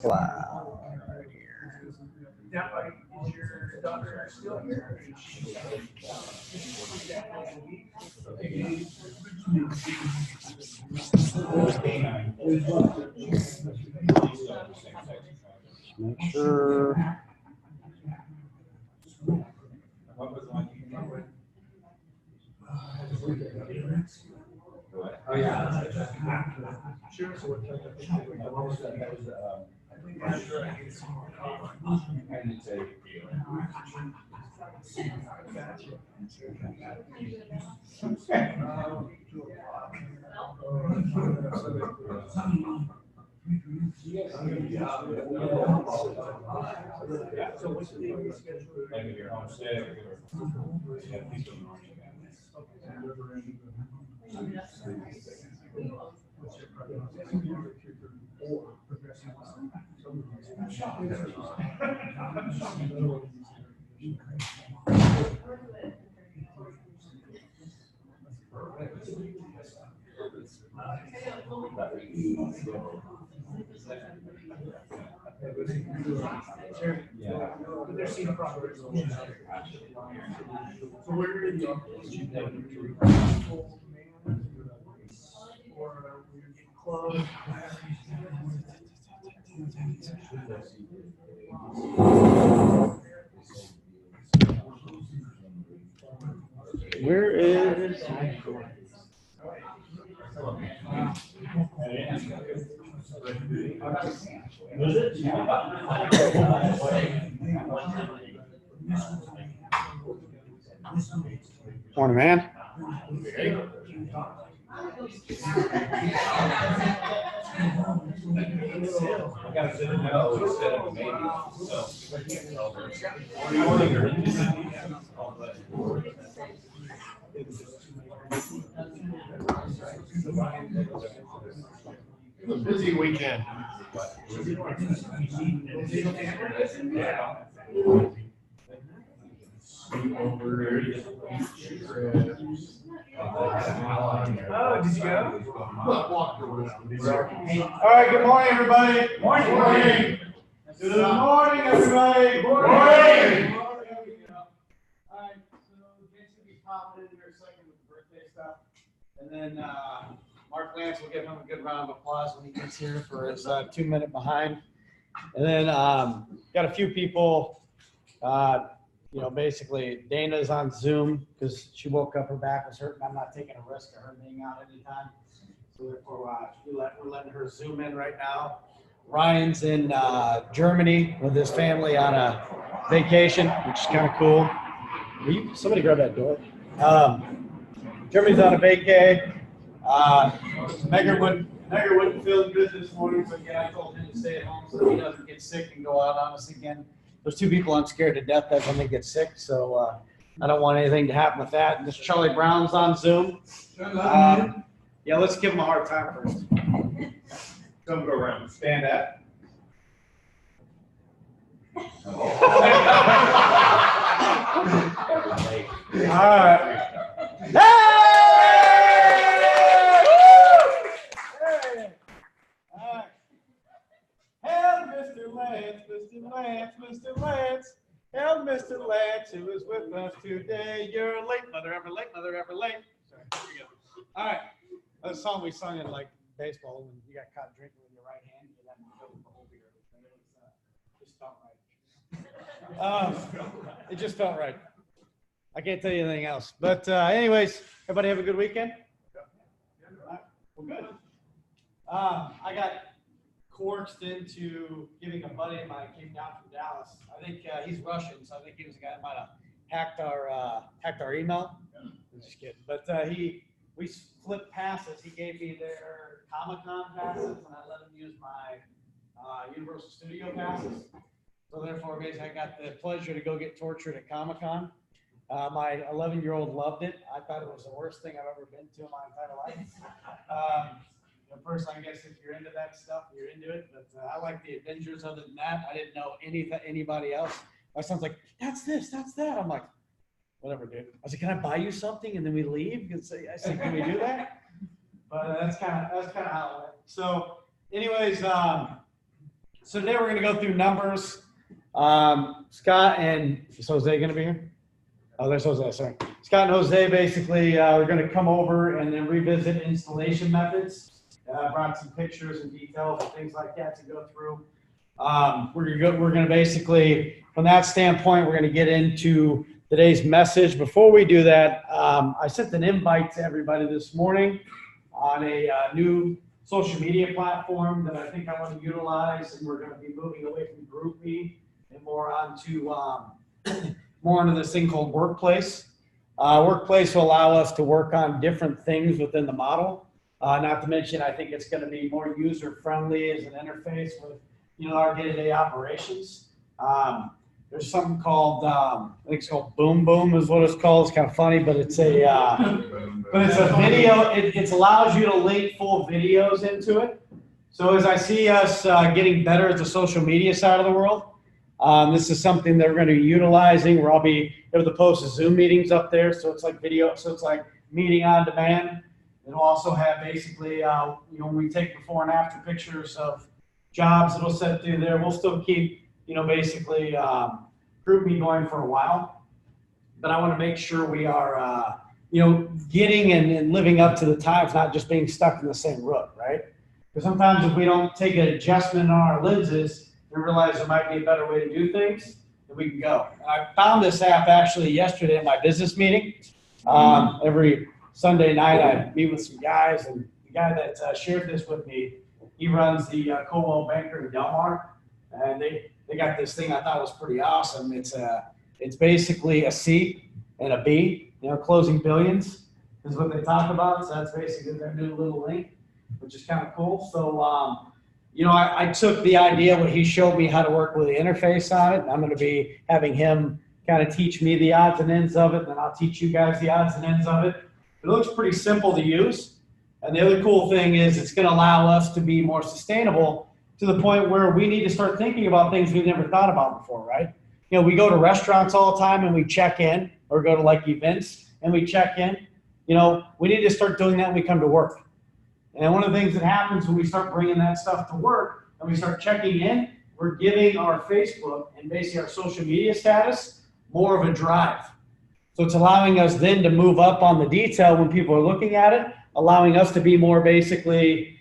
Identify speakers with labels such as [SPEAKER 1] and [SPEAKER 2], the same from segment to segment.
[SPEAKER 1] Wow. Right here.
[SPEAKER 2] Now, is your daughter still here?
[SPEAKER 1] Make sure.
[SPEAKER 2] Oh, yeah. Sure. So what's the day schedule?
[SPEAKER 3] Like if you're homestead
[SPEAKER 2] Yeah. But they're seeing progress. So where are the or we're getting close.
[SPEAKER 1] Where is? Morning, man.
[SPEAKER 3] I got to no instead of maybe.
[SPEAKER 4] It was a busy weekend.
[SPEAKER 2] Oh, did you go?
[SPEAKER 4] All right, good morning, everybody.
[SPEAKER 2] Morning.
[SPEAKER 4] Morning. Good morning, everybody.
[SPEAKER 2] Morning.
[SPEAKER 4] All right, so Jason will be popping in here a second with the birthday stuff. And then Mark Lance will give him a good round of applause when he gets here for his 2-minute behind. And then got a few people, basically Dana's on Zoom because she woke up, her back was hurting. I'm not taking a risk of her being out anytime. So therefore, we're letting her Zoom in right now. Ryan's in Germany with his family on a vacation, which is kind of cool. Will you, somebody grab that door? Germany's on a vacay. Megger wouldn't feel good this morning, so again, I told him to stay at home so he doesn't get sick and go out on us again. There's 2 people I'm scared to death that when they get sick, so I don't want anything to happen with that. This Charlie Brown's on Zoom. Yeah, let's give him a hard time first.
[SPEAKER 3] Come go around. Stand up.
[SPEAKER 4] All right. Hail, Mr. Lance, Mr. Lance, Mr. Lance. Hail, Mr. Lance, who is with us today. You're late, mother ever late, mother ever late. Sorry, here we go. All right. That's a song we sung in like baseball when you got caught drinking with your right hand. You let me fill the whole beer. It just felt right. It just felt right. I can't tell you anything else. But anyways, everybody have a good weekend? Well, good. I got coerced into giving a buddy of mine came down from Dallas. I think he's Russian, so I think he was the guy that might have hacked our email. I'm just kidding. But we flipped passes. He gave me their Comic-Con passes, and I let him use my Universal Studio passes. So therefore, basically, I got the pleasure to go get tortured at Comic-Con. My 11-year-old loved it. I thought it was the worst thing I've ever been to in my entire life. First, I guess if you're into that stuff, you're into it. But I like the Avengers. Other than that, I didn't know anybody else. My son's like, "That's this, that's that." I'm like, "Whatever, dude." I said, "Can I buy you something and then we leave?" I said, "Can we do that?" But that's kind of how it went. So, anyways, So today we're going to go through numbers. Scott and is Jose going to be here? Oh, there's Jose, sorry. Scott and Jose basically we're going to come over and then revisit installation methods. Brought some pictures and details and things like that to go through. We're going to basically, from that standpoint, we're going to get into today's message. Before we do that, I sent an invite to everybody this morning on a new social media platform that I think I want to utilize, and we're going to be moving away from GroupMe and more onto more into this thing called Workplace. Workplace will allow us to work on different things within the model. Not to mention, I think it's going to be more user-friendly as an interface with, our day-to-day operations. There's something called, I think it's called Boom Boom is what it's called. It's kind of funny, but it's a video. It allows you to link full videos into it. So as I see us getting better at the social media side of the world, this is something that we're going to be utilizing, where I'll be able to post Zoom meetings up there. So it's like video. So it's like meeting on demand. It'll also have basically, when we take before and after pictures of jobs, it'll set through there. We'll still keep, basically GroupMe going for a while. But I want to make sure we are, getting and living up to the times, not just being stuck in the same rut, right? Because sometimes if we don't take an adjustment on our lenses and realize there might be a better way to do things, then we can go. And I found this app actually yesterday at my business meeting. Every Sunday night I meet with some guys, and the guy that shared this with me, he runs the Coldwell Banker in Del Mar, and they got this thing I thought was pretty awesome. It's basically a C and a B, closing billions is what they talk about. So that's basically their new little link, which is kind of cool. So, I took the idea when he showed me how to work with the interface on it. I'm going to be having him kind of teach me the odds and ends of it, and then I'll teach you guys the odds and ends of it. It looks pretty simple to use. And the other cool thing is it's going to allow us to be more sustainable to the point where we need to start thinking about things we've never thought about before, right? We go to restaurants all the time and we check in, or go to like events and we check in. We need to start doing that when we come to work. And one of the things that happens when we start bringing that stuff to work and we start checking in, we're giving our Facebook and basically our social media status more of a drive. So it's allowing us then to move up on the detail when people are looking at it, allowing us to be more basically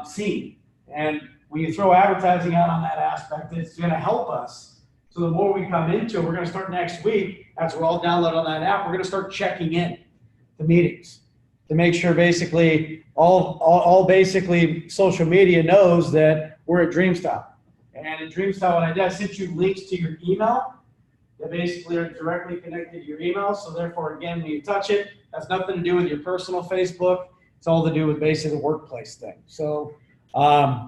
[SPEAKER 4] seen. And when you throw advertising out on that aspect, it's going to help us. So the more we come into it, we're going to start next week, as we're all downloaded on that app, we're going to start checking in to meetings to make sure basically all basically social media knows that we're at DreamStop. And at DreamStop, what I did, I sent you links to your email that basically are directly connected to your email. So therefore, again, when you touch it, that's nothing to do with your personal Facebook. It's all to do with basically the workplace thing. So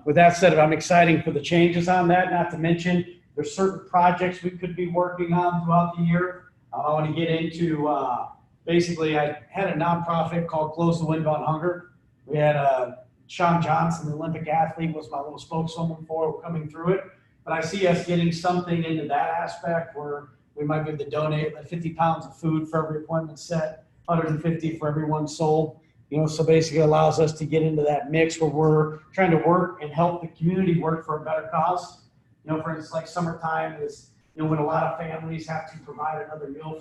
[SPEAKER 4] with that said, I'm excited for the changes on that. Not to mention, there's certain projects we could be working on throughout the year. I want to get into, basically, I had a nonprofit called Close the Window on Hunger. We had Sean Johnson, the Olympic athlete, was my little spokeswoman for coming through it. But I see us getting something into that aspect where we might be able to donate like 50 pounds of food for every appointment set, 150 for every one sold. So basically allows us to get into that mix where we're trying to work and help the community work for a better cause. For instance, like summertime is, when a lot of families have to provide another meal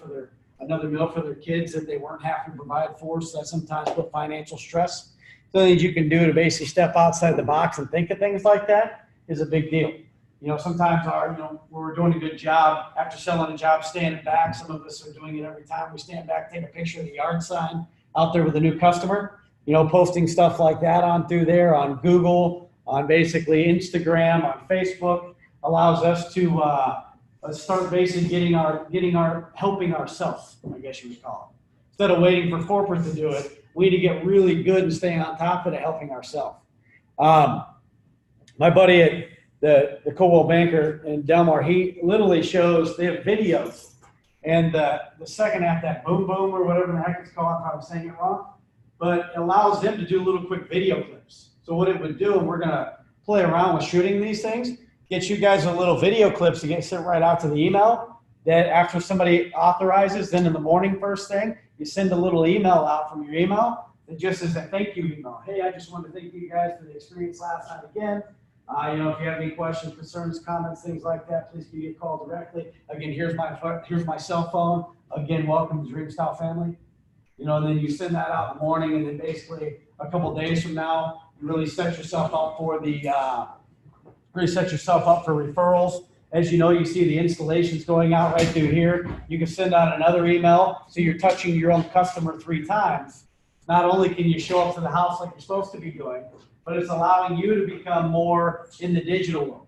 [SPEAKER 4] for their kids that they weren't having to provide for. So that sometimes put financial stress. So things you can do to basically step outside the box and think of things like that is a big deal. Sometimes we're doing a good job after selling a job, standing back. Some of us are doing it every time we stand back, take a picture of the yard sign out there with a new customer, posting stuff like that on through there on Google, on basically Instagram, on Facebook, allows us to start basically getting our helping ourselves, I guess you would call it. Instead of waiting for corporate to do it, we need to get really good and staying on top of it, helping ourselves. My buddy at the Coldwell Banker in Del Mar, he literally shows, they have videos. And the second app, that Boom Boom or whatever the heck it's called, if I'm saying it wrong, but it allows them to do little quick video clips. So what it would do, and we're going to play around with shooting these things, get you guys a little video clips to get sent right out to the email that after somebody authorizes, then in the morning first thing, you send a little email out from your email that just is a thank you email. Hey, I just want to thank you guys for the experience last night again. If you have any questions, concerns, comments, things like that, please give me a call directly. Again, here's my cell phone. Again, welcome to Dream Style Family. And then you send that out in the morning, and then basically a couple days from now, you really set yourself up for referrals. As you know, you see the installations going out right through here. You can send out another email, so you're touching your own customer 3 times. Not only can you show up to the house like you're supposed to be doing, but it's allowing you to become more in the digital world.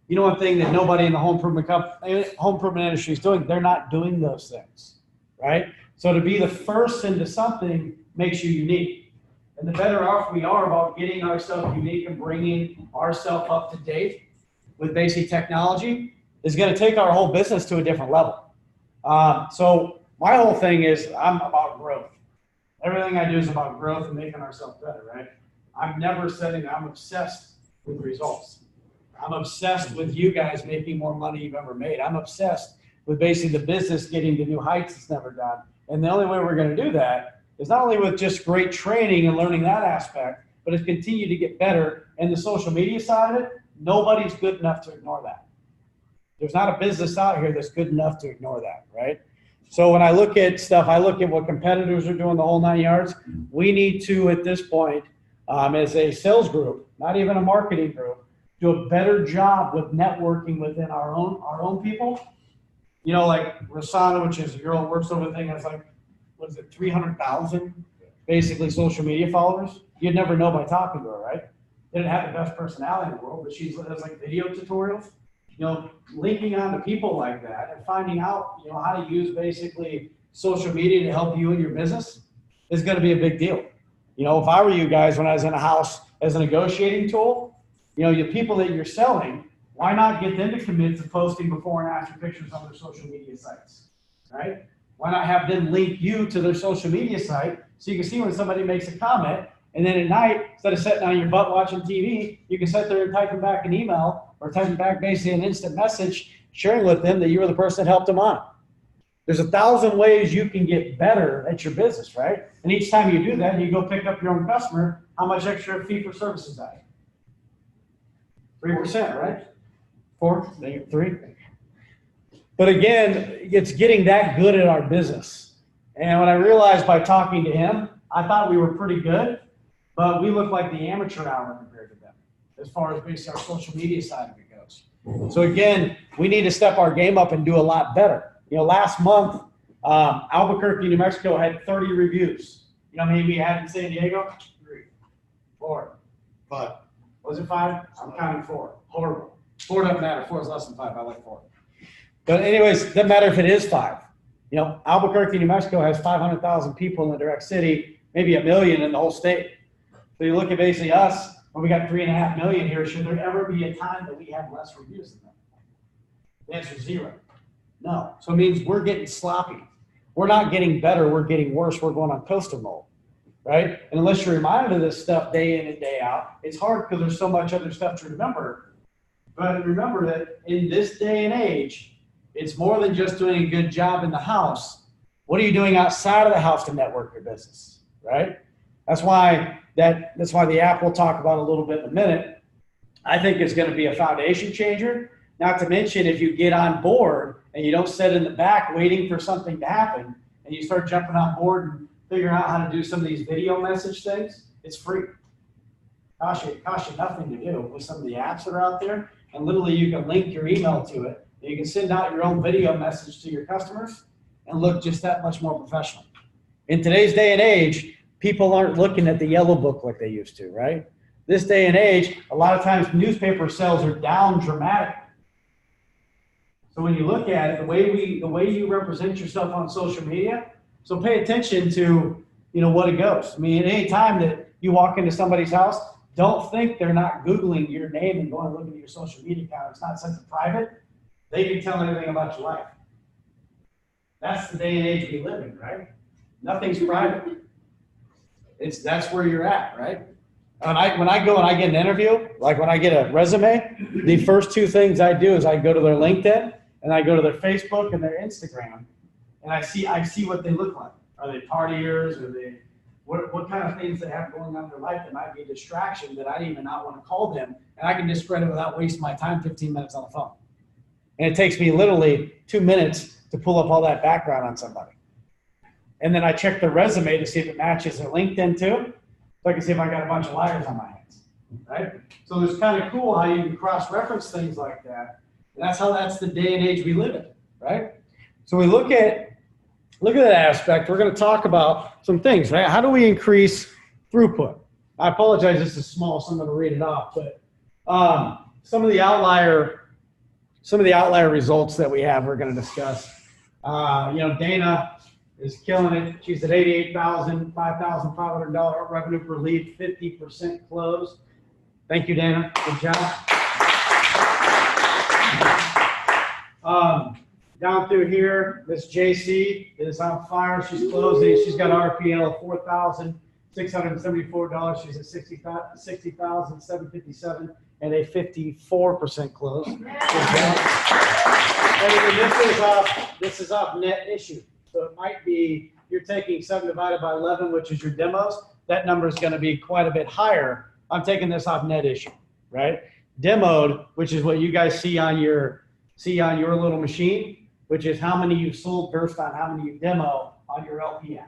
[SPEAKER 4] One thing that nobody in the home improvement industry is doing, they're not doing those things, right? So to be the first into something makes you unique. And the better off we are about getting ourselves unique and bringing ourselves up to date with basic technology is going to take our whole business to a different level. So my whole thing is I'm about growth. Everything I do is about growth and making ourselves better, right? I'm obsessed with results. I'm obsessed with you guys making more money you've ever made. I'm obsessed with basically the business getting to new heights it's never done. And the only way we're going to do that is not only with just great training and learning that aspect, but it's continue to get better. And the social media side of it, nobody's good enough to ignore that. There's not a business out here that's good enough to ignore that, right? So when I look at stuff, I look at what competitors are doing the whole 9 yards. We need to, at this point, as a sales group, not even a marketing group, do a better job with networking within our own people. Like Rosanna, which is a girl who works over thing, has 300,000 basically social media followers. You'd never know by talking to her, right? Didn't have the best personality in the world, but she does video tutorials. Linking on to people like that and finding out, how to use basically social media to help you in your business is going to be a big deal. If I were you guys, when I was in a house as a negotiating tool, the people that you're selling, why not get them to commit to posting before and after pictures on their social media sites, right? Why not have them link you to their social media site so you can see when somebody makes a comment, and then at night, instead of sitting on your butt watching TV, you can sit there and type them back an email or type them back basically an instant message sharing with them that you were the person that helped them on. There's 1,000 ways you can get better at your business, right? And each time you do that and you go pick up your own customer, how much extra fee for service is that? 3%, right? 4, 3. But again, it's getting that good at our business. And when I realized by talking to him, I thought we were pretty good, but we look like the amateur hour compared to them as far as basically our social media side of it goes. So again, we need to step our game up and do a lot better. Last month, Albuquerque, New Mexico had 30 reviews. How many we had in San Diego? 3, 4, 5. Was it 5? I'm counting 4. Horrible. 4 doesn't matter. 4 is less than 5. I like 4. But anyways, it doesn't matter if it is 5. Albuquerque, New Mexico has 500,000 people in the direct city, maybe 1 million in the whole state. So you look at basically us, when we got 3.5 million here, should there ever be a time that we have less reviews than them? The answer is 0. No. So it means we're getting sloppy. We're not getting better. We're getting worse. We're going on coastal mode, right? And unless you're reminded of this stuff day in and day out, it's hard because there's so much other stuff to remember. But remember that in this day and age, it's more than just doing a good job in the house. What are you doing outside of the house to network your business, right? That's why the app we'll talk about a little bit in a minute. I think it's going to be a foundation changer. Not to mention, if you get on board and you don't sit in the back waiting for something to happen, and you start jumping on board and figuring out how to do some of these video message things, it's free. Costs you nothing to do with some of the apps that are out there. And literally you can link your email to it. You can send out your own video message to your customers and look just that much more professional. In today's day and age, people aren't looking at the yellow book like they used to, right? This day and age, a lot of times newspaper sales are down dramatically. So when you look at it, the way you represent yourself on social media, so pay attention to, what it goes. I mean, at any time that you walk into somebody's house, don't think they're not Googling your name and going and looking at your social media account. It's not something private. They can tell everything about your life. That's the day and age we live in, right? Nothing's private. That's where you're at, right? When I go and I get an interview, like when I get a resume, the first 2 things I do is I go to their LinkedIn and I go to their Facebook and their Instagram, and I see what they look like. Are they partiers? Are they what kind of things they have going on in their life that might be a distraction that I even not want to call them, and I can just spread it without wasting my time 15 minutes on the phone. And it takes me literally 2 minutes to pull up all that background on somebody. And then I check their resume to see if it matches their LinkedIn too, so I can see if I got a bunch of liars on my hands, right? So it's kind of cool how you can cross-reference things like that. And that's the day and age we live in, right? So we look at that aspect. We're going to talk about some things, right? How do we increase throughput? I apologize, this is small, so I'm going to read it off, but some of the outlier results that we have, we're going to discuss. Dana is killing it. She's at $88,000, $5,500 revenue per lead, 50% close. Thank you, Dana. Good job. Down through here, Miss JC is on fire. She's closing. She's got RPL of $4,674. She's at $60,757 and a 54% close. And this is off net issue. So it might be you're taking 7 divided by 11, which is your demos. That number is going to be quite a bit higher. I'm taking this off net issue, right? Demoed, which is what you guys see on your little machine, which is how many you sold based on how many you demo on your LPM.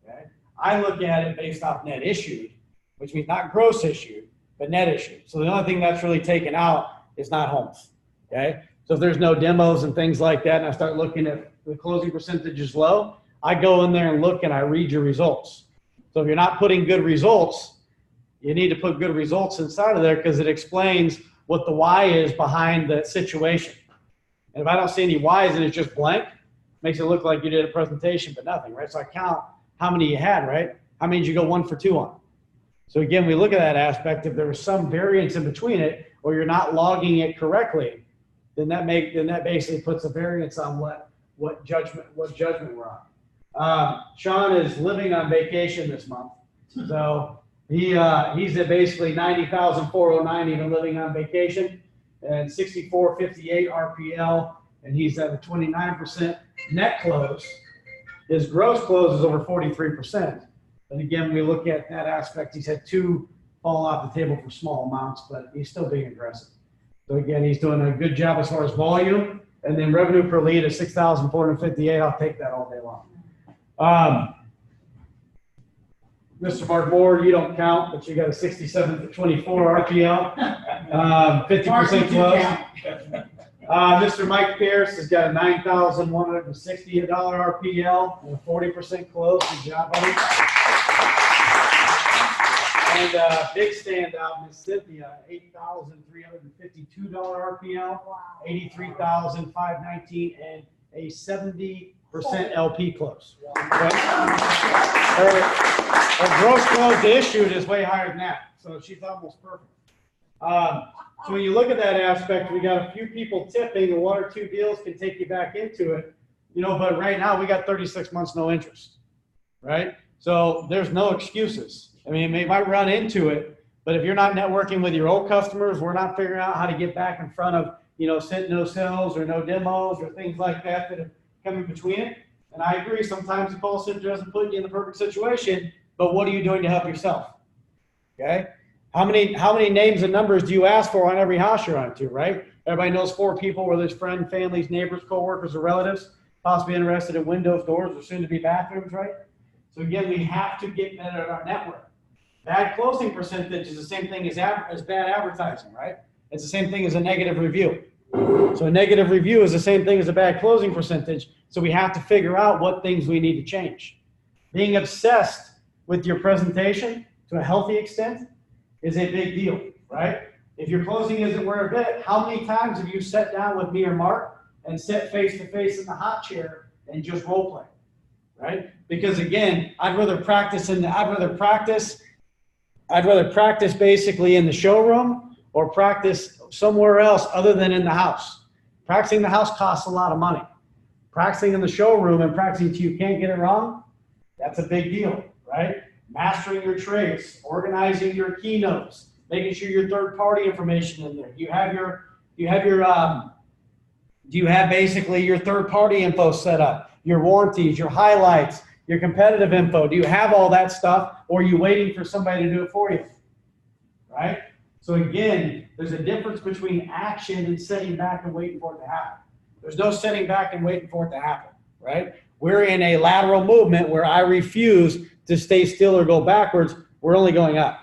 [SPEAKER 4] Okay? I look at it based off net issued, which means not gross issued, but net issued. So the only thing that's really taken out is not homes. Okay? So if there's no demos and things like that, and I start looking at the closing percentage is low, I go in there and look and I read your results. So if you're not putting good results, you need to put good results inside of there because it explains what the why is behind the situation. And if I don't see any whys and it's just blank, makes it look like you did a presentation but nothing, right? So I count how many you had, right? How many did you go 1 for 2 on? So again, we look at that aspect. If there was some variance in between it, or you're not logging it correctly, then that basically puts a variance on what judgment we're on. Sean is living on vacation this month, so he's at basically 90,409 even living on vacation, and 6458 RPL, and he's at a 29% net close. His gross close is over 43%. And again, we look at that aspect. He's had 2 fall off the table for small amounts, but he's still being aggressive. So again, he's doing a good job as far as volume, and then revenue per lead is 6,458. I'll take that all day long. Mr. Mark Moore, you don't count, but you got a 67 to 24 RPL, 50% close. Mr. Mike Pierce has got a $9,160 RPL and a 40% close. Good job, buddy. And big standout, Miss Cynthia, $8,352 RPL, $83,519, and a 70% LP close. Okay? Her gross close to issued is way higher than that, so she's almost perfect. So when you look at that aspect, we got a few people tipping, and 1 or 2 deals can take you back into it, but right now we got 36 months no interest, right? So there's no excuses. I mean, you might run into it, but if you're not networking with your old customers, we're not figuring out how to get back in front of, sent no sales or no demos or things like that have come in between it. And I agree, sometimes the call center doesn't put you in the perfect situation, but what are you doing to help yourself? Okay? How many names and numbers do you ask for on every house you're on to, right? Everybody knows 4 people, whether it's friends, families, neighbors, coworkers, or relatives, possibly interested in windows, doors, or soon to be bathrooms, right? So again, we have to get better at our network. Bad closing percentage is the same thing as bad advertising, right? It's the same thing as a negative review. So a negative review is the same thing as a bad closing percentage. So we have to figure out what things we need to change. Being obsessed with your presentation to a healthy extent is a big deal, right? If your closing isn't where a bit, how many times have you sat down with me or Mark and sat face to face in the hot chair and just role play, right? Because again, I'd rather practice basically in the showroom or practice somewhere else other than in the house. Practicing in the house costs a lot of money. Practicing in the showroom and practicing till you can't get it wrong, that's a big deal, right? Mastering your trades, organizing your keynotes, making sure your third-party information in there. Do you have basically your third-party info set up, your warranties, your highlights, your competitive info? Do you have all that stuff, or are you waiting for somebody to do it for you? Right? So again, there's a difference between action and sitting back and waiting for it to happen. There's no sitting back and waiting for it to happen, right? We're in a lateral movement where I refuse to stay still or go backwards. We're only going up.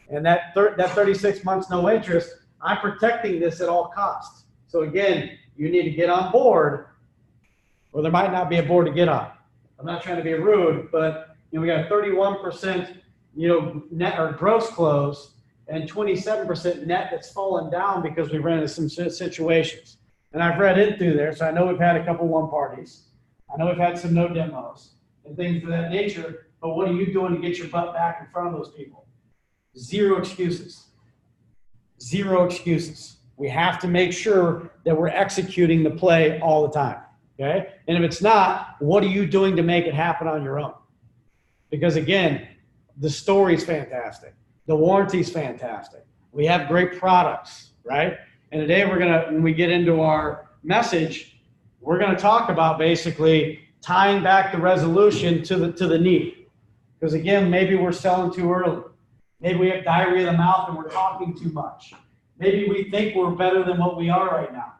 [SPEAKER 4] And that 36 months no interest, I'm protecting this at all costs. So again, you need to get on board, or there might not be a board to get on. I'm not trying to be rude, but we got 31%, net or gross close, and 27% net that's fallen down because we ran into some situations. And I've read in through there, so I know we've had a couple one parties. I know we've had some no demos and things of that nature, but what are you doing to get your butt back in front of those people? Zero excuses. Zero excuses. We have to make sure that we're executing the play all the time, okay? And if it's not, what are you doing to make it happen on your own? Because again, the story's fantastic. The warranty's fantastic. We have great products, right? And today when we get into our message, we're gonna talk about basically tying back the resolution to the need. Because again, maybe we're selling too early. Maybe we have diarrhea of the mouth and we're talking too much. Maybe we think we're better than what we are right now.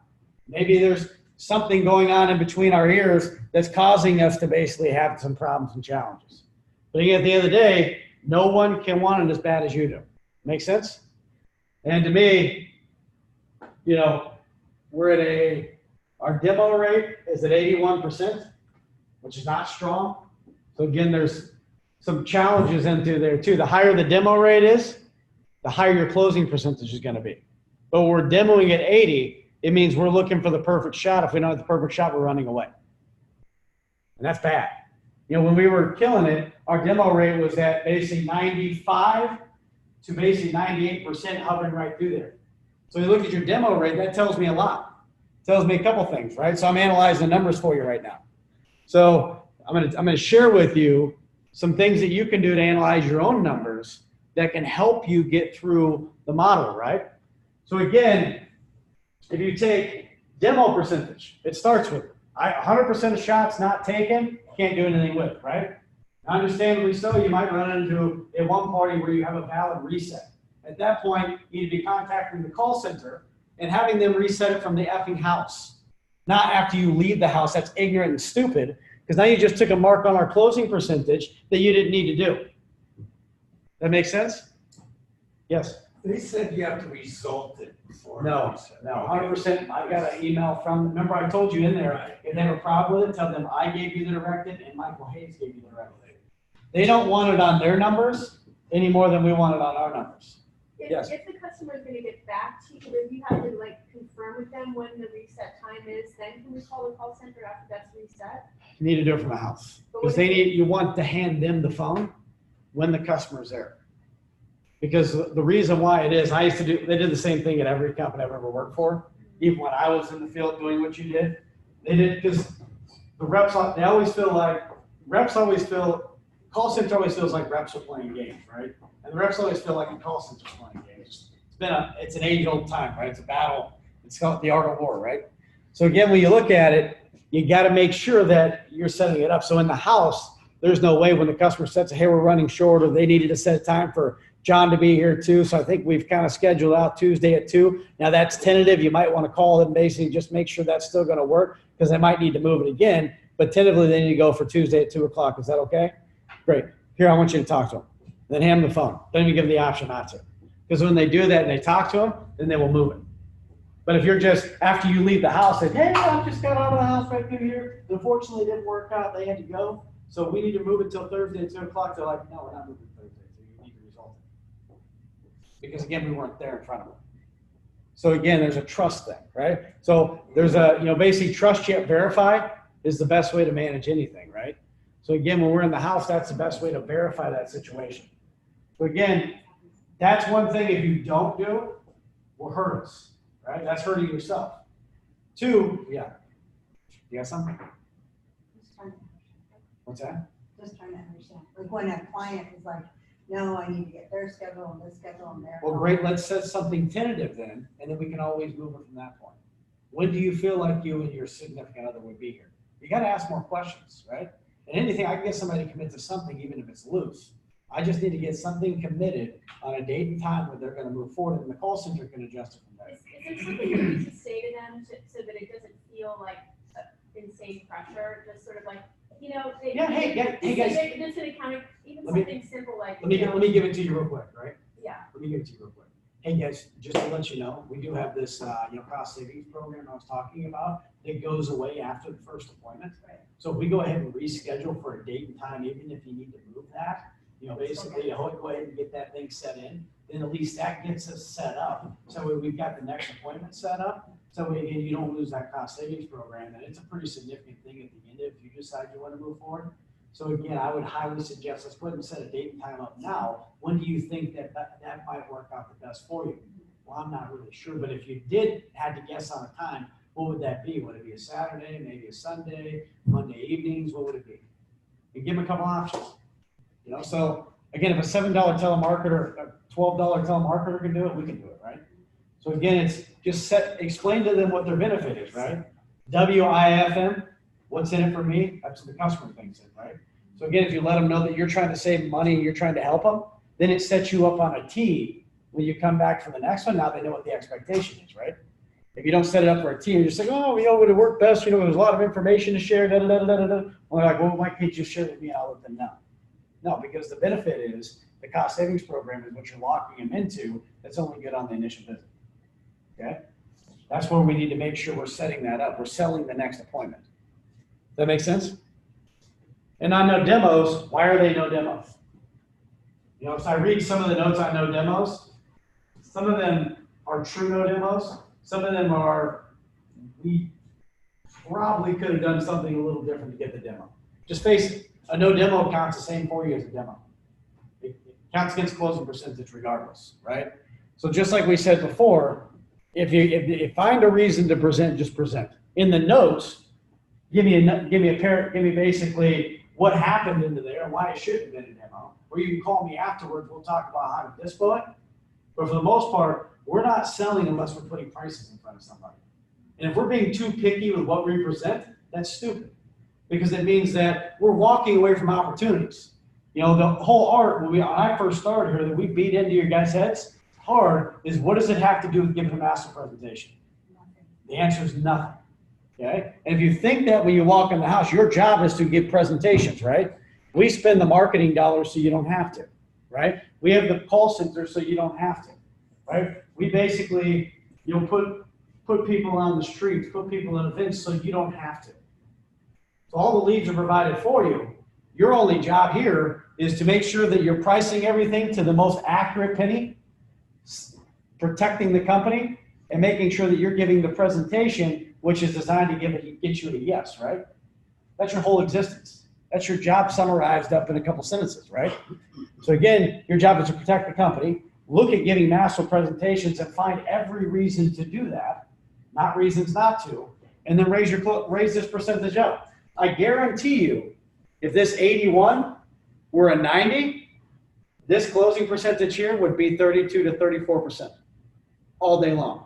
[SPEAKER 4] Maybe there's something going on in between our ears that's causing us to basically have some problems and challenges. But again, at the end of the day, no one can want it as bad as you do. Make sense? And to me, we're at our demo rate is at 81%, which is not strong. So again, there's some challenges into there too. The higher the demo rate is, the higher your closing percentage is going to be. But when we're demoing at 80, it means we're looking for the perfect shot. If we don't have the perfect shot, we're running away. And that's bad. When we were killing it, our demo rate was at basically 95 to basically 98%, hovering right through there. So you look at your demo rate, that tells me a lot. It tells me a couple things, right? So I'm analyzing the numbers for you right now. So I'm gonna share with you some things that you can do to analyze your own numbers that can help you get through the model, right? So again, if you take demo percentage, it starts with 100% of shots not taken, can't do anything with, right? Understandably so, you might run into a one party where you have a valid reset. At that point, you need to be contacting the call center and having them reset it from the effing house. Not after you leave the house. That's ignorant and stupid, because now you just took a mark on our closing percentage that you didn't need to do. That makes sense? Yes?
[SPEAKER 3] They said you have to result it before.
[SPEAKER 4] No, 100%. I got an email from, remember I told you in there, if they have a problem with it, tell them I gave you the directive and Michael Hayes gave you the directive. They don't want it on their numbers any more than we want it on our numbers. Yes.
[SPEAKER 5] If the customer is going to get back to you, if you have to confirm with them when the reset time is, then can we call the call center after that's reset?
[SPEAKER 4] You need to do it from the house, because you want to hand them the phone when the customer's there. Because the reason why it is, they did the same thing at every company I've ever worked for. Even when I was in the field doing what you did, they did, because the reps, call center always feels like reps are playing games, right? And the reps always feel like the call center's playing games. It's an age-old time, right? It's a battle. It's called the art of war, right? So again, when you look at it, you got to make sure that you're setting it up. So in the house, there's no way when the customer sets, hey, we're running short, or they needed to set a time for John to be here too. So I think we've kind of scheduled out Tuesday at 2. Now that's tentative. You might want to call them, basically just make sure that's still going to work, because they might need to move it again. But tentatively, they need to go for Tuesday at 2 o'clock. Is that okay? Great. Here, I want you to talk to them. Then hand them the phone. Don't even give them the option not to. Because when they do that and they talk to them, then they will move it. But if you're just, after you leave the house, say, hey, I just got out of the house right through here. Unfortunately, it didn't work out. They had to go. So we need to move it till Thursday at 2 o'clock. They're like, no, we're not moving Thursday. So you need to resolve it. Because again, we weren't there in front of them. So again, there's a trust thing, right? So there's basically trust yet verify is the best way to manage anything, right? So again, when we're in the house, that's the best way to verify that situation. So again, that's one thing if you don't do, will hurt us, right? That's hurting yourself. 2, yeah. You got something? What's that?
[SPEAKER 6] Just trying to understand. Like when a client is like, no, I need to get their schedule and this schedule and their.
[SPEAKER 4] Well, great. Let's set something tentative then, and then we can always move it from that point. When do you feel like you and your significant other would be here? You got to ask more questions, right? And anything, I can get somebody to commit to something, even if it's loose. I just need to get something committed on a date and time where they're gonna move forward, and the call center can adjust it from there.
[SPEAKER 5] Is there something that we should say to them so that it doesn't feel like insane pressure, just sort of like, you know, they.
[SPEAKER 4] Yeah, hey, guys.
[SPEAKER 5] Just an accounting, even
[SPEAKER 4] Let me-
[SPEAKER 5] something simple like.
[SPEAKER 4] Let me
[SPEAKER 5] you know,
[SPEAKER 4] give it to you real quick, right?
[SPEAKER 5] Yeah,
[SPEAKER 4] Let me give it to you real quick. Hey, guys, just to let you know, we do have this, cost savings program I was talking about. It goes away after the first appointment.
[SPEAKER 5] Right.
[SPEAKER 4] So if we go ahead and reschedule for a date and time, even if you need to move that, basically, go ahead and get that thing set in, then at least that gets us set up. So we've got the next appointment set up. So again, you don't lose that cost savings program, and it's a pretty significant thing at the end if you decide you want to move forward. So again, I would highly suggest, let's go ahead and set a date and time up now. When do you think that might work out the best for you? Well, I'm not really sure, but if you had to guess on a time, what would that be? Would it be a Saturday, maybe a Sunday, Monday evenings? What would it be? You give them a couple options. So again, if a $7 telemarketer, a $12 telemarketer can do it, we can do it, right? So again, it's just explain to them what their benefit is, right? WIFM, what's in it for me? That's what the customer thinks it, right? So again, if you let them know that you're trying to save money and you're trying to help them, then it sets you up on a T when you come back for the next one. Now they know what the expectation is, right? If you don't set it up for a T, you're just like, oh, would it work best? There's a lot of information to share, da da da da da da. Well, they're like, well, why can't you share it with me and I'll let them know? No, because the benefit is the cost savings program is what you're locking them into. That's only good on the initial visit. Okay? That's where we need to make sure we're setting that up. We're selling the next appointment. Does that make sense? And on no demos, why are they no demos? So I read some of the notes on no demos. Some of them are true no demos. Some of them are, we probably could have done something a little different to get the demo. Just face it, a no demo counts the same for you as a demo. It counts against closing percentage regardless, right? So just like we said before, if you find a reason to present, just present. In the notes, give me basically what happened into there and why it shouldn't have been a demo. Or you can call me afterwards. We'll talk about how to dispo it. But for the most part, we're not selling unless we're putting prices in front of somebody. And if we're being too picky with what we present, that's stupid. Because it means that we're walking away from opportunities. The whole art, when I first started here, that we beat into your guys' heads hard, is what does it have to do with giving a master presentation? The answer is nothing. Okay? And if you think that when you walk in the house, your job is to give presentations, right? We spend the marketing dollars so you don't have to, right? We have the call center so you don't have to, right? We basically, put people on the streets, put people in events so you don't have to. So all the leads are provided for you. Your only job here is to make sure that you're pricing everything to the most accurate penny, protecting the company, and making sure that you're giving the presentation, which is designed to get you a yes, right? That's your whole existence. That's your job summarized up in a couple sentences, right? So again, your job is to protect the company, look at giving master presentations and find every reason to do that, not reasons not to, and then raise this percentage up. I guarantee you, if this 81 were a 90, this closing percentage here would be 32 to 34% all day long.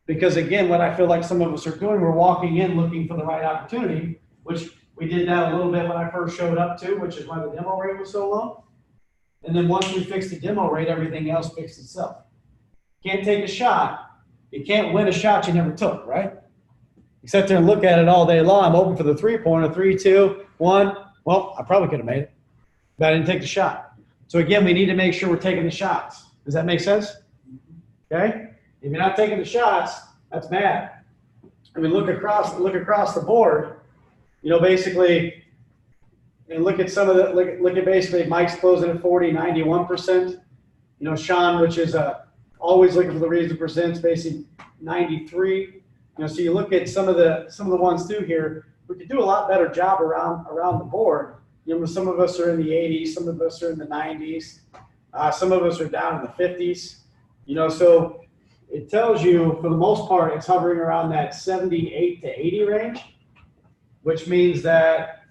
[SPEAKER 4] Because again, what I feel like some of us are doing, we're walking in looking for the right opportunity, which we did that a little bit when I first showed up too, which is why the demo rate was so low. And then once we fixed the demo rate, everything else fixed itself. Can't take a shot. You can't win a shot you never took, right? You sit there and look at it all day long. I'm open for the 3-pointer, 3, 2, 1. Well, I probably could have made it, but I didn't take the shot. So again, we need to make sure we're taking the shots. Does that make sense? Okay? If you're not taking the shots, that's bad. I mean, look across the board, basically, and look at some of the, look at basically Mike's closing at 40, 91%. Sean, which is always looking for the reason to present, basically 93. So you look at some of the ones through here, we could do a lot better job around the board. Some of us are in the 80s, some of us are in the 90s, some of us are down in the 50s. So it tells you, for the most part, it's hovering around that 78 to 80 range, which means that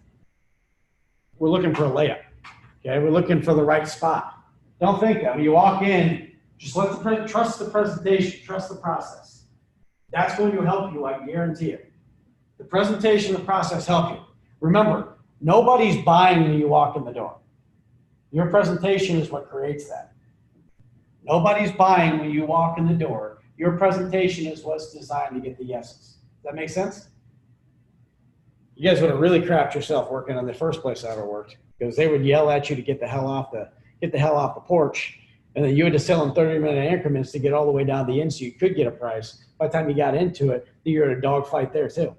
[SPEAKER 4] we're looking for a layup. Okay, we're looking for the right spot. Don't think that when you walk in, just trust the presentation, trust the process. That's going to help you, I guarantee it. The presentation, the process help you. Remember, Nobody's buying when you walk in the door. Your presentation is what creates that. Nobody's buying when you walk in the door. Your presentation is what's designed to get the yeses. Does that make sense? You guys would have really crapped yourself working on the first place I ever worked, because they would yell at you to get the hell off the porch, and then you had to sell in 30-minute increments to get all the way down the end so you could get a price. By the time you got into it, you're in a dogfight there too.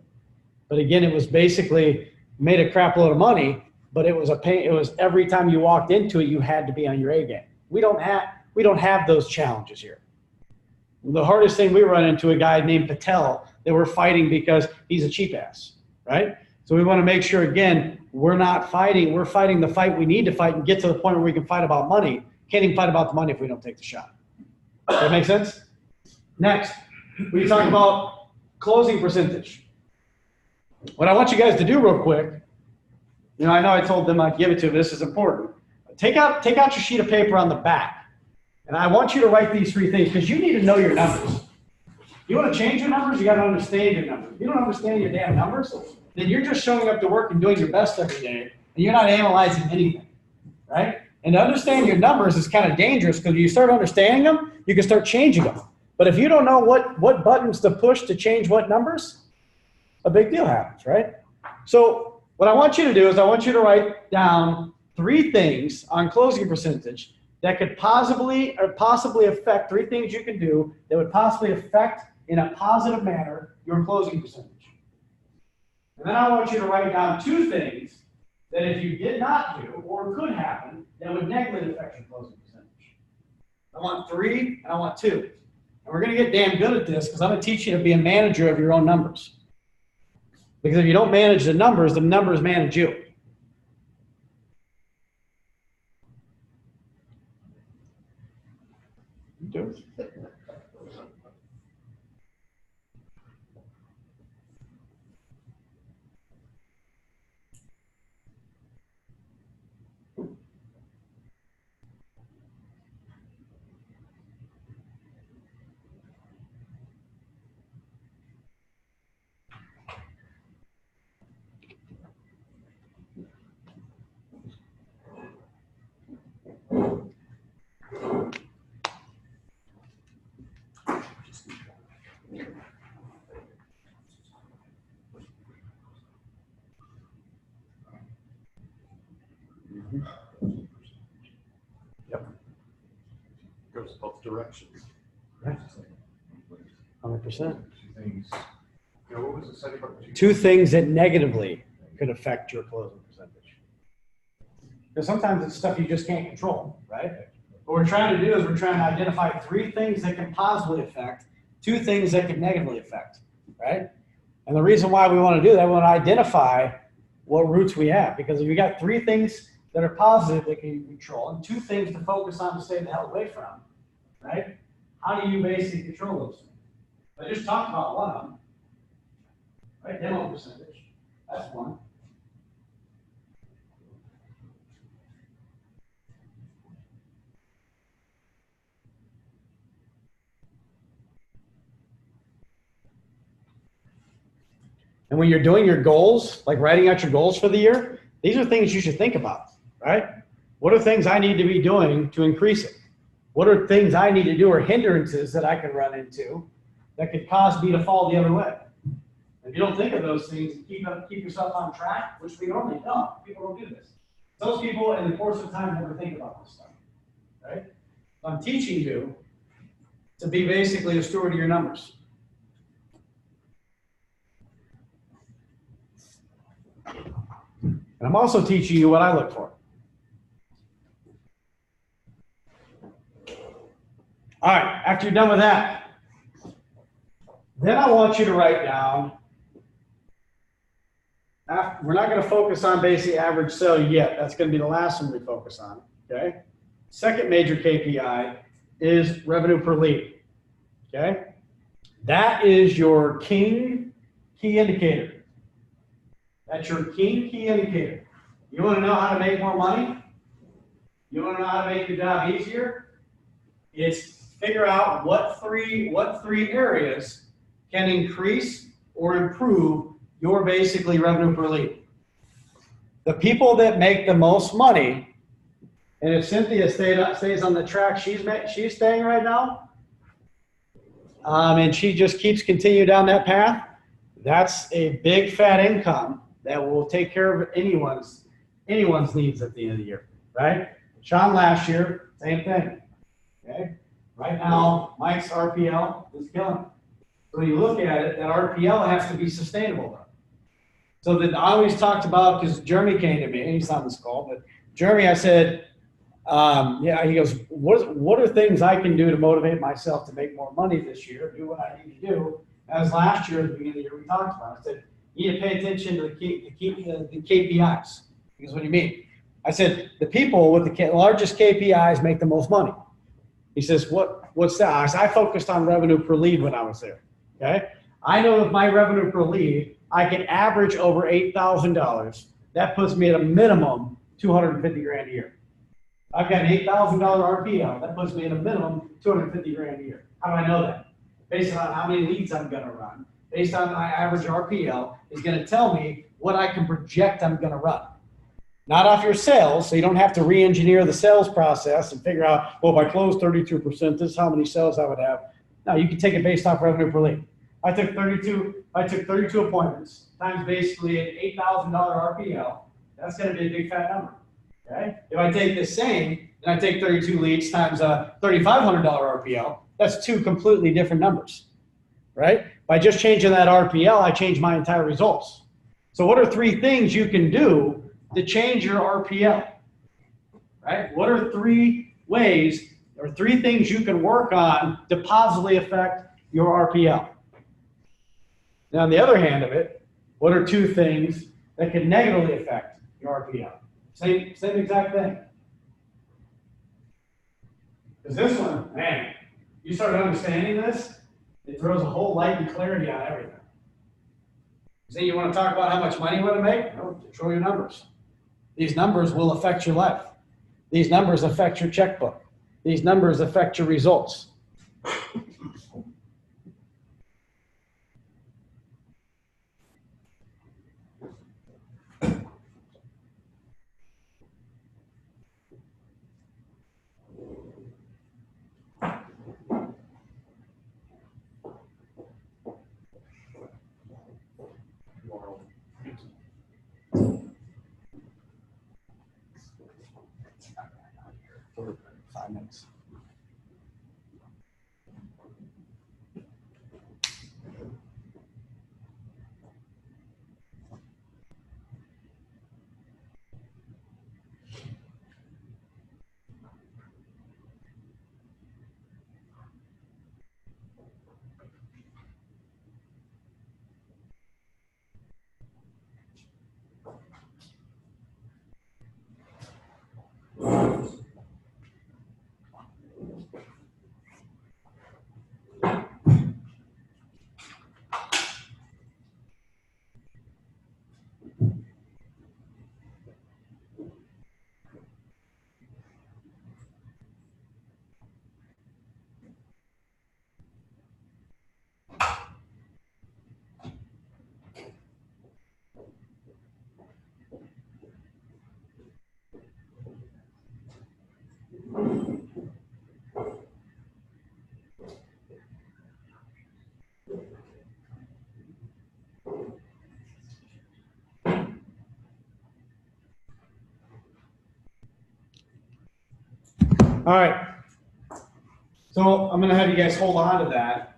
[SPEAKER 4] But again, it was basically made a crap load of money, but it was a pain. It was every time you walked into it, you had to be on your A game. We don't have those challenges here. The hardest thing we run into a guy named Patel that we're fighting because he's a cheap ass, right? So we want to make sure, again, we're not fighting. We're fighting the fight we need to fight and get to the point where we can fight about money. Can't even fight about the money if we don't take the shot. Does that make sense? Next, we talk about closing percentage. What I want you guys to do real quick, I know I told them I'd give it to you, but this is important. Take out your sheet of paper on the back, and I want you to write these 3 things because you need to know your numbers. You want to change your numbers, you got to understand your numbers. If you don't understand your damn numbers, then you're just showing up to work and doing your best every day, and you're not analyzing anything, right? And to understand your numbers is kind of dangerous because you start understanding them, you can start changing them. But if you don't know what buttons to push to change what numbers, a big deal happens, right? So what I want you to do is I want you to write down 3 things on closing percentage that could possibly affect 3 things you can do that would possibly affect in a positive manner your closing percentage. And then I want you to write down 2 things that if you did not do or could happen, that would negatively affect your closing percentage. I want 3 and I want 2. And we're going to get damn good at this because I'm going to teach you to be a manager of your own numbers. Because if you don't manage the numbers manage you. Do it. Yep.
[SPEAKER 1] Goes both directions.
[SPEAKER 4] 100%.
[SPEAKER 1] Things. What was the second part?
[SPEAKER 4] 2 things that negatively could affect your closing percentage. Because sometimes it's stuff you just can't control, right? What we're trying to do is we're trying to identify 3 things that can positively affect, 2 things that can negatively affect, right? And the reason why we want to do that, we want to identify what routes we have. Because if you got 3 things that are positive that can control and 2 things to focus on to stay the hell away from, right? How do you basically control those things? I just talked about one of them, right? Demo percentage, that's one. And when you're doing your goals, like writing out your goals for the year, these are things you should think about, right? What are things I need to be doing to increase it? What are things I need to do or hindrances that I could run into that could cause me to fall the other way? If you don't think of those things and keep yourself on track, which we normally don't, people don't do this. Those people in the course of time never think about this stuff, right? I'm teaching you to be basically a steward of your numbers. And I'm also teaching you what I look for. All right, after you're done with that, then I want you to write down, we're not going to focus on basic average sale yet. That's going to be the last one we focus on, okay? Second major KPI is revenue per lead, okay? That is your key indicator. That's your key indicator. You want to know how to make more money? You want to know how to make your job easier? It's figure out what three areas can increase or improve your basically revenue per lead. The people that make the most money, and if Cynthia stays on the track she's staying right now, and she just keeps continuing down that path, that's a big fat income that will take care of anyone's needs at the end of the year, right? Sean last year, same thing. Okay. Right now, Mike's RPL is killing it. So when you look at it, that RPL has to be sustainable though. So that I always talked about, because Jeremy came to me, and he's on this call, but Jeremy, I said, yeah, he goes, what are things I can do to motivate myself to make more money this year, do what I need to do? As last year, at the beginning of the year, we talked about, I said, you need to pay attention to the KPIs. He goes, what do you mean? I said, the people with the largest KPIs make the most money. He says, what's that? I said, I focused on revenue per lead when I was there, okay? I know with my revenue per lead, I can average over $8,000. That puts me at a minimum 250 grand a year. I've got an $8,000 RPL. That puts me at a minimum 250 grand a year. How do I know that? Based on how many leads I'm going to run, based on my average RPL, is going to tell me what I can project I'm going to run. Not off your sales, so you don't have to re-engineer the sales process and figure out, well, if I close 32%, this is how many sales I would have. No, you can take it based off revenue per lead. I took 32 appointments times basically an $8,000 RPL. That's going to be a big fat number. Okay? If I take the same and I take 32 leads times a $3,500 RPL, that's two completely different numbers, right? By just changing that RPL, I change my entire results. So what are three things you can do to change your RPL, right? What are three ways or three things you can work on to positively affect your RPL? Now, on the other hand of it, what are two things that can negatively affect your RPL? Same exact thing. Because this one, man, you start understanding this, it throws a whole light and clarity on everything. See, you want to talk about how much money you want to make? No, show your numbers. These numbers will affect your life. These numbers affect your checkbook. These numbers affect your results. For 5 minutes. All right. So I'm going to have you guys hold on to that.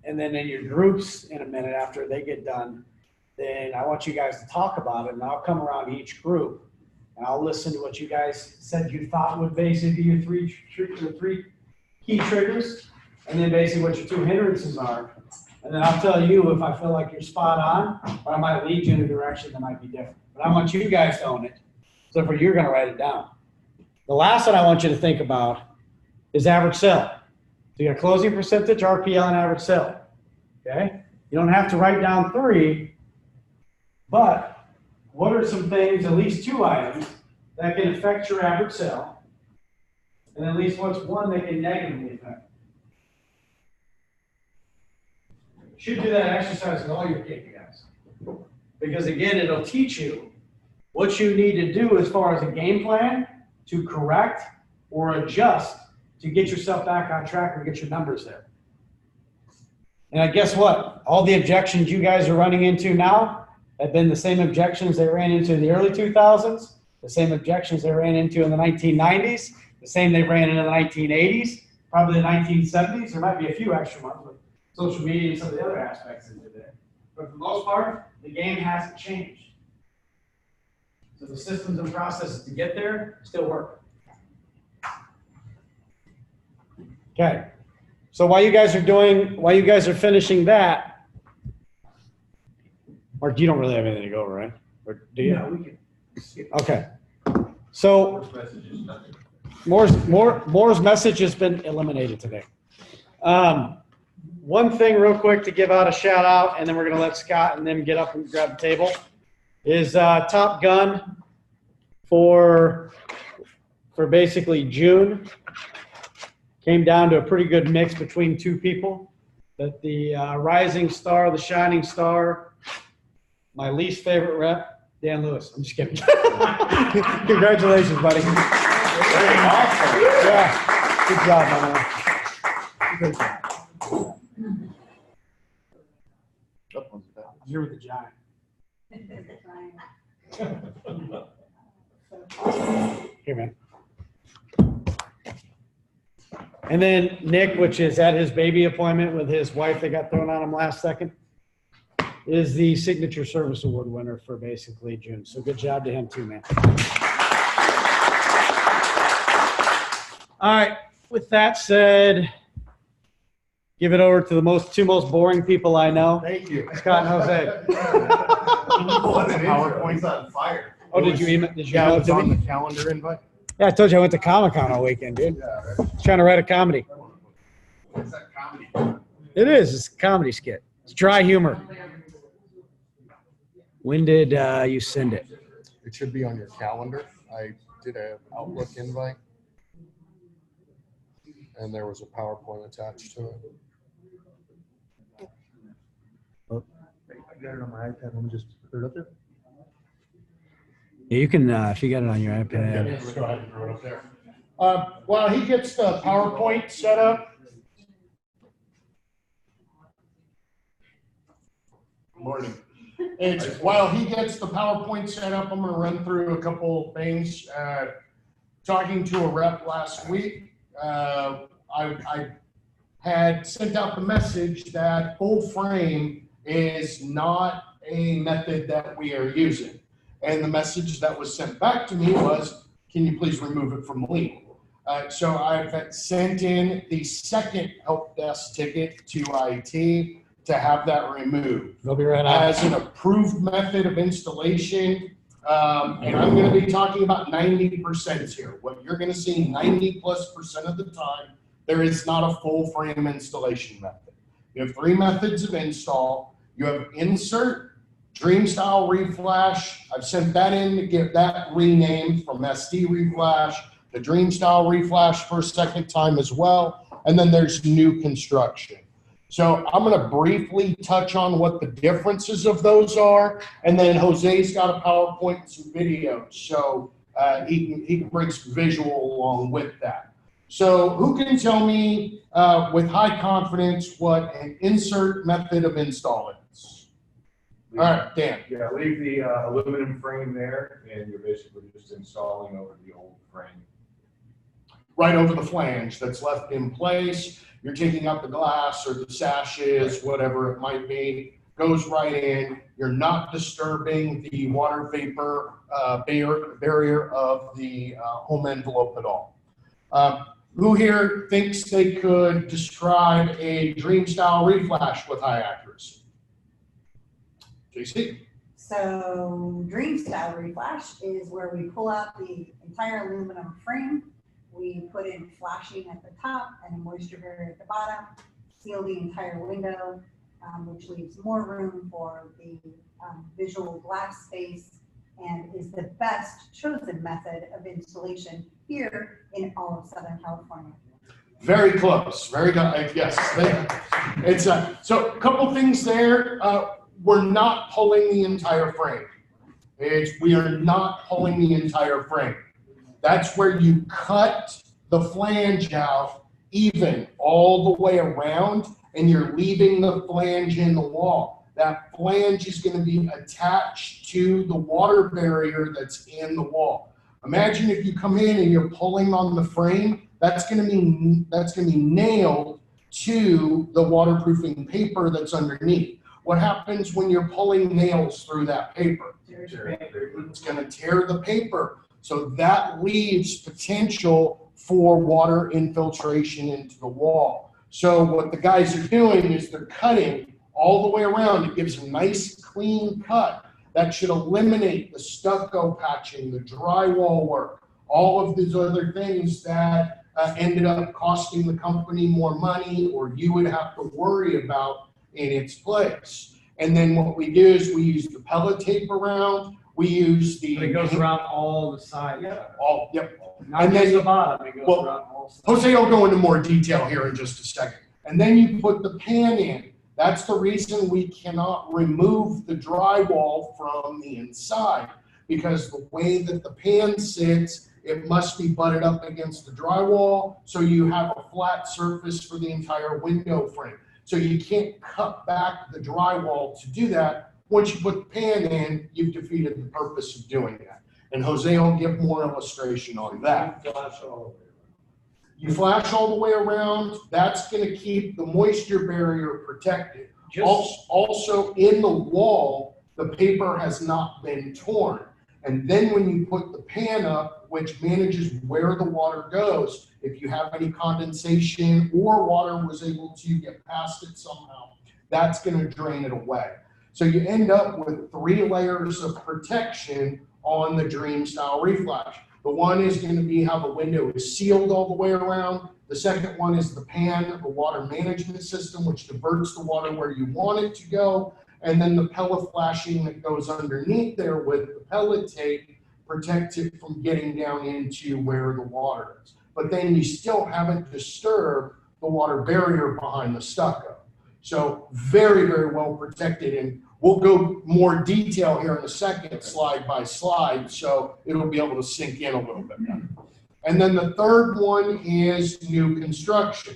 [SPEAKER 4] And then in your groups in a minute after they get done, then I want you guys to talk about it. And I'll come around each group and I'll listen to what you guys said you thought would basically be your three key triggers. And then basically what your two hindrances are. And then I'll tell you if I feel like you're spot on, or I might lead you in a direction that might be different. But I want you guys to own it. So for you're going to write it down. The last one I want you to think about is average sale. So you got closing percentage, RPL, and average sale. Okay? You don't have to write down 3, but what are some things, at least 2 items, that can affect your average sale? And at least what's one that can negatively affect? You should do that exercise with all your KPIs. Because again, it'll teach you what you need to do as far as a game plan to correct or adjust to get yourself back on track or get your numbers there. And I guess what? All the objections you guys are running into now have been the same objections they ran into in the early 2000s, the same objections they ran into in the 1990s, the same they ran into in the 1980s, probably the 1970s. There might be a few extra ones with social media and some of the other aspects into there. But for the most part, the game hasn't changed. So the systems and processes to get there still work. Okay. So while you guys are finishing that, Mark, you don't really have anything to go over, right? Or do you?
[SPEAKER 3] Yeah, we can skip.
[SPEAKER 4] Okay. So
[SPEAKER 3] First message is nothing.
[SPEAKER 4] Moore's message has been eliminated today. One thing real quick to give out a shout out, and then we're going to let Scott and them get up and grab the table, is Top Gun for basically June. Came down to a pretty good mix between two people. But the rising star, the shining star, my least favorite rep, Dan Lewis. I'm just kidding. Congratulations, buddy. Yeah, good job, my man. Good job. You're with the Giant. Here, man. And then Nick, which is at his baby appointment with his wife that got thrown on him last second, is the Signature Service Award winner for basically June. So good job to him too, man. All right. With that said, give it over to the two most boring people I know.
[SPEAKER 1] Thank you.
[SPEAKER 4] Scott and Jose.
[SPEAKER 1] PowerPoint's on fire.
[SPEAKER 4] Oh, did you email? Did you
[SPEAKER 1] Yeah,
[SPEAKER 4] email it
[SPEAKER 1] it's
[SPEAKER 4] to
[SPEAKER 1] on
[SPEAKER 4] me?
[SPEAKER 1] the calendar invite.
[SPEAKER 4] Yeah, I told you I went to Comic-Con all weekend, dude.
[SPEAKER 1] Yeah, right.
[SPEAKER 4] Trying to write a comedy.
[SPEAKER 1] What's that comedy?
[SPEAKER 4] It is. It's a comedy skit. It's dry humor. When did you send it?
[SPEAKER 7] It should be on your calendar. I did an Outlook invite, and there was a PowerPoint attached to it.
[SPEAKER 1] I got it on my iPad. Let me just put it up there.
[SPEAKER 4] Yeah, you can, if you got it on your iPad.
[SPEAKER 7] Yeah, just go ahead and throw it up there. While he gets the PowerPoint set up,
[SPEAKER 1] Morning.
[SPEAKER 7] while he gets the PowerPoint set up, I'm going to run through a couple things. Talking to a rep last week, I had sent out the message that full frame is not a method that we are using. And the message that was sent back to me was, can you please remove it from legal? So I've sent in the second help desk ticket to IT to have that removed.
[SPEAKER 4] They'll be right out.
[SPEAKER 7] As an approved method of installation, and I'm going to be talking about 90% here. What you're going to see 90+% of the time, there is not a full frame installation method. You have three methods of install. You have insert, Dream Style Reflash. I've sent that in to get that renamed from SD Reflash to Dream Style Reflash for a second time as well. And then there's new construction. So I'm going to briefly touch on what the differences of those are. And then Jose's got a PowerPoint and some videos. So he can bring some visual along with that. So who can tell me with high confidence what an insert method of install is? All right, Dan.
[SPEAKER 3] Yeah, leave the aluminum frame there, and you're basically just installing over the old frame.
[SPEAKER 7] Right over the flange that's left in place. You're taking out the glass or the sashes, whatever it might be, goes right in. You're not disturbing the water vapor barrier of the home envelope at all. Who here thinks they could describe a Dream Style Reflash with high accuracy? JC?
[SPEAKER 6] So Dream Style Reflash is where we pull out the entire aluminum frame. We put in flashing at the top and a moisture barrier at the bottom, seal the entire window, which leaves more room for the visual glass space, and is the best chosen method of installation here in all of Southern California.
[SPEAKER 7] Very close. Very good. Yes. It's so a couple things there. We're not pulling the entire frame. We are not pulling the entire frame. That's where you cut the flange out even all the way around, and you're leaving the flange in the wall. That flange is going to be attached to the water barrier that's in the wall. Imagine if you come in and you're pulling on the frame, that's going to be nailed to the waterproofing paper that's underneath. What happens when you're pulling nails through that paper? It's going to tear the paper. So that leaves potential for water infiltration into the wall. So what the guys are doing is they're cutting all the way around. It gives a nice clean cut that should eliminate the stucco patching, the drywall work, all of these other things that ended up costing the company more money or you would have to worry about in its place. And then what we do is we use the pellet tape around. We use the.
[SPEAKER 4] But it goes around all the sides.
[SPEAKER 7] Yep.
[SPEAKER 4] Not
[SPEAKER 7] And
[SPEAKER 4] just
[SPEAKER 7] then-
[SPEAKER 4] the bottom, it goes
[SPEAKER 7] well,
[SPEAKER 4] around all sides.
[SPEAKER 7] Jose will go into more detail here in just a second. And then you put the pan in. That's the reason we cannot remove the drywall from the inside, because the way that the pan sits, it must be butted up against the drywall, so you have a flat surface for the entire window frame. So you can't cut back the drywall to do that. Once you put the pan in, you've defeated the purpose of doing that. And Jose will give more illustration on that. You flash all the way around, that's going to keep the moisture barrier protected. Also in the wall, the paper has not been torn. And then when you put the pan up, which manages where the water goes, if you have any condensation or water was able to get past it somehow, that's going to drain it away. So you end up with 3 layers of protection on the Dream Style Reflash. The one is going to be how the window is sealed all the way around. The second one is the pan, the water management system, which diverts the water where you want it to go. And then the pellet flashing that goes underneath there with the pellet tape protects it from getting down into where the water is. But then you still haven't disturbed the water barrier behind the stucco. So very, very well protected. And we'll go more detail here in a second, slide by slide, so it'll be able to sink in a little bit better. And then the third one is new construction.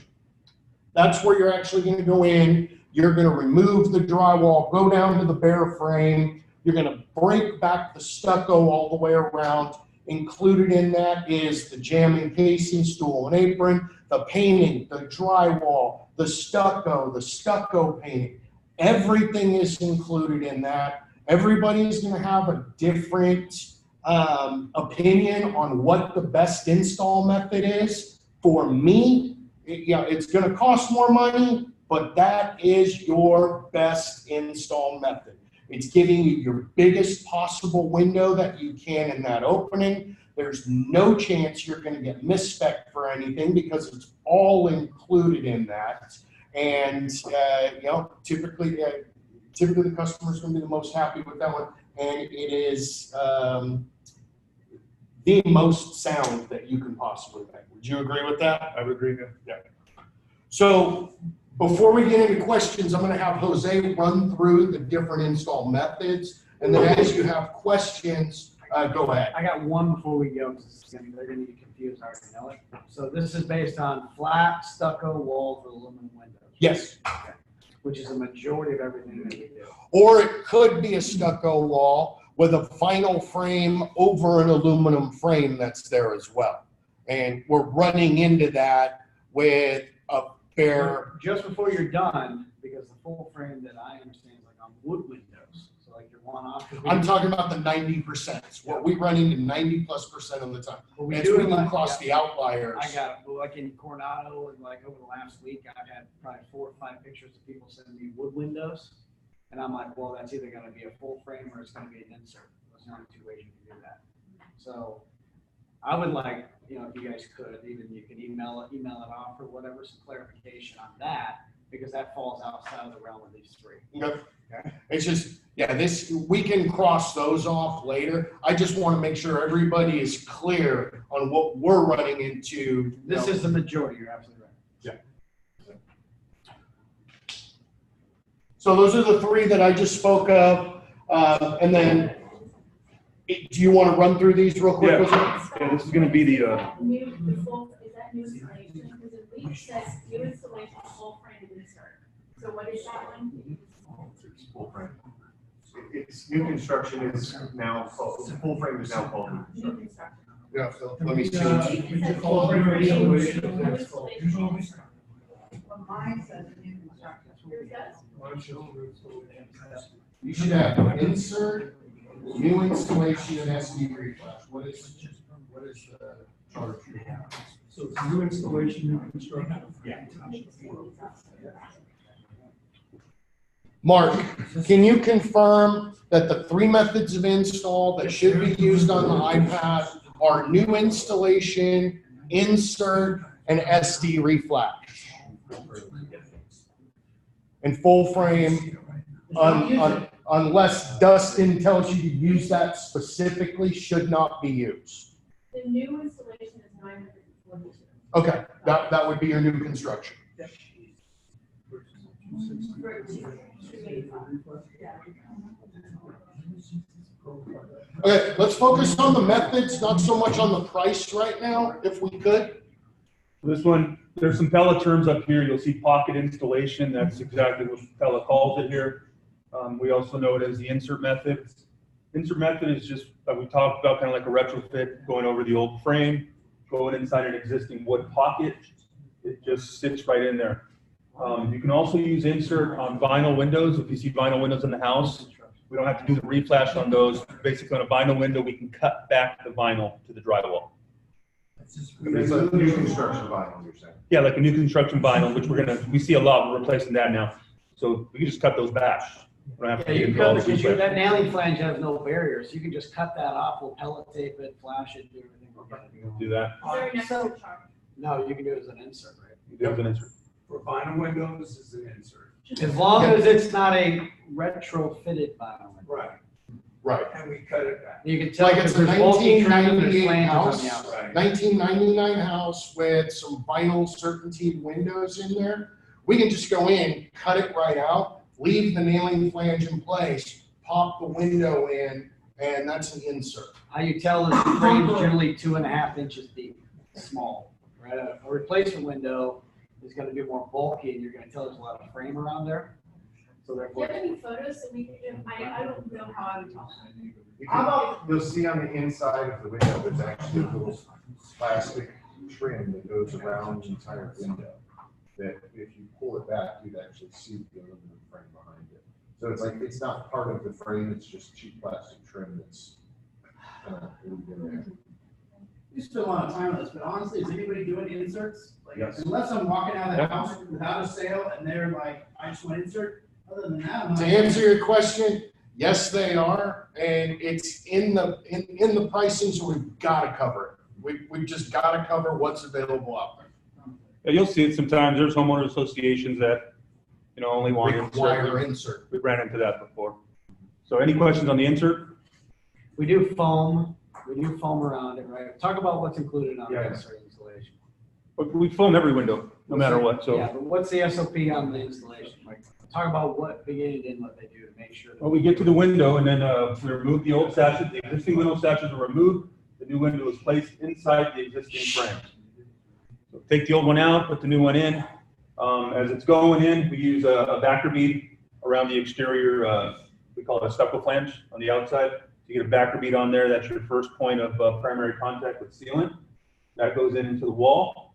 [SPEAKER 7] That's where you're actually going to go in. You're going to remove the drywall, go down to the bare frame. You're going to break back the stucco all the way around. Included in that is the jamming casing, stool and apron, the painting, the drywall, the stucco painting. Everything is included in that. Everybody is going to have a different opinion on what the best install method is. For me, it's going to cost more money, but that is your best install method. It's giving you your biggest possible window that you can in that opening. There's no chance you're going to get misspec'd for anything because it's all included in that. And typically the customer's going to be the most happy with that one, and it is the most sound that you can possibly make. Would you agree with that?
[SPEAKER 1] I would agree.
[SPEAKER 7] Yeah. So before we get into questions, I'm going to have Jose run through the different install methods, and then as you have questions, go ahead.
[SPEAKER 4] I got one before we go, because they're going to get confused. I already know it. So this is based on flat stucco walls with aluminum windows.
[SPEAKER 7] Yes.
[SPEAKER 4] Okay. Which is a majority of everything that we do.
[SPEAKER 7] Or it could be a stucco wall with a vinyl frame over an aluminum frame that's there as well. And we're running into that with a bare.
[SPEAKER 4] Just before you're done, because the full frame that I understand is like on wood windows. So like you're one off.
[SPEAKER 7] I'm talking about the 90%. What we run into 90+% of the time.
[SPEAKER 4] Well, we
[SPEAKER 7] As
[SPEAKER 4] do
[SPEAKER 7] we
[SPEAKER 4] it
[SPEAKER 7] can
[SPEAKER 4] like,
[SPEAKER 7] cross the outliers.
[SPEAKER 4] I got it. Well, like in Coronado, and like over the last week, I've had probably 4 or 5 pictures of people sending me wood windows. And I'm like, well, that's either going to be a full frame or it's going to be an insert. There's only 2 ways you can do that. So I would like, if you guys could, even you can email it off or whatever, some clarification on that, because that falls outside of the realm of these 3.
[SPEAKER 7] Okay. It's just, we can cross those off later. I just want to make sure everybody is clear on what we're running into.
[SPEAKER 4] This is the majority. You're absolutely right.
[SPEAKER 7] So those are the 3 that I just spoke of. And then Do you want to run through these real quick?
[SPEAKER 8] Yeah.
[SPEAKER 7] Jose?
[SPEAKER 8] Yeah, this is gonna be the,
[SPEAKER 5] New, the full, is that new installation? Because it leaks says new installation, full frame insert. So what is that one?
[SPEAKER 3] It's full frame. It's new construction is now, full frame is now called new
[SPEAKER 5] New
[SPEAKER 3] construction.
[SPEAKER 5] construction.
[SPEAKER 7] Yeah, so let me see.
[SPEAKER 5] It says full frame, new installation.
[SPEAKER 6] Well, mine says new construction.
[SPEAKER 5] Yours does?
[SPEAKER 7] You should have insert, new installation, and SD reflash. What is the charge?
[SPEAKER 2] So it's new installation, new construction.
[SPEAKER 7] Mark, can you confirm that the three methods of install that should be used on the iPad are new installation, insert, and SD reflash? And full frame, unless Dustin tells you to use that specifically, should not be used.
[SPEAKER 5] The new installation is 942.
[SPEAKER 7] Okay, that would be your new construction.
[SPEAKER 5] For 285.
[SPEAKER 7] Okay, let's focus on the methods, not so much on the price right now, if we could.
[SPEAKER 8] this one, there's some Pella terms up here. You'll see pocket installation. That's exactly what Pella calls it here. We also know it as the insert method. Insert method is just, we talked about, kind of like a retrofit, going over the old frame, going inside an existing wood pocket. It just sits right in there. You can also use insert on vinyl windows. If you see vinyl windows in the house, we don't have to do the reflash on those. Basically, on a vinyl window, we can cut back the vinyl to the drywall.
[SPEAKER 3] It's a new construction vinyl, you're saying?
[SPEAKER 8] Yeah, like a new construction vinyl, which we see a lot. We're replacing that now. So we can just cut those back. We don't have
[SPEAKER 4] Yeah,
[SPEAKER 8] to
[SPEAKER 4] you
[SPEAKER 8] do
[SPEAKER 4] can
[SPEAKER 8] all
[SPEAKER 4] cut
[SPEAKER 8] the
[SPEAKER 4] it,
[SPEAKER 8] reflash.
[SPEAKER 4] that nailing flange has no barriers. You can just cut that off, we'll pellet tape it, flash it, do everything. we're gonna do.
[SPEAKER 8] Do that.
[SPEAKER 5] Is there an extra charge?
[SPEAKER 4] No, you can do it as an insert, right?
[SPEAKER 8] You do have an insert.
[SPEAKER 2] For vinyl windows is an insert.
[SPEAKER 4] As long as it's not a retrofitted vinyl.
[SPEAKER 2] Right,
[SPEAKER 7] Right.
[SPEAKER 2] and we cut it back.
[SPEAKER 4] You can tell
[SPEAKER 7] Like
[SPEAKER 4] because
[SPEAKER 7] it's a
[SPEAKER 4] there's bulky trim, there's
[SPEAKER 7] 1998
[SPEAKER 4] flanges on
[SPEAKER 7] house.
[SPEAKER 4] the outside.
[SPEAKER 2] Right.
[SPEAKER 7] 1999 house with some vinyl certainty windows in there. We can just go in, cut it right out, leave the nailing flange in place, pop the window in, and that's an insert.
[SPEAKER 4] How you tell is the frame's generally 2.5 inches deep, small, right? A replacement window is gonna be more bulky and you're gonna tell there's a lot of frame around there. So
[SPEAKER 5] Do you
[SPEAKER 4] therefore,
[SPEAKER 5] have any photos that we could, I don't know how I would tell.
[SPEAKER 3] How about, you'll see on the inside of the window, there's actually a little plastic trim that goes around the entire window. That if you pull it back, you'd actually see the aluminum frame behind it. So it's like, it's not part of the frame, it's just cheap plastic trim that's kind of in there.
[SPEAKER 9] You spend a lot of time on this, but honestly, is anybody doing inserts? Like,
[SPEAKER 3] Yes.
[SPEAKER 9] unless I'm walking out of the
[SPEAKER 8] Yep.
[SPEAKER 9] house without a sale and they're like, I just want to insert, other than that, I'm not.
[SPEAKER 7] To answer your question, yes, they are, and it's in the pricing, so we've got to cover it. We've just got to cover what's available out there.
[SPEAKER 8] Yeah, you'll see it sometimes. There's homeowner associations that, only want
[SPEAKER 7] Require
[SPEAKER 8] insert.
[SPEAKER 7] insert.
[SPEAKER 8] We ran into that before. So any questions on the insert?
[SPEAKER 4] we do foam around it, right? Talk about what's included on the
[SPEAKER 3] Yeah.
[SPEAKER 4] insert installation.
[SPEAKER 8] But we foam every window, no matter what, so.
[SPEAKER 4] Yeah, but what's the SOP on the installation? Like, talk about what beginning and end what they do to make sure. that-
[SPEAKER 8] Well, we get to the window and then we remove the old sashes. The existing window sashes are removed. The new window is placed inside the existing frame. So take the old one out, put the new one in. As it's going in, we use a backer bead around the exterior. We call it a stucco flange on the outside. You get a backer bead on there. That's your first point of primary contact with sealant. That goes into the wall.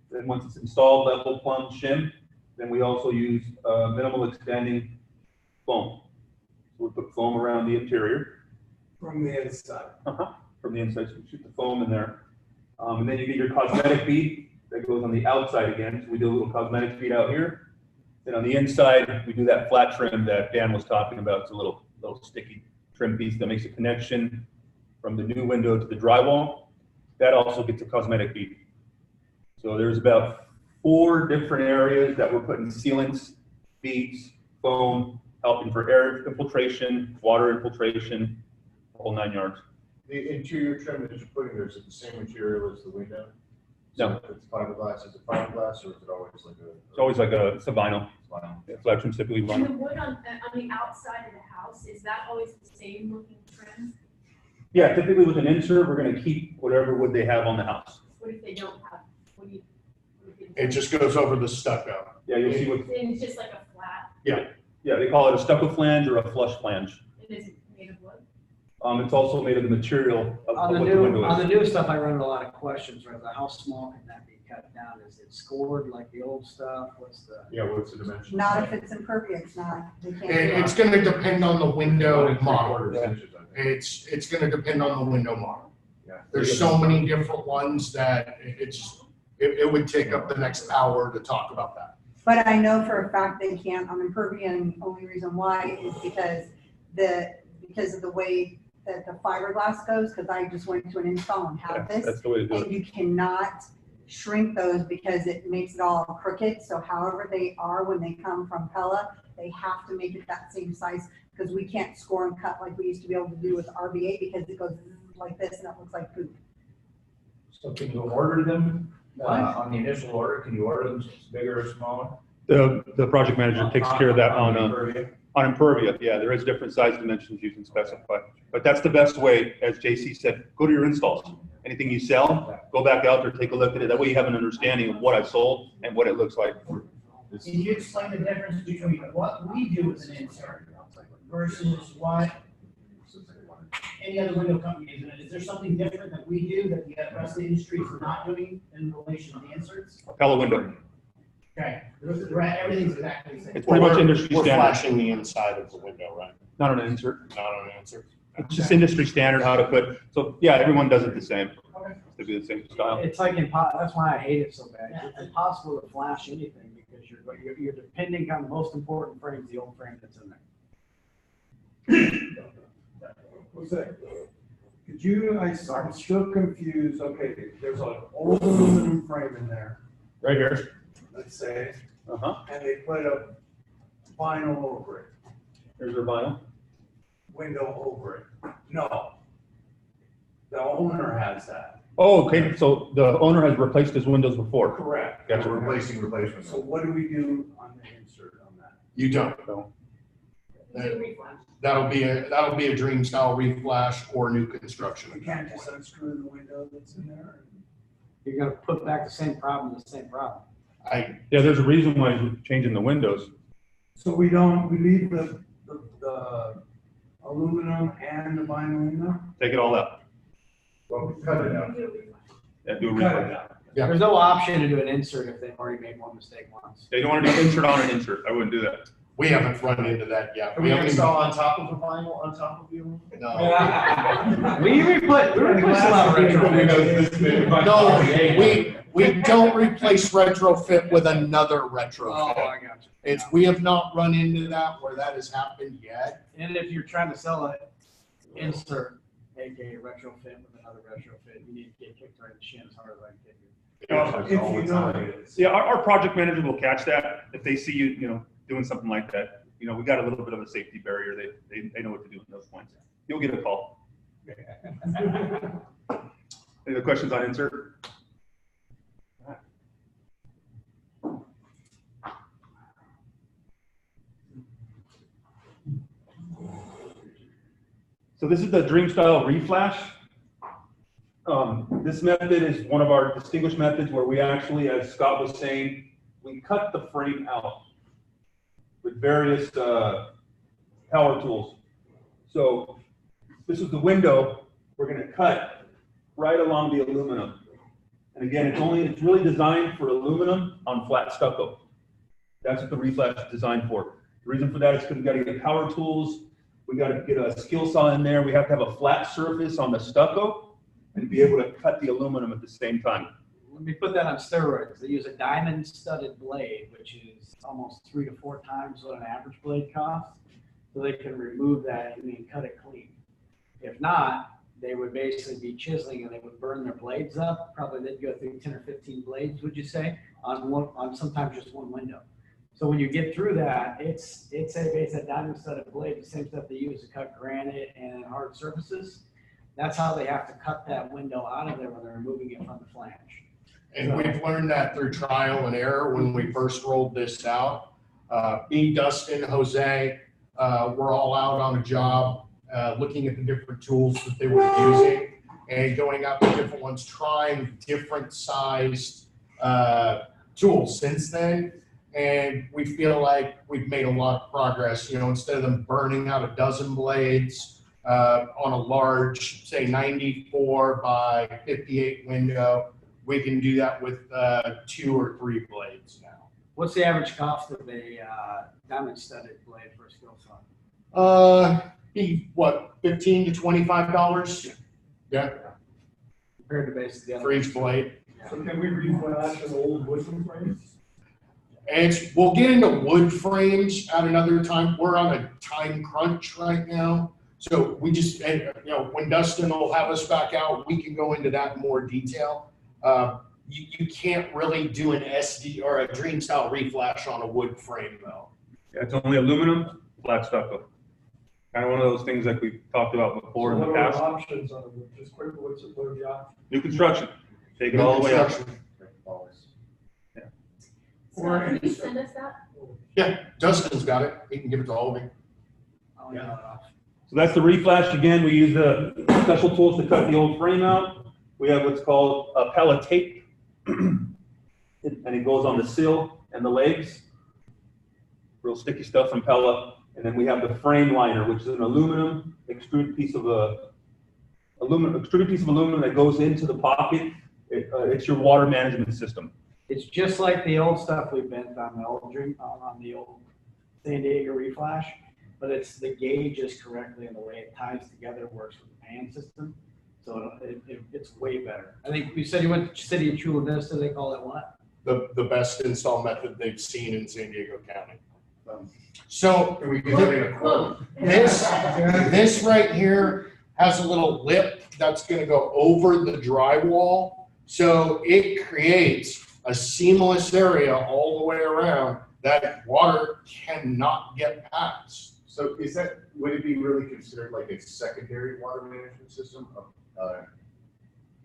[SPEAKER 8] Then once it's installed, level, plumb, shim. Then we also use minimal extending foam. So we put foam around the interior
[SPEAKER 2] From the inside.
[SPEAKER 8] from the inside. So we shoot the foam in there. And then you get your cosmetic bead that goes on the outside again. So we do a little cosmetic bead out here. Then on the inside, we do that flat trim that Dan was talking about. It's a little sticky trim piece that makes a connection from the new window to the drywall. That also gets a cosmetic bead. So there's about 4 different areas that we're putting sealants, beads, foam, helping for air infiltration, water infiltration, the whole 9 yards.
[SPEAKER 3] The interior trim that you're putting there, is it the same material as the window? So
[SPEAKER 8] No.
[SPEAKER 3] if it's fiberglass, is it fiberglass or is it always like a?
[SPEAKER 8] It's always like it's a vinyl.
[SPEAKER 3] Vinyl.
[SPEAKER 8] Yeah, flat trim's typically
[SPEAKER 5] And
[SPEAKER 8] vinyl.
[SPEAKER 5] the wood on the outside of the house, is that always the same looking trim?
[SPEAKER 8] Yeah, typically with an insert, we're gonna keep whatever wood they have on the house.
[SPEAKER 5] What if they don't have, what do you? what if
[SPEAKER 7] It just goes over the stucco.
[SPEAKER 8] Yeah, you'll see what,
[SPEAKER 5] And it's just like a flat,
[SPEAKER 8] yeah, they call it a stucco flange or a flush flange.
[SPEAKER 5] and is it made of wood?
[SPEAKER 8] It's also made of the material of
[SPEAKER 9] On the
[SPEAKER 8] what the window
[SPEAKER 9] new, on the
[SPEAKER 8] is.
[SPEAKER 9] new stuff, I run a lot of questions, right? Like, how small can that be cut down? Is it scored like the old stuff? What's the?
[SPEAKER 3] Yeah, what's the dimension?
[SPEAKER 6] Not if it's impervious, not, they can't.
[SPEAKER 7] It's gonna depend on the window model.
[SPEAKER 3] 3/4 inches, I think.
[SPEAKER 7] It's gonna depend on the window model.
[SPEAKER 3] Yeah.
[SPEAKER 7] There's so many different ones that it would take up the next hour to talk about that.
[SPEAKER 6] But I know for a fact they can't on impervious, and the only reason why is because of the way that the fiberglass goes, because I just went to an install and have this.
[SPEAKER 8] That's the way to do it.
[SPEAKER 6] And you cannot shrink those because it makes it all crooked. So however they are when they come from Pella, they have to make it that same size because we can't score and cut like we used to be able to do with RVA because it goes like this and it looks like poop.
[SPEAKER 2] So can you order them, on the initial order, can you order them bigger or smaller?
[SPEAKER 8] The project manager takes care of that on
[SPEAKER 2] Impervious?
[SPEAKER 8] impervious. Yeah, there is different size dimensions you can specify. But that's the best way, as JC said, go to your installs. Anything you sell, go back out there, take a look at it. That way you have an understanding of what I sold and what it looks like.
[SPEAKER 9] Can you explain the difference between what we do with an insert versus what any other window company is doing? Is there something different that we do that the rest of the industry is not doing in relation to the inserts?
[SPEAKER 8] Pella window.
[SPEAKER 9] Okay, everything's exactly the same.
[SPEAKER 8] It's pretty much industry
[SPEAKER 7] We're
[SPEAKER 8] standard,
[SPEAKER 7] flashing the inside of the window, right?
[SPEAKER 8] not an insert.
[SPEAKER 7] Not on an insert.
[SPEAKER 8] It's just industry standard how to put, so yeah, everyone does it the same. To be the same style.
[SPEAKER 9] It's like that's why I hate it so bad. It's impossible to flash anything because you're depending on the most important frames, the old frame that's in there.
[SPEAKER 1] What's that? Could you, I'm still confused, okay, there's an old aluminum frame in there,
[SPEAKER 8] Right here.
[SPEAKER 1] let's say,
[SPEAKER 8] Uh-huh.
[SPEAKER 1] and they put a vinyl over it,
[SPEAKER 8] Here's our vinyl.
[SPEAKER 1] window over it. No. The owner has that.
[SPEAKER 8] Oh, okay, so the owner has replaced his windows before.
[SPEAKER 1] Correct.
[SPEAKER 8] Gotcha.
[SPEAKER 3] We're replacing replacements.
[SPEAKER 1] So what do we do on the insert on that?
[SPEAKER 7] You don't.
[SPEAKER 8] So,
[SPEAKER 5] You do reflash.
[SPEAKER 7] That'll be a dream style reflash or new construction.
[SPEAKER 1] You can't just unscrew the window that's in there?
[SPEAKER 9] You're gonna put back the same problem.
[SPEAKER 8] yeah, there's a reason why we're changing the windows.
[SPEAKER 1] So we leave the aluminum and the vinyl in there?
[SPEAKER 8] Take it all out.
[SPEAKER 3] Well, we cut it out.
[SPEAKER 5] You do reflash.
[SPEAKER 8] Yeah, do a
[SPEAKER 1] Cut
[SPEAKER 8] refresh.
[SPEAKER 1] it out.
[SPEAKER 7] Yeah.
[SPEAKER 9] There's no option to do an insert if they've already made one mistake once.
[SPEAKER 8] They don't want to do insert on an insert. I wouldn't do that.
[SPEAKER 7] We haven't run into that yet.
[SPEAKER 3] Can we
[SPEAKER 7] haven't even-
[SPEAKER 3] install on top of the vinyl, on top of the aluminum?
[SPEAKER 7] No.
[SPEAKER 9] We replace a lot of retrofit.
[SPEAKER 7] No, we don't replace retrofit with another
[SPEAKER 9] Oh,
[SPEAKER 7] retrofit.
[SPEAKER 9] I got you.
[SPEAKER 7] We have not run into that where that has happened yet.
[SPEAKER 9] And if you're trying to sell an insert, aka retrofit with another retrofit, you need to get kicked right in the shin as hard as I can get you.
[SPEAKER 1] If you know it is.
[SPEAKER 8] Yeah, our project manager will catch that if they see you, doing something like that. We got a little bit of a safety barrier. They know what to do at those points. You'll get a call. Any other questions on insert? So this is the Dream Style Reflash. This method is one of our distinguished methods where we actually, as Scott was saying, we cut the frame out with various power tools. So this is the window we're going to cut right along the aluminum. And again, it's really designed for aluminum on flat stucco. That's what the reflash is designed for. The reason for that is because we got to get power tools. We got to get a skill saw in there. We have to have a flat surface on the stucco and be able to cut the aluminum at the same time.
[SPEAKER 9] Let me put that on steroids. They use a diamond studded blade, which is almost 3 to 4 times what an average blade costs. So they can remove that and cut it clean. If not, they would basically be chiseling and they would burn their blades up. Probably they'd go through 10 or 15 blades, would you say, on sometimes just one window. So when you get through that, it's a diamond studded blade, the same stuff they use to cut granite and hard surfaces. That's how they have to cut that window out of there when they're removing it from the flange.
[SPEAKER 7] And we've learned that through trial and error when we first rolled this out. Me, Dustin, Jose, we're all out on a job looking at the different tools that they were using and going out to different ones, trying different sized tools since then. And we feel like we've made a lot of progress. You know, instead of them burning out a dozen blades on a large, say 94 by 58 window, we can do that with 2 or 3 blades now.
[SPEAKER 9] What's the average cost of a diamond studded blade for a skill saw?
[SPEAKER 7] Be what, $15 to $25? Yeah,
[SPEAKER 9] Compared to basically the
[SPEAKER 7] for
[SPEAKER 9] other.
[SPEAKER 7] each blade.
[SPEAKER 1] So can we reflash an old wooden frame?
[SPEAKER 7] And we'll get into wood frames at another time. We're on a time crunch right now. So we just, and, you know, when Dustin will have us back out, we can go into that in more detail. You can't really do an SD or a dream style reflash on a wood frame though.
[SPEAKER 8] Yeah, it's only aluminum, flat stucco. Kind of one of those things like we talked about before in the past.
[SPEAKER 1] Options on it, just quickly, what are the options?
[SPEAKER 8] New construction, take it all the way up.
[SPEAKER 5] So can you send us that?
[SPEAKER 7] Yeah, Dustin's got it. He can give it to all of you.
[SPEAKER 9] Oh, yeah.
[SPEAKER 8] So that's the reflash. Again, we use the special tools to cut the old frame out. We have what's called a Pella tape, and it goes on the sill and the legs. Real sticky stuff from Pella. And then we have the frame liner, which is an aluminum extruded piece of aluminum that goes into the pocket. It's your water management system.
[SPEAKER 9] It's just like the old stuff we bent on the old on the old San Diego reflash, but it's the gauges correctly and the way it ties together works with the pan system. So it's way better. I think you said you went to City of Chula Vista. They call it what?
[SPEAKER 7] The best install method they've seen in San Diego County. So
[SPEAKER 3] Can we get it in a quote?
[SPEAKER 7] this right here has a little lip that's going to go over the drywall. So it creates a seamless area all the way around that water cannot get past.
[SPEAKER 3] So is that, would it be really considered like a secondary water management system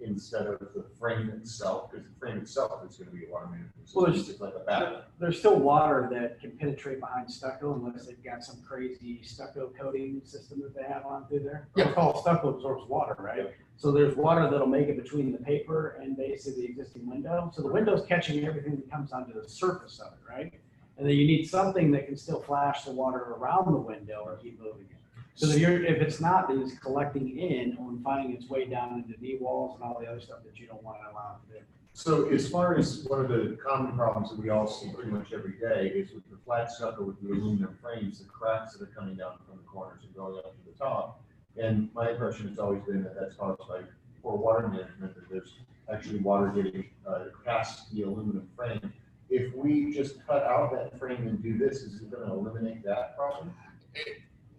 [SPEAKER 3] instead of the frame itself? Because the frame itself is going to be a water management system.
[SPEAKER 9] Well,
[SPEAKER 3] It's like a bath.
[SPEAKER 9] There's still water that can penetrate behind stucco unless they've got some crazy stucco coating system that they have on through there.
[SPEAKER 7] Yeah.
[SPEAKER 9] It's called stucco absorbs water, right? So there's water that'll make it between the paper and basically the existing window. So the window's catching everything that comes onto the surface of it, right? And then you need something that can still flash the water around the window and keep moving it. Because if it's not, then it's collecting in and finding its way down into knee walls and all the other stuff that you don't want to allow it to do.
[SPEAKER 3] So as far as one of the common problems that we all see pretty much every day is with the flat stucco with the aluminum frames, the cracks that are coming down from the corners and going up to the top. And my impression has always been that that's caused by poor water management, that there's actually water getting past the aluminum frame. If we just cut out that frame and do this, is it going to eliminate that problem?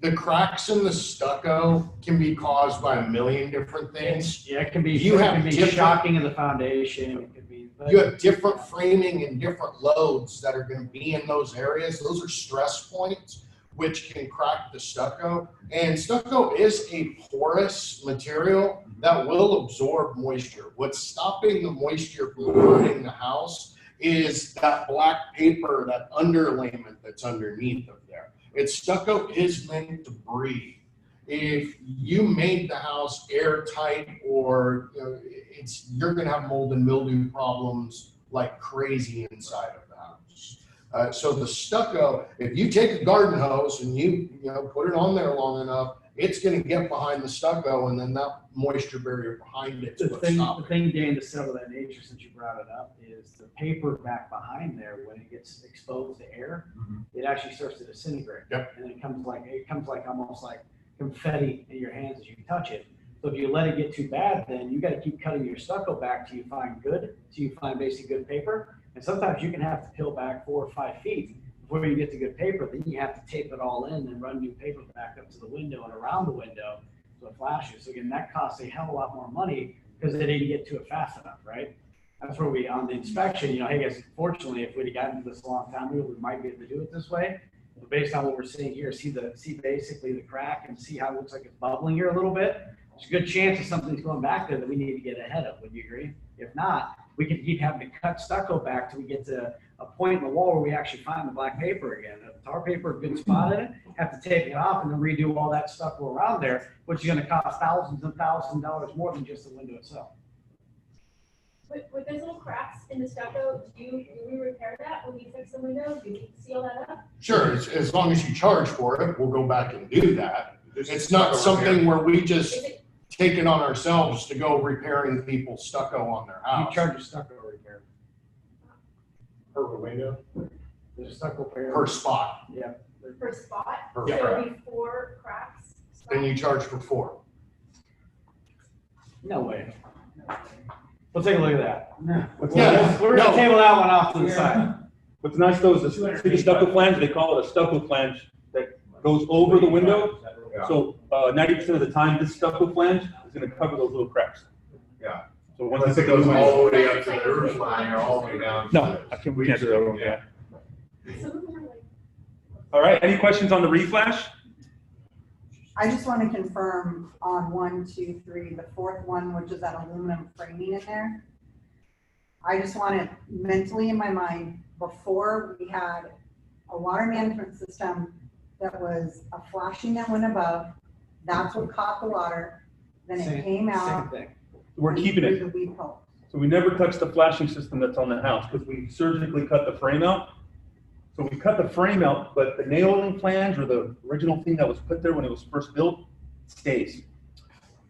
[SPEAKER 7] The cracks in the stucco can be caused by a million different things.
[SPEAKER 9] Yeah, it can be.
[SPEAKER 7] You
[SPEAKER 9] it
[SPEAKER 7] have
[SPEAKER 9] can be
[SPEAKER 7] different-
[SPEAKER 9] shocking in the foundation. It could be.
[SPEAKER 7] You have different framing and different loads that are going to be in those areas. Those are stress points which can crack the stucco. And stucco is a porous material that will absorb moisture. What's stopping the moisture from burning the house is that black paper, that underlayment that's underneath of there. Stucco is meant to breathe. If you made the house airtight or you're going to have mold and mildew problems like crazy inside of the house. So the stucco, if you take a garden hose and you put it on there long enough, it's going to get behind the stucco, and then that moisture barrier behind it.
[SPEAKER 9] The thing, Dan, to settle that nature, since you brought it up, is the paper back behind there, when it gets exposed to air, it actually starts to disintegrate.
[SPEAKER 7] Yep.
[SPEAKER 9] And it comes like almost like confetti in your hands as you touch it. So if you let it get too bad, then you got to keep cutting your stucco back till you find basically good paper. And sometimes you can have to peel back 4 or 5 feet before you get to good paper. Then you have to tape it all in and run new paper back up to the window and around the window so it flashes. So again, that costs a hell of a lot more money because they didn't get to it fast enough, right? That's where we, on the inspection, hey guys, fortunately, if we'd have gotten to this a long time ago, we might be able to do it this way. But based on what we're seeing here, see basically the crack and see how it looks like it's bubbling here a little bit. There's a good chance that something's going back there that we need to get ahead of. Would you agree? If not, we could keep having to cut stucco back till we get to a point in the wall where we actually find the black paper again. If tar paper, a good spot in it, have to take it off and then redo all that stucco around there, which is gonna cost thousands and thousands of dollars more than just the window itself.
[SPEAKER 5] With those little cracks in the stucco, do we repair that when we fix the window? Do we seal that up?
[SPEAKER 7] Sure, as long as you charge for it, we'll go back and do that.
[SPEAKER 3] This
[SPEAKER 7] It's
[SPEAKER 3] is
[SPEAKER 7] not
[SPEAKER 3] stucco repair.
[SPEAKER 7] something where we
[SPEAKER 5] Is
[SPEAKER 7] just
[SPEAKER 5] it,
[SPEAKER 7] take it on ourselves to go repairing people's stucco on their
[SPEAKER 9] You
[SPEAKER 7] house.
[SPEAKER 9] charge a stucco repair.
[SPEAKER 3] Per window.
[SPEAKER 9] There's a stucco repair.
[SPEAKER 7] Per spot,
[SPEAKER 9] Yeah.
[SPEAKER 5] per spot?
[SPEAKER 3] Per
[SPEAKER 5] So
[SPEAKER 3] crack.
[SPEAKER 5] it'd be 4 cracks?
[SPEAKER 7] then you charge for 4.
[SPEAKER 9] No way. We'll take a look at that.
[SPEAKER 8] What's
[SPEAKER 7] Yeah.
[SPEAKER 8] nice-
[SPEAKER 9] We're gonna table that one off to the side.
[SPEAKER 8] What's nice though is the, see the stucco flange, they call it a stucco flange that goes over the window.
[SPEAKER 3] Yeah.
[SPEAKER 8] So, 90% of the time, this stucco flange is gonna cover those little cracks.
[SPEAKER 3] Yeah.
[SPEAKER 8] So once
[SPEAKER 3] Unless
[SPEAKER 8] you
[SPEAKER 3] it
[SPEAKER 8] put
[SPEAKER 3] goes
[SPEAKER 8] the
[SPEAKER 3] all the way up to the roof line or all the way down. to
[SPEAKER 8] No,
[SPEAKER 3] the-
[SPEAKER 8] we can't do that one, yeah.
[SPEAKER 5] Some of them are like,
[SPEAKER 8] All right, any questions on the reflash?
[SPEAKER 6] I just want to confirm on 1, 2, 3, the fourth one, which is that aluminum framing in there. I just want it mentally in my mind, before we had a water management system that was a flashing that went above, that's what caught the water, then it
[SPEAKER 9] Same-
[SPEAKER 6] came
[SPEAKER 9] Same
[SPEAKER 6] out.
[SPEAKER 9] thing.
[SPEAKER 8] We're keeping
[SPEAKER 6] through
[SPEAKER 8] it.
[SPEAKER 6] the weed pole.
[SPEAKER 8] So we never touched the flashing system that's on the house because we surgically cut the frame out. So we cut the frame out, but the nailing flange or the original thing that was put there when it was first built stays.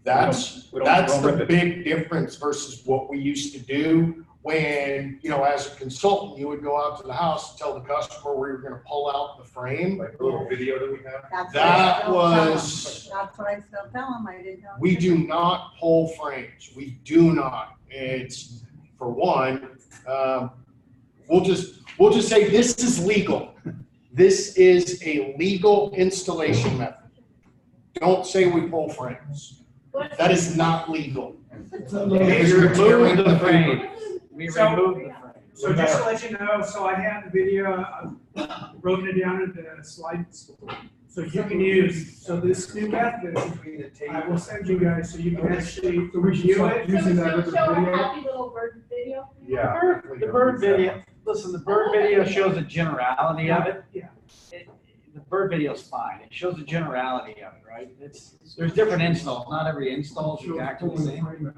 [SPEAKER 7] That's
[SPEAKER 8] We don't
[SPEAKER 7] the
[SPEAKER 8] rip it.
[SPEAKER 7] big difference versus what we used to do when, as a consultant, you would go out to the house and tell the customer where you're gonna pull out the frame.
[SPEAKER 3] Like the little video that we have.
[SPEAKER 6] That's what
[SPEAKER 7] That
[SPEAKER 6] I still tell 'em.
[SPEAKER 7] was-
[SPEAKER 6] That's what I still tell them, I didn't know.
[SPEAKER 7] We do not pull frames. We do not. It's, for one, we'll just say this is legal. This is a legal installation method. Don't say we pull frames.
[SPEAKER 5] what?
[SPEAKER 7] That is not legal.
[SPEAKER 9] We removed the frame. We
[SPEAKER 10] So-
[SPEAKER 9] removed the frame.
[SPEAKER 10] So just to let you know, so I have the video, I've broken it down into slides. So you can use, so this new method, I will send you guys so you can actually review it
[SPEAKER 5] So
[SPEAKER 10] using
[SPEAKER 5] we
[SPEAKER 10] that
[SPEAKER 5] still
[SPEAKER 10] with the
[SPEAKER 5] show a
[SPEAKER 10] video.
[SPEAKER 5] happy little bird video?
[SPEAKER 3] Yeah.
[SPEAKER 9] The bird video, listen, the bird video shows the generality of it.
[SPEAKER 10] Yeah.
[SPEAKER 9] The bird video's fine. It shows the generality of it, right? There's different installs. Not every install is exactly the same.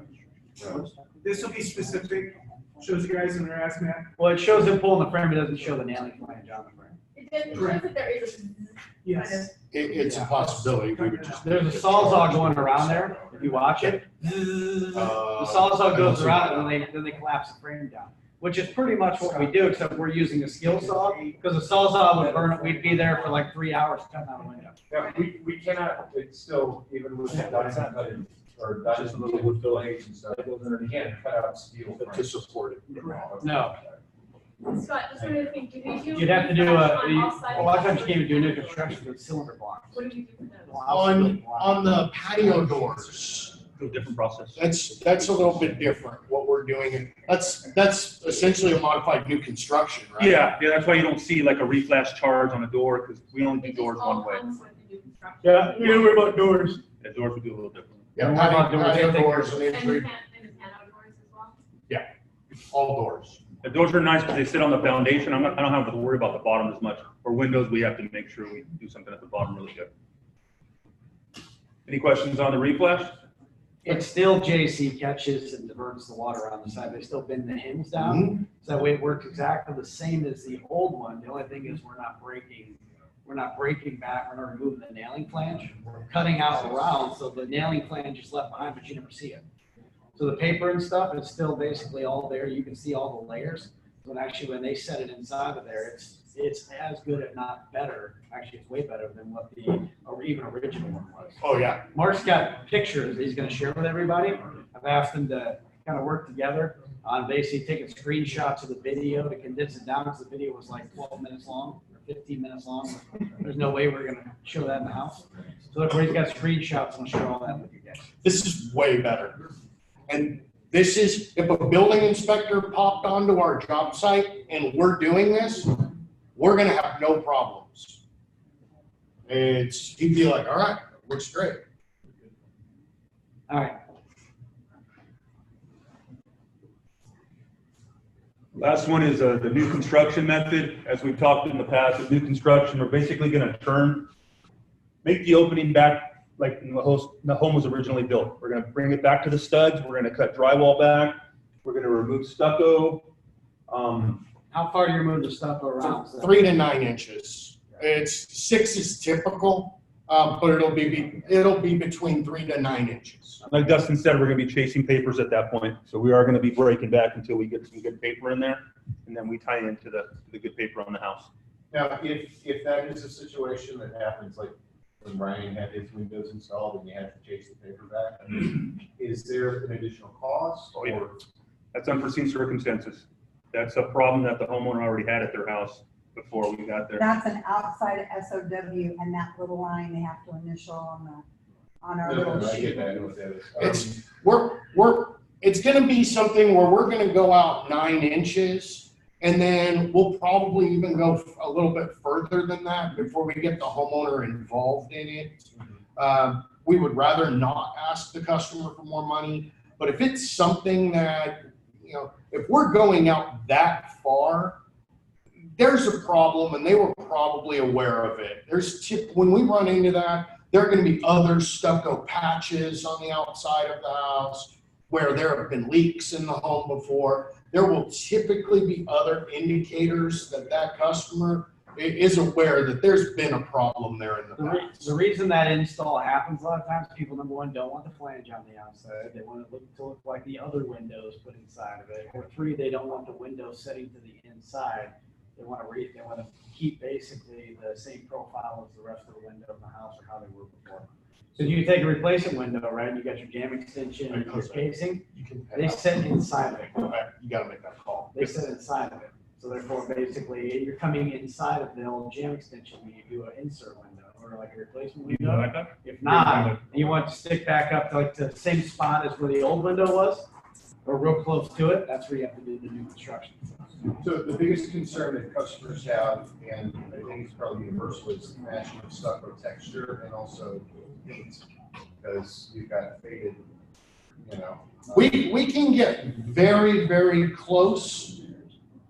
[SPEAKER 10] This will be specific, shows you guys in their hazmat.
[SPEAKER 9] Well, it shows it pulling the frame, it doesn't show the nailing flange on the frame.
[SPEAKER 5] It shows that there is a
[SPEAKER 10] Yes.
[SPEAKER 7] It's a possibility. We would just.
[SPEAKER 9] There's a sawzall going around there. If you watch it, the sawzall goes around and then they collapse the frame down. Which is pretty much what we do, except we're using a skill saw, because a sawzall would burn it, we'd be there for like 3 hours cutting out a window.
[SPEAKER 3] Yeah, we cannot, it's still, even with that, that's not cutting, or that's just a little wood fillings and stuff, it goes under, you can't cut out steel.
[SPEAKER 7] To support it.
[SPEAKER 9] No.
[SPEAKER 5] Scott, just one other thing, do we do?
[SPEAKER 9] You'd have to do
[SPEAKER 5] refresh on all sides
[SPEAKER 9] a lot of times you
[SPEAKER 5] of
[SPEAKER 9] can't even do new
[SPEAKER 5] the-
[SPEAKER 9] construction with cylinder blocks.
[SPEAKER 5] What do we do for those?
[SPEAKER 7] On the patio doors,
[SPEAKER 8] A different process.
[SPEAKER 7] that's a little bit different, what we're doing. That's essentially a modified new construction, right?
[SPEAKER 8] Yeah, that's why you don't see like a reflash charge on a door because we only do
[SPEAKER 5] It just
[SPEAKER 8] doors
[SPEAKER 5] all
[SPEAKER 8] one way.
[SPEAKER 5] comes with the new construction.
[SPEAKER 8] Yeah, you don't worry about doors. Yeah, doors we do a little different.
[SPEAKER 7] Yeah,
[SPEAKER 9] What about doors?
[SPEAKER 7] patio doors and
[SPEAKER 5] And the
[SPEAKER 7] entry,
[SPEAKER 5] pan, and the pano doors as well?
[SPEAKER 7] all doors.
[SPEAKER 8] The doors are nice because they sit on the foundation. I don't have to worry about the bottom as much. For windows, we have to make sure we do something at the bottom really good. Any questions on the reflash?
[SPEAKER 9] It still JC catches and diverts the water on the side. They still bend the hinge down. So that way it works exactly the same as the old one. The only thing is we're not breaking back, we're not removing the nailing flange. We're cutting out around, so the nailing flange is left behind, but you never see it. So the paper and stuff is still basically all there. You can see all the layers. But actually, when they set it inside of there, it's as good, if not better. Actually, it's way better than what the even original one was.
[SPEAKER 7] Oh, yeah.
[SPEAKER 9] Mark's got pictures he's gonna share with everybody. I've asked him to kind of work together on basically taking screenshots of the video to condense it down, because the video was like 12 minutes long or 15 minutes long. There's no way we're gonna show that in the house. So therefore, he's got screenshots, and I'll share all that with you guys.
[SPEAKER 7] This is way better. And this is, if a building inspector popped onto our job site and we're doing this, we're gonna have no problems. He'd be like, all right, looks great.
[SPEAKER 9] All right.
[SPEAKER 8] Last one is the new construction method. As we've talked in the past, with new construction, we're basically gonna make the opening back like the home was originally built. We're gonna bring it back to the studs. We're gonna cut drywall back. We're gonna remove stucco.
[SPEAKER 9] How far do you remove the stuff around?
[SPEAKER 7] 3 to 9 inches. It's 6 is typical, but it'll be between 3 to 9 inches.
[SPEAKER 8] Like Dustin said, we're gonna be chasing papers at that point. So we are gonna be breaking back until we get some good paper in there. And then we tie into the good paper on the house.
[SPEAKER 3] Now, if that is a situation that happens, like when Ryan had his windows installed and you had to chase the paper back, I mean, is there an additional cost?
[SPEAKER 8] Oh, yeah.
[SPEAKER 3] Or
[SPEAKER 8] That's unforeseen circumstances. That's a problem that the homeowner already had at their house before we got there.
[SPEAKER 6] That's an outside SOW, and that little line they have to initial on our little
[SPEAKER 3] I
[SPEAKER 6] sheet.
[SPEAKER 3] get that, I know what that is.
[SPEAKER 7] It's it's gonna be something where we're gonna go out 9 inches, and then we'll probably even go a little bit further than that before we get the homeowner involved in it. We would rather not ask the customer for more money, but if it's something that, you know, if we're going out that far, there's a problem, and they were probably aware of it. When we run into that, there are gonna be other stucco patches on the outside of the house where there have been leaks in the home before. There will typically be other indicators that customer is aware that there's been a problem there in the past.
[SPEAKER 9] The reason that install happens a lot of times, people, number one, don't want the flange on the outside. They want it to look like the other windows put inside of it. Or 3, they don't want the window setting to the inside. They want to keep basically the same profile as the rest of the window in the house or how they were before. So you take a replacement window, right? You got your jam extension and your casing. They sit inside of it.
[SPEAKER 7] You gotta make that call.
[SPEAKER 9] They sit inside of it. So therefore, basically, you're coming inside of the old jam extension when you do an insert window or like a replacement window. If not, you want to stick back up to like the same spot as where the old window was, or real close to it. That's where you have to do the new construction.
[SPEAKER 3] So the biggest concern that customers have, and I think it's probably universal, is matching of stucco texture and also paint, because you've got faded, you know.
[SPEAKER 7] We can get very, very close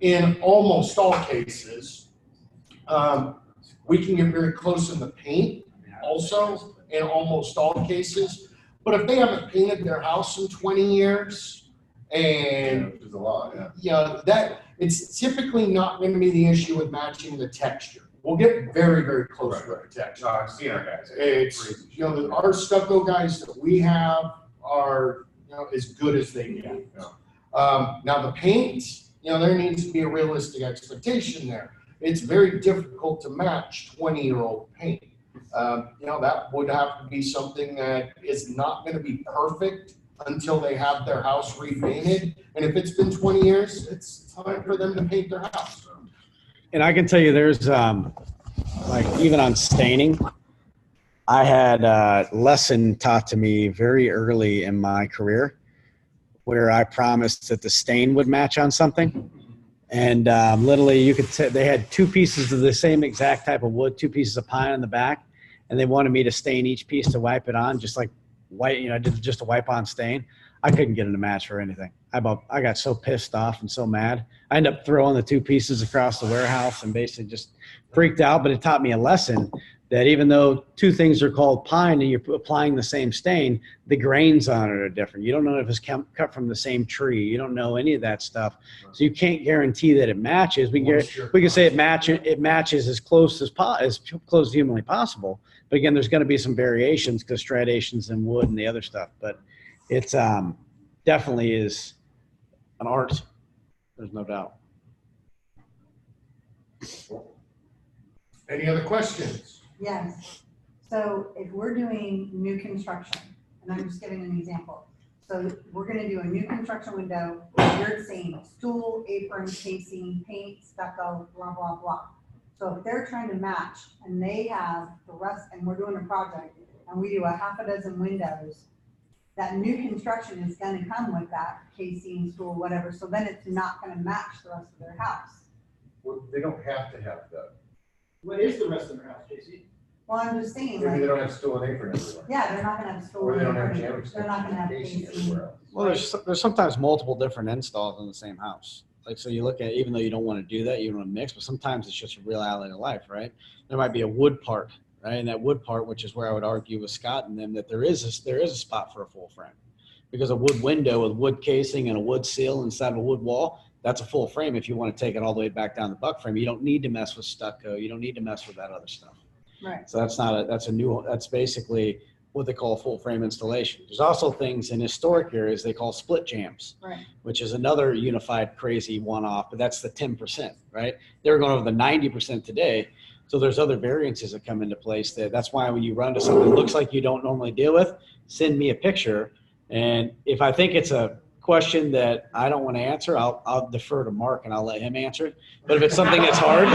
[SPEAKER 7] in almost all cases. We can get very close in the paint also in almost all cases. But if they haven't painted their house in 20 years and
[SPEAKER 3] Which is a lot, yeah.
[SPEAKER 7] that it's typically not going to be the issue with matching the texture. We'll get very, very close with the texture.
[SPEAKER 3] No, I've seen our guys.
[SPEAKER 7] It's, our stucco guys that we have are, as good as they get. Now the paint, there needs to be a realistic expectation there. It's very difficult to match 20-year-old paint. That would have to be something that is not going to be perfect until they have their house repainted. And if it's been 20 years, it's time for them to paint their house.
[SPEAKER 4] And I can tell you there's, like even on staining, I had a lesson taught to me very early in my career where I promised that the stain would match on something. And literally you could they had 2 pieces of the same exact type of wood, 2 pieces of pine on the back. And they wanted me to stain each piece to wipe it on, just like white, I did just a wipe on stain. I couldn't get them to match for anything. I got so pissed off and so mad. I ended up throwing the 2 pieces across the warehouse and basically just freaked out. But it taught me a lesson that even though 2 things are called pine and you're applying the same stain, the grains on it are different. You don't know if it's cut from the same tree. You don't know any of that stuff. So you can't guarantee that it matches. We can say it matches as close as close as humanly possible. But again, there's going to be some variations because striations and wood and the other stuff. But it's definitely is an art. There's no doubt.
[SPEAKER 7] Any other questions?
[SPEAKER 6] Yes. So if we're doing new construction, and I'm just giving an example. So we're gonna do a new construction window, you're saying stool, apron, casing, paint, stucco, blah, blah, blah. So if they're trying to match and they have the rest, and we're doing a project, and we do a half a dozen windows, that new construction is gonna come with that casing, stool, whatever, so then it's not gonna match the rest of their house.
[SPEAKER 3] Well, they don't have to have that.
[SPEAKER 9] What is the rest of their house, Casey?
[SPEAKER 6] Well, I'm just saying,
[SPEAKER 3] Maybe they
[SPEAKER 6] like,
[SPEAKER 3] don't have stool and apron everywhere.
[SPEAKER 6] yeah, they're not gonna have stool.
[SPEAKER 3] Or they don't have
[SPEAKER 6] apron,
[SPEAKER 3] jam
[SPEAKER 6] they're not gonna have
[SPEAKER 3] extension
[SPEAKER 6] casing.
[SPEAKER 3] everywhere else.
[SPEAKER 4] Well, there's sometimes multiple different installs in the same house.
[SPEAKER 9] Like, so you look at, even though you don't want to do that, you don't want to mix, but sometimes it's just a reality of life, right? There might be a wood part, right? And that wood part, which is where I would argue with Scott and them, that there is a spot for a full frame. Because a wood window with wood casing and a wood seal inside of a wood wall, that's a full frame if you want to take it all the way back down the buck frame. You don't need to mess with stucco. You don't need to mess with that other stuff.
[SPEAKER 6] Right.
[SPEAKER 9] So that's basically what they call a full frame installation. There's also things in historic areas they call split jams,
[SPEAKER 6] Right.
[SPEAKER 9] which is another unified crazy one-off, but that's the 10%, right? They're going over the 90% today. So there's other variances that come into place. That's why when you run to something that looks like you don't normally deal with, send me a picture. And if I think it's a question that I don't want to answer, I'll defer to Mark and I'll let him answer it. But if it's something that's hard,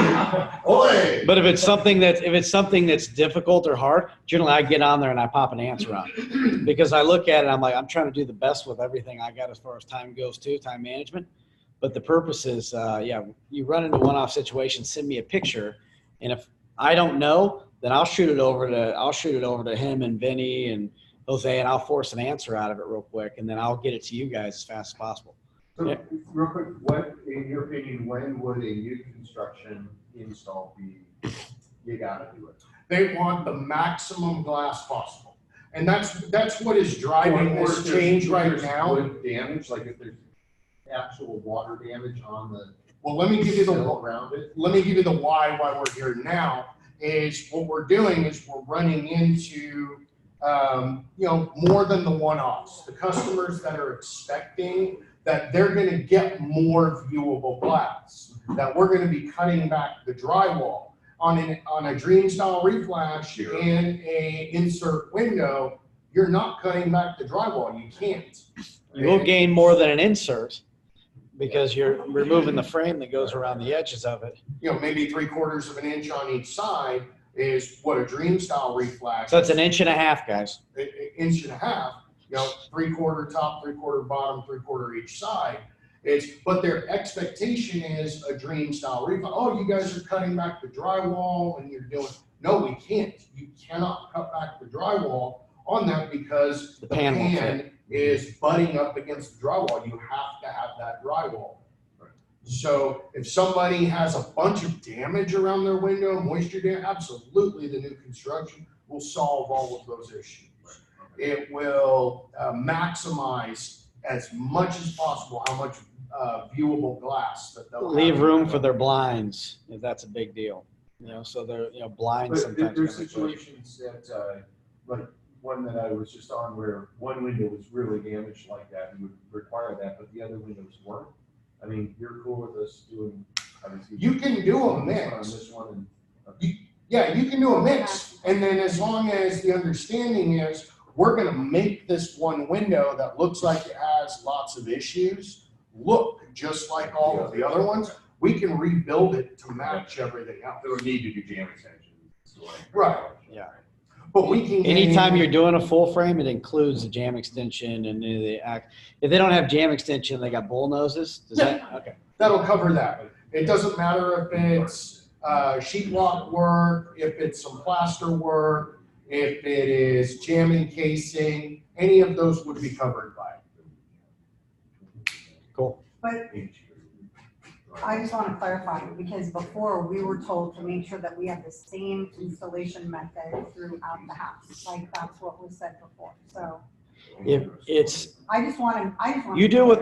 [SPEAKER 9] but if it's something that's difficult or hard, generally I get on there and I pop an answer on, because I look at it, I'm like, I'm trying to do the best with everything I got as far as time goes too, time management. But the purpose is, you run into one-off situations, send me a picture, and if I don't know, then I'll shoot it over to him and Vinny and Jose, and I'll force an answer out of it real quick, and then I'll get it to you guys as fast as possible.
[SPEAKER 3] So,
[SPEAKER 9] Yeah.
[SPEAKER 3] real quick, what, in your opinion, when would a new construction install be, you gotta do it?
[SPEAKER 7] They want the maximum glass possible. And that's what is driving
[SPEAKER 3] Or
[SPEAKER 7] this
[SPEAKER 3] if there's-
[SPEAKER 7] change
[SPEAKER 3] if
[SPEAKER 7] right
[SPEAKER 3] there's
[SPEAKER 7] now.
[SPEAKER 3] wood damage, like if there's actual water damage on the
[SPEAKER 7] Well, let me give you
[SPEAKER 3] sill
[SPEAKER 7] the,
[SPEAKER 3] around it.
[SPEAKER 7] let me give you the why we're here now, is what we're doing is we're running into, more than the one-offs. The customers that are expecting that they're gonna get more viewable glass, that we're gonna be cutting back the drywall. On a dream style reflash and a insert window, you're not cutting back the drywall, you can't.
[SPEAKER 9] You will gain more than an insert because you're removing the frame that goes around the edges of it.
[SPEAKER 7] Maybe 3/4 of an inch on each side is what a dream style reflash.
[SPEAKER 9] So it's an inch and a half, guys.
[SPEAKER 7] Inch and a half, 3/4 top, 3/4 bottom, 3/4 each side. But their expectation is a dream style reflash. Oh, you guys are cutting back the drywall and you're doing, no, we can't. You cannot cut back the drywall on that because the
[SPEAKER 9] pan won't
[SPEAKER 7] pan is butting up against the drywall. You have to have that drywall. So if somebody has a bunch of damage around their window, moisture damage, absolutely the new construction will solve all of those issues. It will maximize as much as possible how much viewable glass that they'll
[SPEAKER 9] Leave
[SPEAKER 7] have.
[SPEAKER 9] room for their blinds, if that's a big deal. So they're, blinds
[SPEAKER 3] But
[SPEAKER 9] sometimes.
[SPEAKER 3] there's
[SPEAKER 9] come into play.
[SPEAKER 3] situations that, like one that I was just on where one window was really damaged like that and would require that, but the other windows weren't. I mean, you're cool with us doing, obviously.
[SPEAKER 7] You can do a
[SPEAKER 3] On
[SPEAKER 7] mix.
[SPEAKER 3] this one and.
[SPEAKER 7] Yeah, you can do a mix. And then as long as the understanding is, we're gonna make this one window that looks like it has lots of issues, look just like all of the other ones, we can rebuild it to match everything else.
[SPEAKER 3] There would need to do jam extensions.
[SPEAKER 7] Right.
[SPEAKER 9] Yeah.
[SPEAKER 7] But we can.
[SPEAKER 9] Anytime you're doing a full frame, it includes the jam extension and if they don't have jam extension, they got bull noses. Does that, okay.
[SPEAKER 7] That'll cover that. It doesn't matter if it's sheetrock work, if it's some plaster work, if it is jamming casing, any of those would be covered by it.
[SPEAKER 9] Cool.
[SPEAKER 6] But I just want to clarify, because before we were told to make sure that we have the same installation method throughout the house. Like that's what was said before. So
[SPEAKER 9] If it's,
[SPEAKER 6] I just want to.
[SPEAKER 9] you do what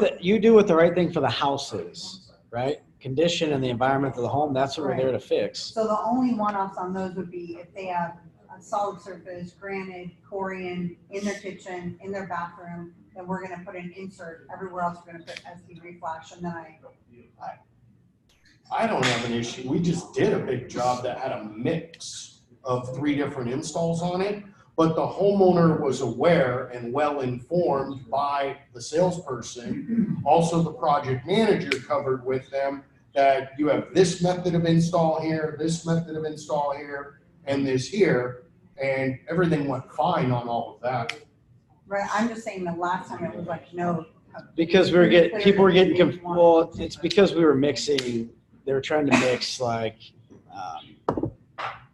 [SPEAKER 9] the right thing for the house is, right? Condition and the environment of the home, that's what we're there to fix.
[SPEAKER 6] So the only one-offs on those would be if they have a solid surface, granite, Corian in their kitchen, in their bathroom, then we're gonna put an insert. Everywhere else, we're gonna put SD reflash, and then
[SPEAKER 7] I don't have an issue. We just did a big job that had a mix of 3 different installs on it. But the homeowner was aware and well informed by the salesperson. Also, the project manager covered with them that you have this method of install here, this method of install here, and this here. And everything went fine on all of that.
[SPEAKER 6] right, I'm just saying the last time it was like, no.
[SPEAKER 9] Because people were getting, well, it's because we were mixing, they were trying to mix like,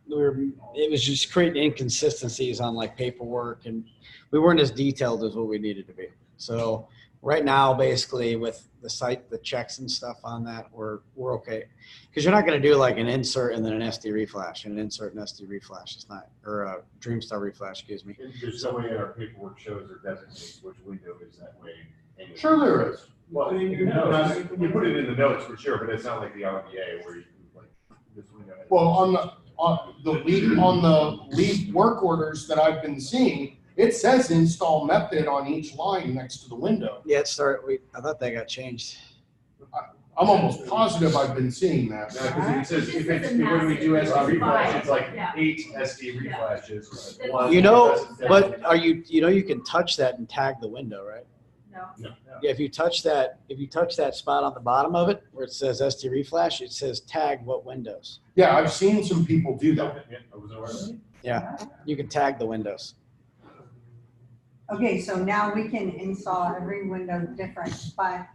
[SPEAKER 9] it was just creating inconsistencies on like paperwork, and we weren't as detailed as what we needed to be. So Right now, basically with the site, the checks and stuff on that, we're okay. Because you're not going to do like an insert and then an SD reflash, and an insert and SD reflash. It's not, or a Dreamstar reflash, excuse me.
[SPEAKER 3] And there's no way our paperwork shows or designates which window is that way. anyway.
[SPEAKER 7] Sure there is.
[SPEAKER 3] Well, you put it in the notes for sure, but it's not like the RDA where you like this window.
[SPEAKER 7] Well, on the lead work orders that I've been seeing, it says install method on each line next to the window.
[SPEAKER 9] Yeah, I thought that got changed.
[SPEAKER 7] I'm almost positive I've been seeing that.
[SPEAKER 3] No, because it says if when we do SD reflash, it's like 8 SD reflashes. one
[SPEAKER 9] You know,
[SPEAKER 3] doesn't-
[SPEAKER 9] but you can touch that and tag the window, right?
[SPEAKER 5] No.
[SPEAKER 9] Yeah, if you touch that spot on the bottom of it where it says SD reflash, it says tag what windows.
[SPEAKER 7] Yeah, I've seen some people do that.
[SPEAKER 3] Yeah, I was aware of that.
[SPEAKER 9] Yeah, you can tag the windows.
[SPEAKER 6] Okay, so now we can install every window different, but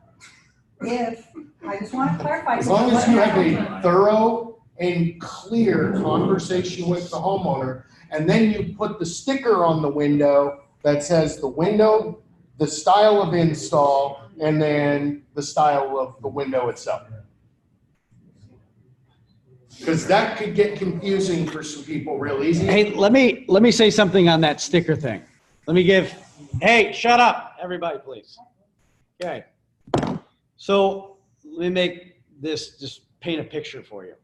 [SPEAKER 6] if, I just want to clarify.
[SPEAKER 7] As long as you have a thorough and clear conversation with the homeowner, and then you put the sticker on the window that says the window, the style of install, and then the style of the window itself. Because that could get confusing for some people real easy.
[SPEAKER 4] Hey, let me say something on that sticker thing. Hey, shut up, everybody, please. Okay. So let me make this, just paint a picture for you.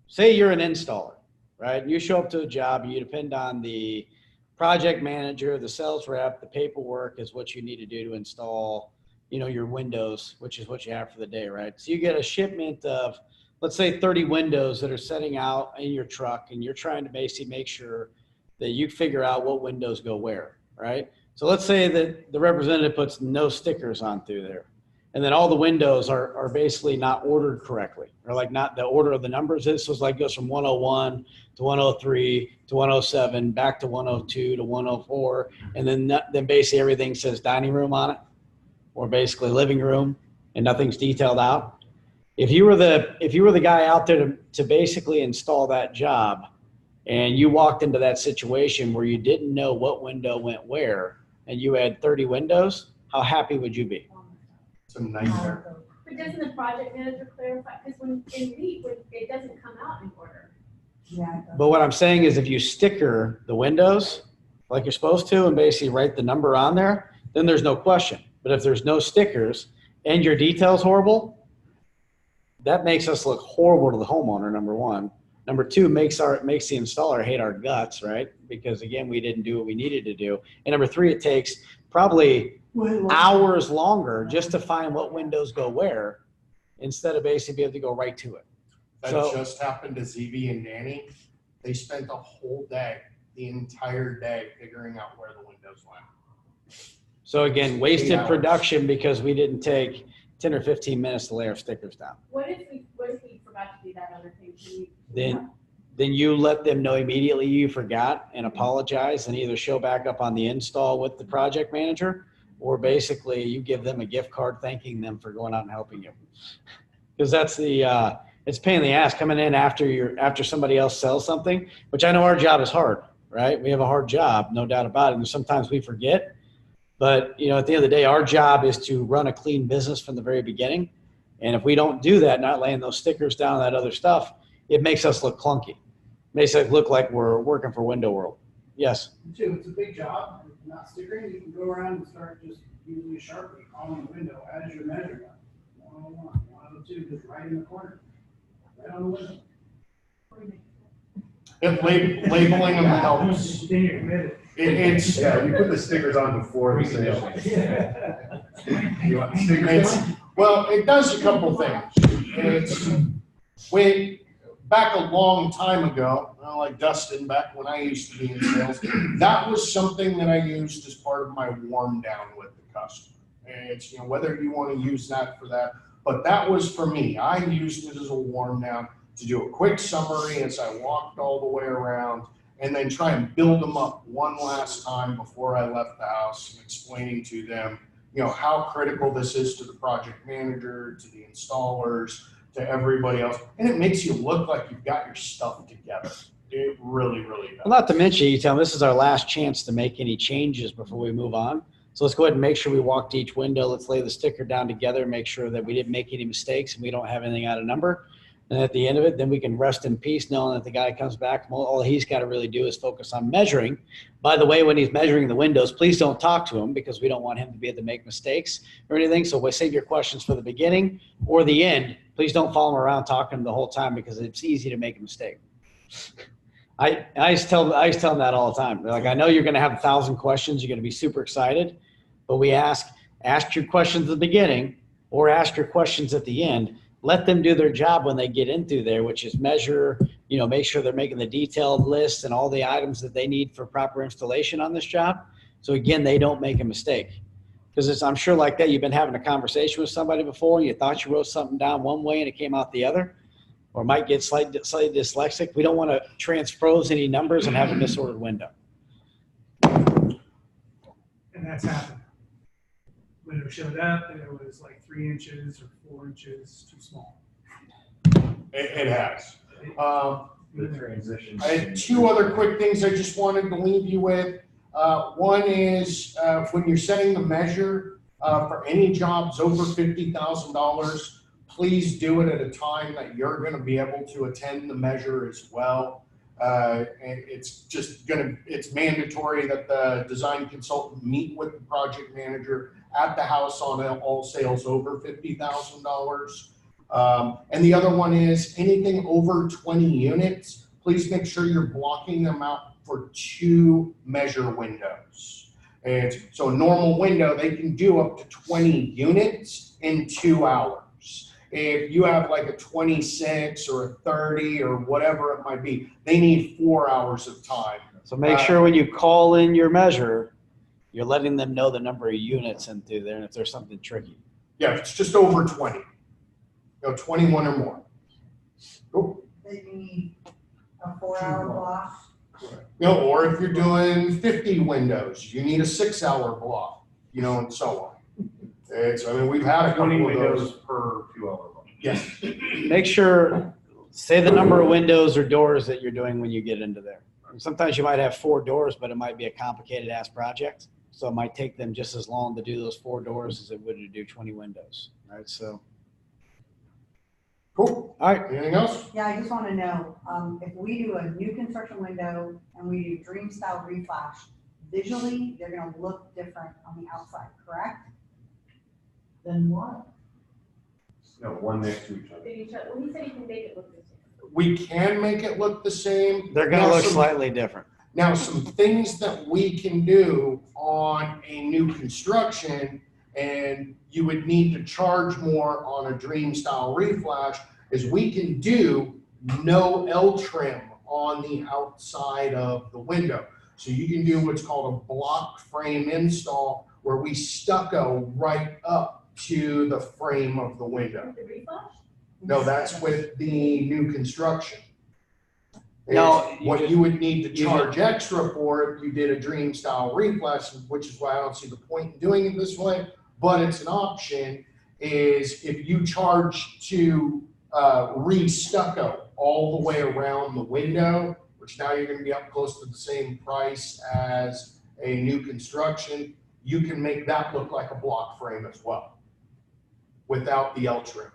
[SPEAKER 4] Say you're an installer, right? You show up to a job, you depend on the project manager, the sales rep, the paperwork is what you need to do to install, your windows, which is what you have for the day, right? So you get a shipment of, let's say 30 windows that are setting out in your truck, and you're trying to basically make sure that you figure out what windows go where, right? So let's say that the representative puts no stickers on through there, and then all the windows are basically not ordered correctly, or like not the order of the numbers is. So it's like goes from 101 to 103 to 107, back to 102 to 104, and then basically everything says dining room on it, or basically living room, and nothing's detailed out. If you were the guy out there to basically install that job, and you walked into that situation where you didn't know what window went where, and you had 30 windows, how happy would you be?
[SPEAKER 7] It's a nightmare.
[SPEAKER 5] But doesn't the project manager clarify, because when it doesn't come out in order.
[SPEAKER 6] Yeah.
[SPEAKER 9] But what I'm saying is if you sticker the windows like you're supposed to and basically write the number on there, then there's no question. But if there's no stickers and your detail's horrible, that makes us look horrible to the homeowner, number one. Number two, makes the installer hate our guts, right? Because again, we didn't do what we needed to do. And number three, it takes probably hours longer just to find what windows go where, instead of basically be able to go right to it.
[SPEAKER 7] That
[SPEAKER 9] So-
[SPEAKER 7] just happened to ZB and Danny. They spent the whole day, the entire day, figuring out where the windows went.
[SPEAKER 9] So again, wasted
[SPEAKER 7] 8 hours.
[SPEAKER 9] production because we didn't take 10 or 15 minutes to lay our stickers down.
[SPEAKER 5] What if we forgot to do that other thing?
[SPEAKER 9] Then you let them know immediately you forgot and apologize, and either show back up on the install with the project manager, or basically you give them a gift card thanking them for going out and helping you. Because that's it's a pain in the ass coming in after somebody else sells something, which I know our job is hard, right? We have a hard job, no doubt about it. And sometimes we forget, but at the end of the day, our job is to run a clean business from the very beginning. And if we don't do that, not laying those stickers down and that other stuff, it makes us look clunky. Makes it look like we're working for Window World. Yes.
[SPEAKER 10] Too, it's a big job, not stickering, you can go around and start just using a Sharpie on the window as you're measuring. 101, 102, just right in the corner, right on the window.
[SPEAKER 7] If labeling them helps,
[SPEAKER 10] Then you're committed.
[SPEAKER 7] it's,
[SPEAKER 3] Yeah, you put the stickers on before the sale. You want the stickers?
[SPEAKER 7] well, it does a couple things. It's, back a long time ago, like Dustin, back when I used to be in sales, that was something that I used as part of my warm down with the customer. And it's, whether you want to use that for that, but that was for me. I used it as a warm down to do a quick summary as I walked all the way around, and then try and build them up one last time before I left the house, and explaining to them, how critical this is to the project manager, to the installers, to everybody else. And it makes you look like you've got your stuff together. It really, really does.
[SPEAKER 9] Well, not to mention, you tell them this is our last chance to make any changes before we move on. So let's go ahead and make sure we walked each window. Let's lay the sticker down together and make sure that we didn't make any mistakes and we don't have anything out of number. And at the end of it, then we can rest in peace knowing that the guy comes back. All he's got to really do is focus on measuring. By the way, when he's measuring the windows, please don't talk to him because we don't want him to be able to make mistakes or anything. So save your questions for the beginning or the end. Please don't follow him around talking the whole time because it's easy to make a mistake. I used to tell them that all the time. They're like, I know you're going to have 1,000 questions. You're going to be super excited, but we ask your questions at the beginning or ask your questions at the end. Let them do their job when they get into there, which is measure, make sure they're making the detailed list and all the items that they need for proper installation on this job. So again, they don't make a mistake. Because I'm sure like that, you've been having a conversation with somebody before and you thought you wrote something down one way and it came out the other, or might get slightly dyslexic. We don't want to transpose any numbers and have a disordered window.
[SPEAKER 10] And that's happened. Window showed up and it was like 3 inches or 4 inches too small.
[SPEAKER 7] It has.
[SPEAKER 3] The transition.
[SPEAKER 7] I had two other quick things I just wanted to leave you with. One is when you're setting the measure for any jobs over $50,000, please do it at a time that you're going to be able to attend the measure as well. And it's mandatory that the design consultant meet with the project manager at the house on all sales over $50,000. And the other one is anything over 20 units, please make sure you're blocking them out for 2 measure windows. And so a normal window, they can do up to 20 units in 2 hours. If you have like a 26 or a 30 or whatever it might be, they need 4 hours of time.
[SPEAKER 9] So make sure when you call in your measure, you're letting them know the number of units into there and if there's something tricky.
[SPEAKER 7] Yeah, if it's just over 20, 21 or more. Cool.
[SPEAKER 6] Then you need a 4-hour block.
[SPEAKER 7] Or if you're doing 50 windows, you need a 6-hour block, and so on. We've had a
[SPEAKER 3] 20
[SPEAKER 7] couple of
[SPEAKER 3] windows
[SPEAKER 7] those.
[SPEAKER 3] per 2-hour block.
[SPEAKER 7] Yes.
[SPEAKER 9] Make sure, say the number of windows or doors that you're doing when you get into there. Sometimes you might have 4 doors, but it might be a complicated ass project. So it might take them just as long to do those 4 doors as it would to do 20 windows. All right, so.
[SPEAKER 7] Cool.
[SPEAKER 9] All right.
[SPEAKER 7] Anything else?
[SPEAKER 6] Yeah, I just want to know, if we do a new construction window and we do dream style reflash, visually, they're going to look different on the outside, correct? Then what?
[SPEAKER 3] No, one next to each other.
[SPEAKER 5] Well, he said he can make it look the same.
[SPEAKER 7] We can make it look the same.
[SPEAKER 9] They're going to
[SPEAKER 7] Now,
[SPEAKER 9] look
[SPEAKER 7] some-
[SPEAKER 9] slightly different.
[SPEAKER 7] Now, some things that we can do on a new construction, and you would need to charge more on a dream style reflash, is we can do no L trim on the outside of the window. So you can do what's called a block frame install where we stucco right up to the frame of the window.
[SPEAKER 5] The reflash?
[SPEAKER 7] No, that's with the new construction.
[SPEAKER 9] No,
[SPEAKER 7] It's
[SPEAKER 9] you
[SPEAKER 7] what
[SPEAKER 9] just-
[SPEAKER 7] you would need to
[SPEAKER 9] you
[SPEAKER 7] charge extra for if you did a dream style reflash, which is why I don't see the point in doing it this way, but it's an option, is if you charge to re-stucco all the way around the window, which now you're gonna be up close to the same price as a new construction, you can make that look like a block frame as well, without the L trim.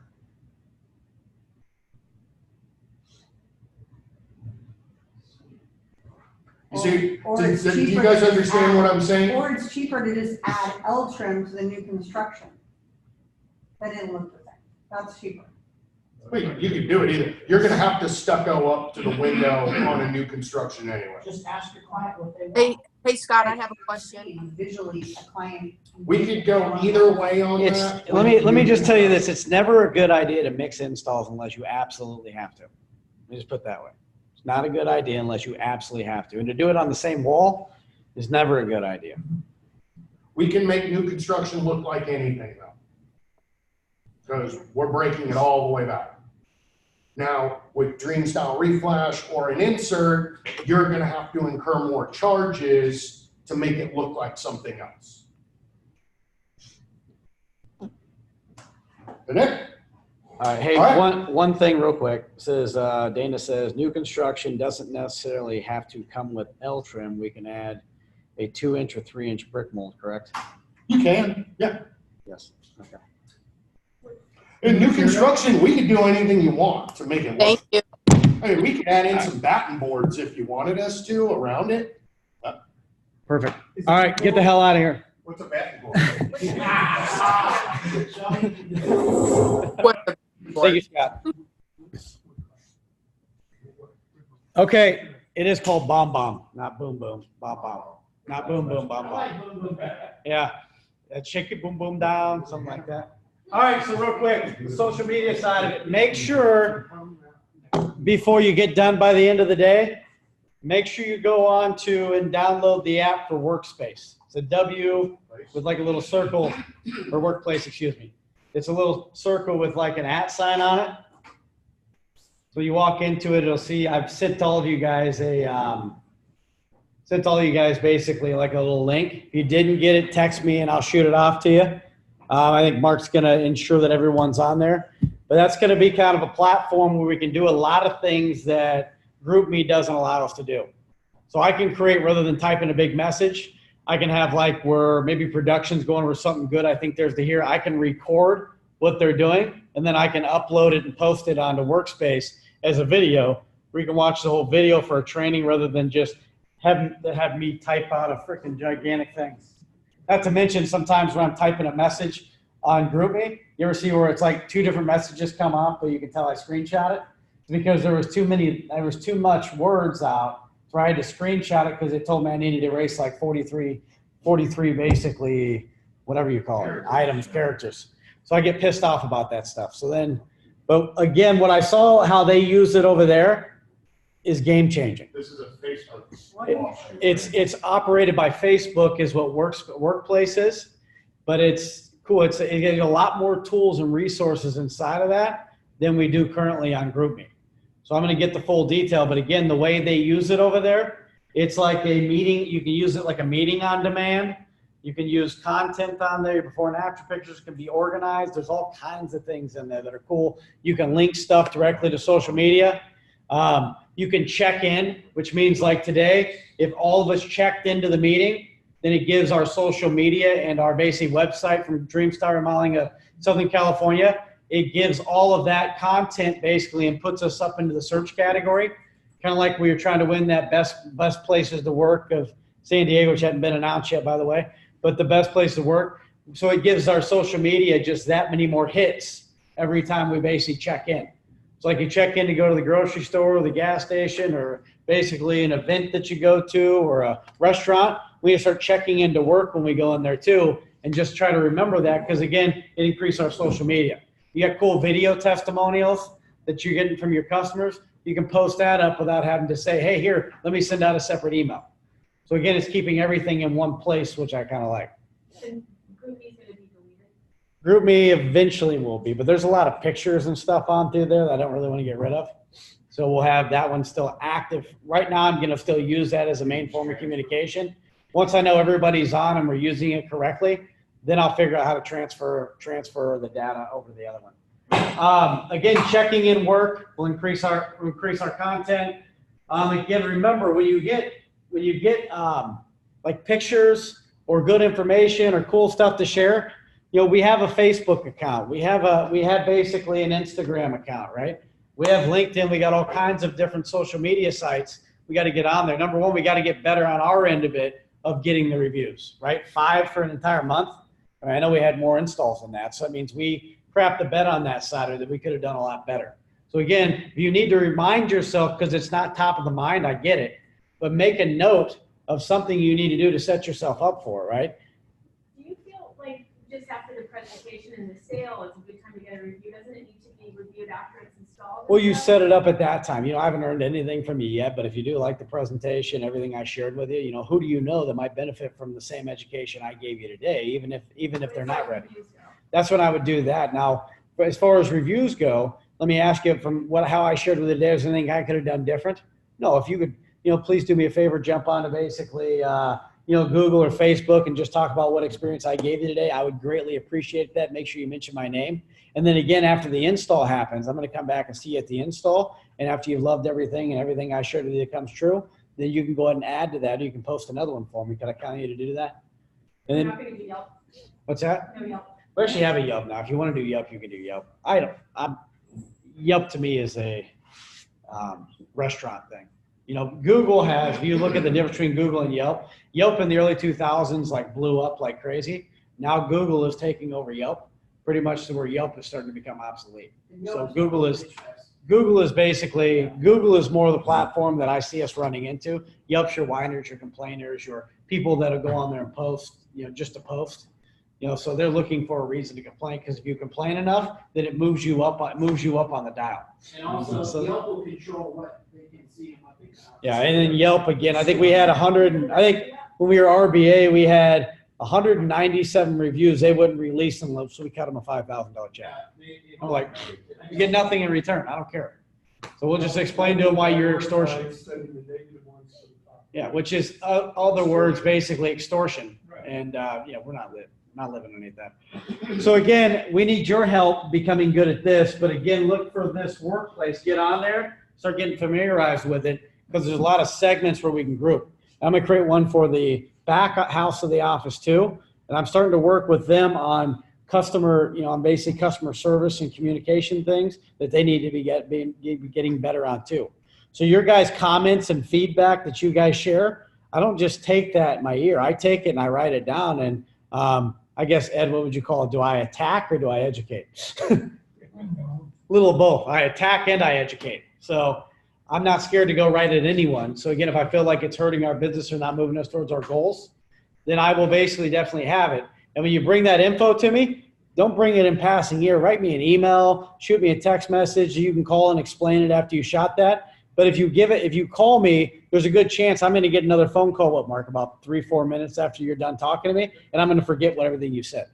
[SPEAKER 7] You see,
[SPEAKER 6] Or
[SPEAKER 7] do
[SPEAKER 6] it's
[SPEAKER 7] you
[SPEAKER 6] cheaper
[SPEAKER 7] guys
[SPEAKER 6] to just
[SPEAKER 7] understand
[SPEAKER 6] add-
[SPEAKER 7] what I'm saying?
[SPEAKER 6] Or it's cheaper to just add L trim to the new construction. That didn't look the same. That's cheaper.
[SPEAKER 7] Well, you can do it either. You're gonna have to stucco up to the window on a new construction anyway.
[SPEAKER 6] Just ask your client what they want.
[SPEAKER 11] Hey Scott, I have a question.
[SPEAKER 6] Visually, a client.
[SPEAKER 7] We could go either way on
[SPEAKER 9] It's,
[SPEAKER 7] that.
[SPEAKER 9] let me just tell you this, it's never a good idea to mix installs unless you absolutely have to. Let me just put it that way. It's not a good idea unless you absolutely have to. And to do it on the same wall is never a good idea.
[SPEAKER 7] We can make new construction look like anything though. Because we're breaking it all the way back. Now, with dream style reflash or an insert, you're gonna have to incur more charges to make it look like something else. Nick?
[SPEAKER 9] All right, hey,
[SPEAKER 7] All right.
[SPEAKER 9] one thing real quick. Says, Dana says, new construction doesn't necessarily have to come with L trim. We can add a 2-inch or 3-inch brick mold, correct?
[SPEAKER 7] You can, yeah. Yes. Okay. In new construction, we could do anything you want to make it work.
[SPEAKER 11] Thank you.
[SPEAKER 7] I mean, we could add in some batten boards if you wanted us to around it.
[SPEAKER 4] Perfect. All right, get the hell out of here.
[SPEAKER 3] What's a batting board?
[SPEAKER 4] Thank you, Scott. Okay, it is called bomb bomb, not boom boom, bomb bomb, not boom boom, bomb bomb. Yeah, shake it, boom boom down, something like that. All right, so real quick, the social media side of it. Make sure before you get done by the end of the day, make sure you go on to and download the app for Workspace. It's a W with like a little circle, or Workplace, excuse me. It's a little circle with like an @ sign on it. So you walk into it, it'll see, I've sent all of you guys basically like a little link. If you didn't get it, text me and I'll shoot it off to you. I think Mark's gonna ensure that everyone's on there. But that's gonna be kind of a platform where we can do a lot of things that GroupMe doesn't allow us to do. So I can create, rather than typing a big message, I can have like where maybe production's going over something good I think there's to hear. I can record what they're doing, and then I can upload it and post it onto Workspace as a video where you can watch the whole video for a training rather than just have me type out a freaking gigantic thing. Not to mention sometimes when I'm typing a message on GroupMe, you ever see where it's like 2 different messages come up, but you can tell I screenshot it? It's because there was too much words out, so I had to screenshot it because it told me I needed to erase like 43 basically, whatever you call it, items, characters. So I get pissed off about that stuff. So then, but again, what I saw how they use it over there is game changing.
[SPEAKER 3] This is a Facebook.
[SPEAKER 4] It's operated by Facebook is what Workplace is, but it's cool. It gives you a lot more tools and resources inside of that than we do currently on GroupMe. So I'm going to get the full detail, but again, the way they use it over there, it's like a meeting. You can use it like a meeting on demand. You can use content on there. Your before and after pictures can be organized. There's all kinds of things in there that are cool. You can link stuff directly to social media. You can check in, which means like today, if all of us checked into the meeting, then it gives our social media and our basic website from Dreamstar Remodeling of Southern California. It gives all of that content basically and puts us up into the search category. Kind of like we were trying to win that best places to work of San Diego, which hadn't been announced yet, by the way, but the best place to work. So it gives our social media just that many more hits every time we basically check in. It's like you check in to go to the grocery store or the gas station or basically an event that you go to or a restaurant. We start checking into work when we go in there too, and just try to remember that because again, it increases our social media. You got cool video testimonials that you're getting from your customers. You can post that up without having to say, hey, here, let me send out a separate email. So again, it's keeping everything in one place, which I kind of like.
[SPEAKER 5] And GroupMe's gonna be deleted.
[SPEAKER 4] GroupMe eventually will be, but there's a lot of pictures and stuff on through there that I don't really want to get rid of. So we'll have that one still active. Right now, I'm going to still use that as a main form of communication. Once I know everybody's on and we're using it correctly, then I'll figure out how to transfer the data over to the other one. Again, checking in work will increase our content. Again, remember when you get like pictures or good information or cool stuff to share, you know, we have a Facebook account. We have basically an Instagram account, right? We have LinkedIn. We got all kinds of different social media sites. We got to get on there. Number one, we got to get better on our end of it of getting the reviews, right? 5 for an entire month. I know we had more installs than that. So that means we crapped the bed on that side of it that we could have done a lot better. So again, if you need to remind yourself, because it's not top of the mind, I get it, but make a note of something you need to do to set yourself up for it, right?
[SPEAKER 5] Do you feel like just after the presentation and the sale, it's a good time to get a review? Doesn't it need to be reviewed after it's installed?
[SPEAKER 4] Well, you set it up at that time. You know, I haven't earned anything from you yet, but if you do like the presentation, everything I shared with you, you know, who do you know that might benefit from the same education I gave you today, even if they're not ready? That's when I would do that. Now, as far as reviews go, let me ask you from how I shared with you today, is there anything I could have done different? No, if you could, you know, please do me a favor, jump on to basically, you know, Google or Facebook and just talk about what experience I gave you today. I would greatly appreciate that. Make sure you mention my name. And then again, after the install happens, I'm going to come back and see you at the install. And after you've loved everything and everything I shared with you comes true, then you can go ahead and add to that. Or you can post another one for me. Can I count you to do that? And then, What's that?
[SPEAKER 5] No, Yelp.
[SPEAKER 4] We actually have a Yelp now. If you want to do Yelp, you can do Yelp. Yelp to me is a restaurant thing. You know, Google has, if you look at the difference between Google and Yelp, Yelp in the early 2000s like blew up like crazy. Now Google is taking over Yelp pretty much to where Yelp is starting to become obsolete. So Google is basically, Google is more of the platform that I see us running into. Yelp's your whiners, your complainers, your people that'll go on there and post, you know, just to post. You know, so they're looking for a reason to complain, because if you complain enough, then it moves you up on the dial.
[SPEAKER 9] And also,
[SPEAKER 4] So-
[SPEAKER 9] Yelp will control what they can see and what they cannot.
[SPEAKER 4] Yeah, and then Yelp again, I think we had 100, I think when we were RBA, we had 197 reviews. They wouldn't release them, so we cut them a $5,000 check. I'm like, you get nothing in return. I don't care. So we'll just explain to them why you're extortion. Yeah, which is other words, basically extortion. And, yeah, we're not living underneath that. So again, we need your help becoming good at this. But again, look for this workplace. Get on there, start getting familiarized with it, because there's a lot of segments where we can group. I'm going to create one for the back house of the office too. And I'm starting to work with them on customer, you know, on basic customer service and communication things that they need to be getting better on too. So your guys' comments and feedback that you guys share, I don't just take that in my ear. I take it and I write it down. And I guess, Ed, what would you call it? Do I attack or do I educate? Little of both. I attack and I educate. So I'm not scared to go right at anyone. So again, if I feel like it's hurting our business or not moving us towards our goals, then I will basically definitely have it. And when you bring that info to me, don't bring it in passing here. Write me an email, shoot me a text message. You can call and explain it after you shot that. But if you call me, there's a good chance I'm going to get another phone call, Mark, about 3-4 minutes after you're done talking to me, and I'm going to forget everything you said.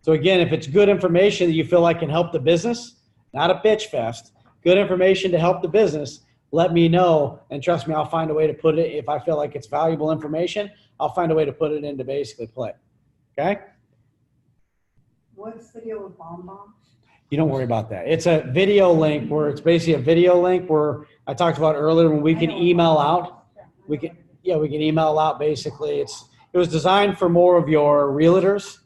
[SPEAKER 4] So again, if it's good information that you feel like can help the business, not a bitch fest, good information to help the business, let me know, and trust me, I'll find a way to put it. If I feel like it's valuable information, I'll find a way to put it into basically play. Okay?
[SPEAKER 6] What's the deal with BombBomb?
[SPEAKER 4] You don't worry about that. It's a video link where it's basically a video link where I talked about earlier when we can email out. We can email out basically. It was designed for more of your realtors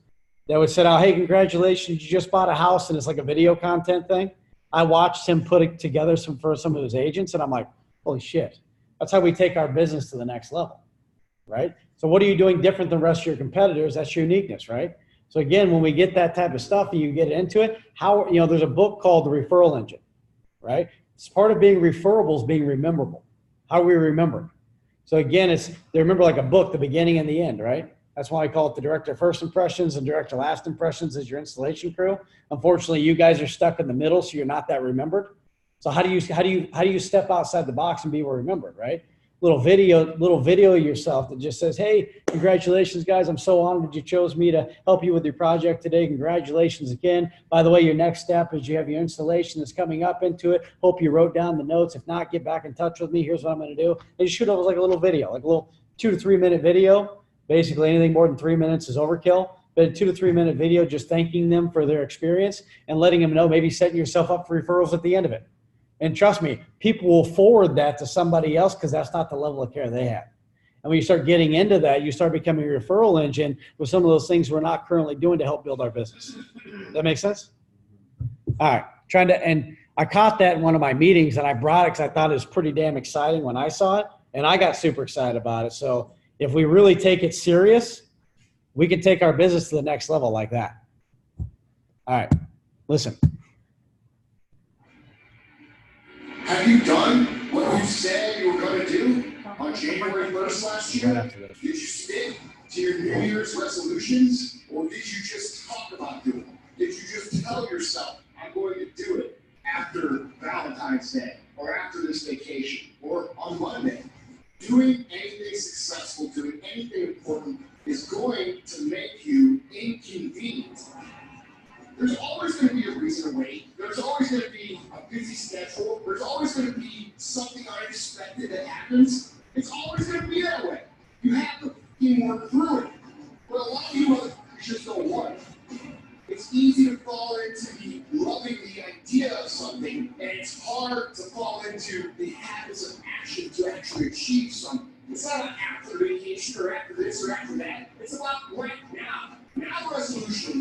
[SPEAKER 4] that would send out, hey, congratulations, you just bought a house, and it's like a video content thing. I watched him put it together for some of his agents, and I'm like, holy shit. That's how we take our business to the next level, right? So what are you doing different than the rest of your competitors? That's your uniqueness, right? So again, when we get that type of stuff and you get into it, there's a book called The Referral Engine, right? It's part of being referable is being rememberable. How we remember. So again, they remember like a book, the beginning and the end, right? That's why I call it the director of first impressions and director of last impressions as your installation crew. Unfortunately, you guys are stuck in the middle, so you're not that remembered. So how do you step outside the box and be remembered, right? Little video of yourself that just says, hey, congratulations, guys. I'm so honored you chose me to help you with your project today. Congratulations again. By the way, your next step is you have your installation that's coming up into it. Hope you wrote down the notes. If not, get back in touch with me. Here's what I'm going to do. And you shoot over like a little video, like a little 2 to 3 minute video. Basically, anything more than 3 minutes is overkill. But a 2 to 3 minute video, just thanking them for their experience and letting them know, maybe setting yourself up for referrals at the end of it. And trust me, people will forward that to somebody else because that's not the level of care they have. And when you start getting into that, you start becoming a referral engine with some of those things we're not currently doing to help build our business. Does that make sense? All right. And I caught that in one of my meetings, and I brought it because I thought it was pretty damn exciting when I saw it, and I got super excited about it. So if we really take it serious, we can take our business to the next level like that. All right. Listen.
[SPEAKER 12] Have you done what you said you were going to do on January 1st last year? Did you stick to your New Year's resolutions, or did you just talk about doing them? Did you just tell yourself, I'm going to do it after Valentine's Day, or after this vacation, or on Monday? Doing anything successful, doing anything important is going to make you inconvenient. There's always going to be a reason to wait. There's always going to be a busy schedule. There's always going to be something unexpected that happens. It's always going to be that way. You have to work through it. But a lot of you just don't want it. It's easy to fall into loving the idea of something, and it's hard to fall into the habits of action to actually achieve something. It's not after vacation or after this or after that. It's about right now. Now resolution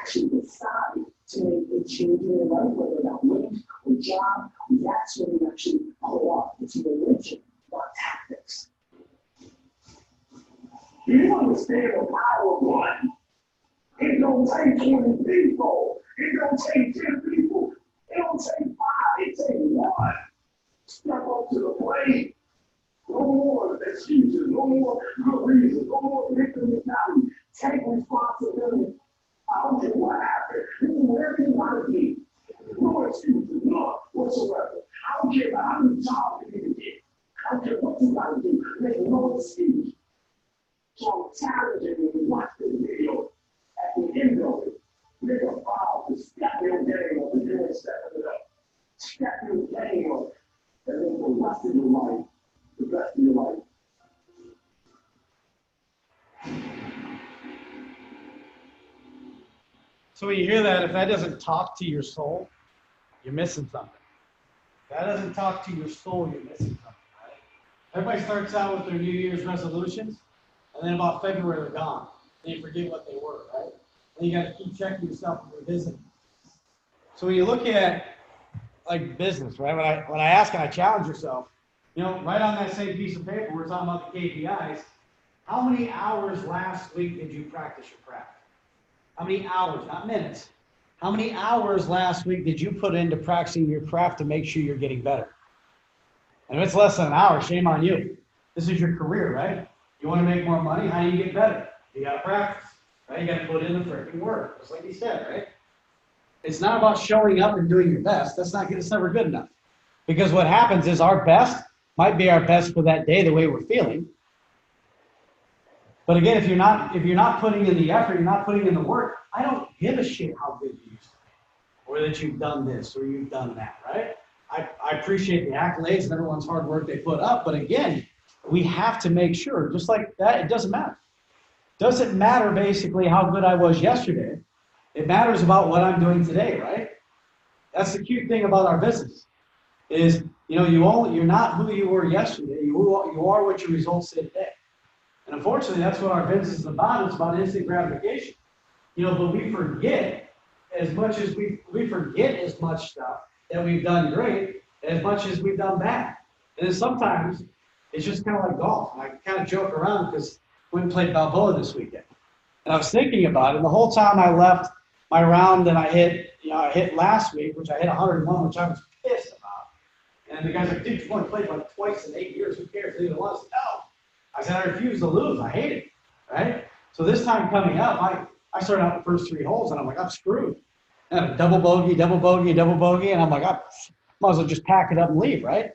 [SPEAKER 12] actually decide to make a change in your life, whether that weight or job, that's when you actually pull off. It's religion, not tactics. You understand the power of one? It don't take 20 people. It don't take 10 people. It don't take 5. It takes one. Step up to the plate. No more excuses. No more good reasons. No more victim mentality. Take responsibility. I don't care what happened. This is where you want to be. No excuses. None whatsoever. I don't care about how many jobs you can get. I don't care what you got to do. Make no excuse. So I'm challenging you to watch this video. At the end of it, make a vow to step your game up and then step it up. Step your game up. And then for the rest of your life, the rest of your life.
[SPEAKER 4] So when you hear that, if that doesn't talk to your soul, you're missing something. If that doesn't talk to your soul, you're missing something, right? Everybody starts out with their New Year's resolutions, and then about February they're gone. Then you forget what they were, right? And you got to keep checking yourself and revisiting. So when you look at like business, right? When I ask and I challenge yourself, you know, write on that same piece of paper, we're talking about the KPIs. How many hours last week did you practice your craft? How many hours, not minutes? How many hours last week did you put into practicing your craft to make sure you're getting better? And if it's less than an hour, shame on you. This is your career, right? You want to make more money? How do you get better? You got to practice, right? You got to put in the freaking work, just like he said, right? It's not about showing up and doing your best. That's never good enough. Because what happens is our best might be our best for that day, the way we're feeling. But again, if you're not putting in the effort, you're not putting in the work, I don't give a shit how good you used to be, or that you've done this or you've done that, right? I appreciate the accolades and everyone's hard work they put up, but again, we have to make sure, just like that, it doesn't matter. Doesn't matter basically how good I was yesterday. It matters about what I'm doing today, right? That's the cute thing about our business is, you know, you're not who you were yesterday. You are what your results say today. And unfortunately, that's what our business is about. It's about instant gratification. You know, but we forget as much as we forget as much stuff that we've done great as much as we've done bad. And then sometimes it's just kind of like golf. And I kind of joke around because we played Balboa this weekend. And I was thinking about it, and the whole time I left my round and I hit last week, which I hit 101, which I was pissed about. And the guy's like, dude, you've only played like twice in 8 years. Who cares? Leave it alone. I said, no. I said, I refuse to lose. I hate it, right? So this time coming up, I started out the first 3 holes, and I'm like, I'm screwed. And I have double bogey, double bogey, double bogey, and I'm like, I might as well just pack it up and leave, right?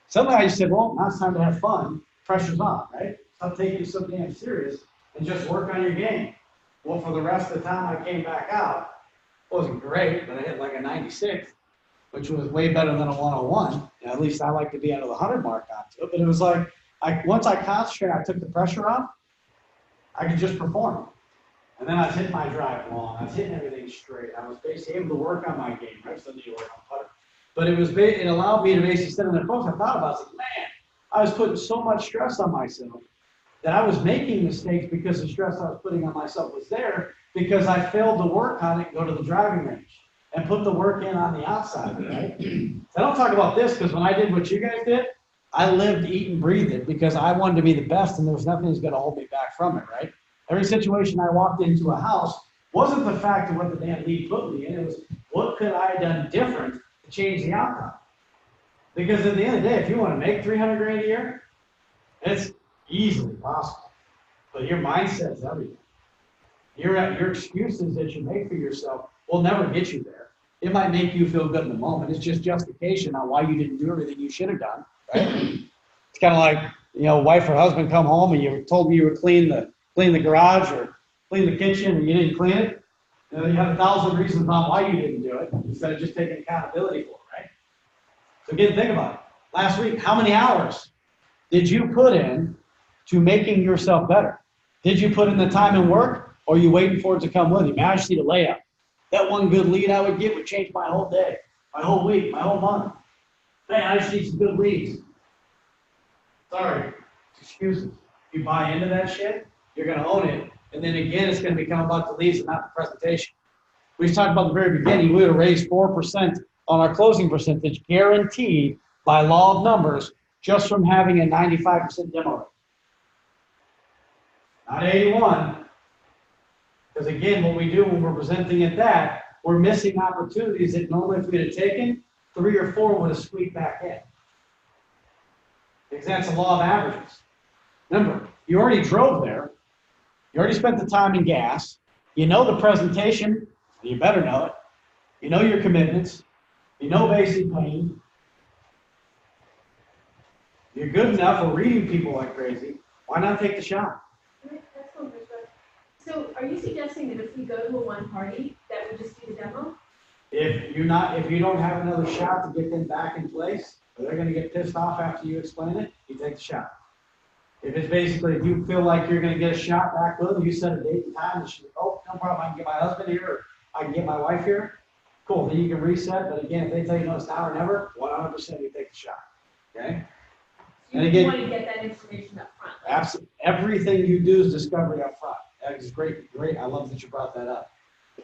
[SPEAKER 4] Suddenly I just said, well, now it's time to have fun. Pressure's on, right? Stop taking it so damn serious and just work on your game. Well, for the rest of the time I came back out, it wasn't great, but I hit like a 96, which was way better than a 101. And at least I like to be under the 100 mark onto it. But it was like, once I concentrated, I took the pressure off, I could just perform. And then I was hitting my drive long. I was hitting everything straight. I was basically able to work on my game. I still need to work on putter. But it allowed me to basically sit in the post. I thought about it. I was like, man, I was putting so much stress on myself that I was making mistakes because the stress I was putting on myself was there because I failed to work on it and go to the driving range and put the work in on the outside, right? I don't talk about this because when I did what you guys did, I lived, eat, and breathed it because I wanted to be the best and there was nothing that was going to hold me back from it, right? Every situation I walked into a house wasn't the fact of what the damn lead put me in. It was what could I have done different to change the outcome? Because at the end of the day, if you want to make 300 grand a year, it's easily possible. But your mindset is everything. Your excuses that you make for yourself will never get you there. It might make you feel good in the moment. It's just justification on why you didn't do everything you should have done. Right? It's kind of like, you know, wife or husband come home and you told me you would clean the garage or clean the kitchen and you didn't clean it. You know, you have 1,000 reasons on why you didn't do it instead of just taking accountability for it, right? So again, think about it. Last week, how many hours did you put in to making yourself better? Did you put in the time and work, or are you waiting for it to come with you? Man, I just need a layup. That one good lead I would get would change my whole day, my whole week, my whole month. Man, I just need some good leads. Sorry, excuses. If you buy into that shit, you're going to own it. And then again, it's going to become about the leads and not the presentation. we just talked about the very beginning, we would have raised 4% on our closing percentage, guaranteed by law of numbers, just from having a 95% demo rate. Not 81. Because again, what we do when we're presenting at that, we're missing opportunities that normally if we'd have taken, 3 or 4 would have squeaked back in. Because that's the law of averages. Remember, you already drove there. You already spent the time and gas. You know the presentation. You better know it. You know your commitments. You know basic pain. You're good enough for reading people like crazy. Why not take the shot?
[SPEAKER 5] So are you suggesting that if we go to a one party, that we just do the demo?
[SPEAKER 4] If you don't have another shot to get them back in place, or they're gonna get pissed off after you explain it, you take the shot. If it's basically, if you feel like you're gonna get a shot back with them, you set a date and time, and she's like, oh, no problem, I can get my husband here, or I can get my wife here, cool, then you can reset, but again, if they tell you no, it's now or never, 100% you take the shot, okay? And
[SPEAKER 5] You
[SPEAKER 4] again,
[SPEAKER 5] want to get that information up front.
[SPEAKER 4] absolutely, everything you do is discovery up front. That is great, I love that you brought that up.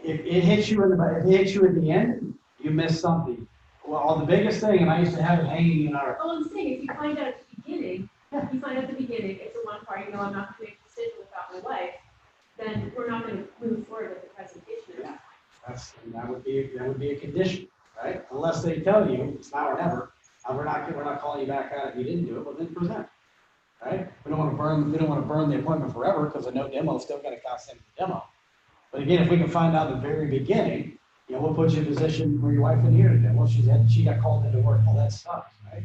[SPEAKER 4] If it hits you in the end, you miss something. Well, the biggest thing, and I used to have it hanging in our.
[SPEAKER 5] Oh, I'm saying, if you find out at the beginning, it's a one party, no, I'm not going to make a decision without my wife, then we're not going to move forward with the presentation.
[SPEAKER 4] Yeah, that would be a condition, right? Unless they tell you it's now or never, we're not calling you back out if you didn't do it, but then present, right? We don't want to burn the appointment forever because a no demo is still going to cost them the demo. But again, if we can find out at the very beginning, we'll put you in a position where your wife isn't here today. Well, she got called into work. Well, that sucks, right?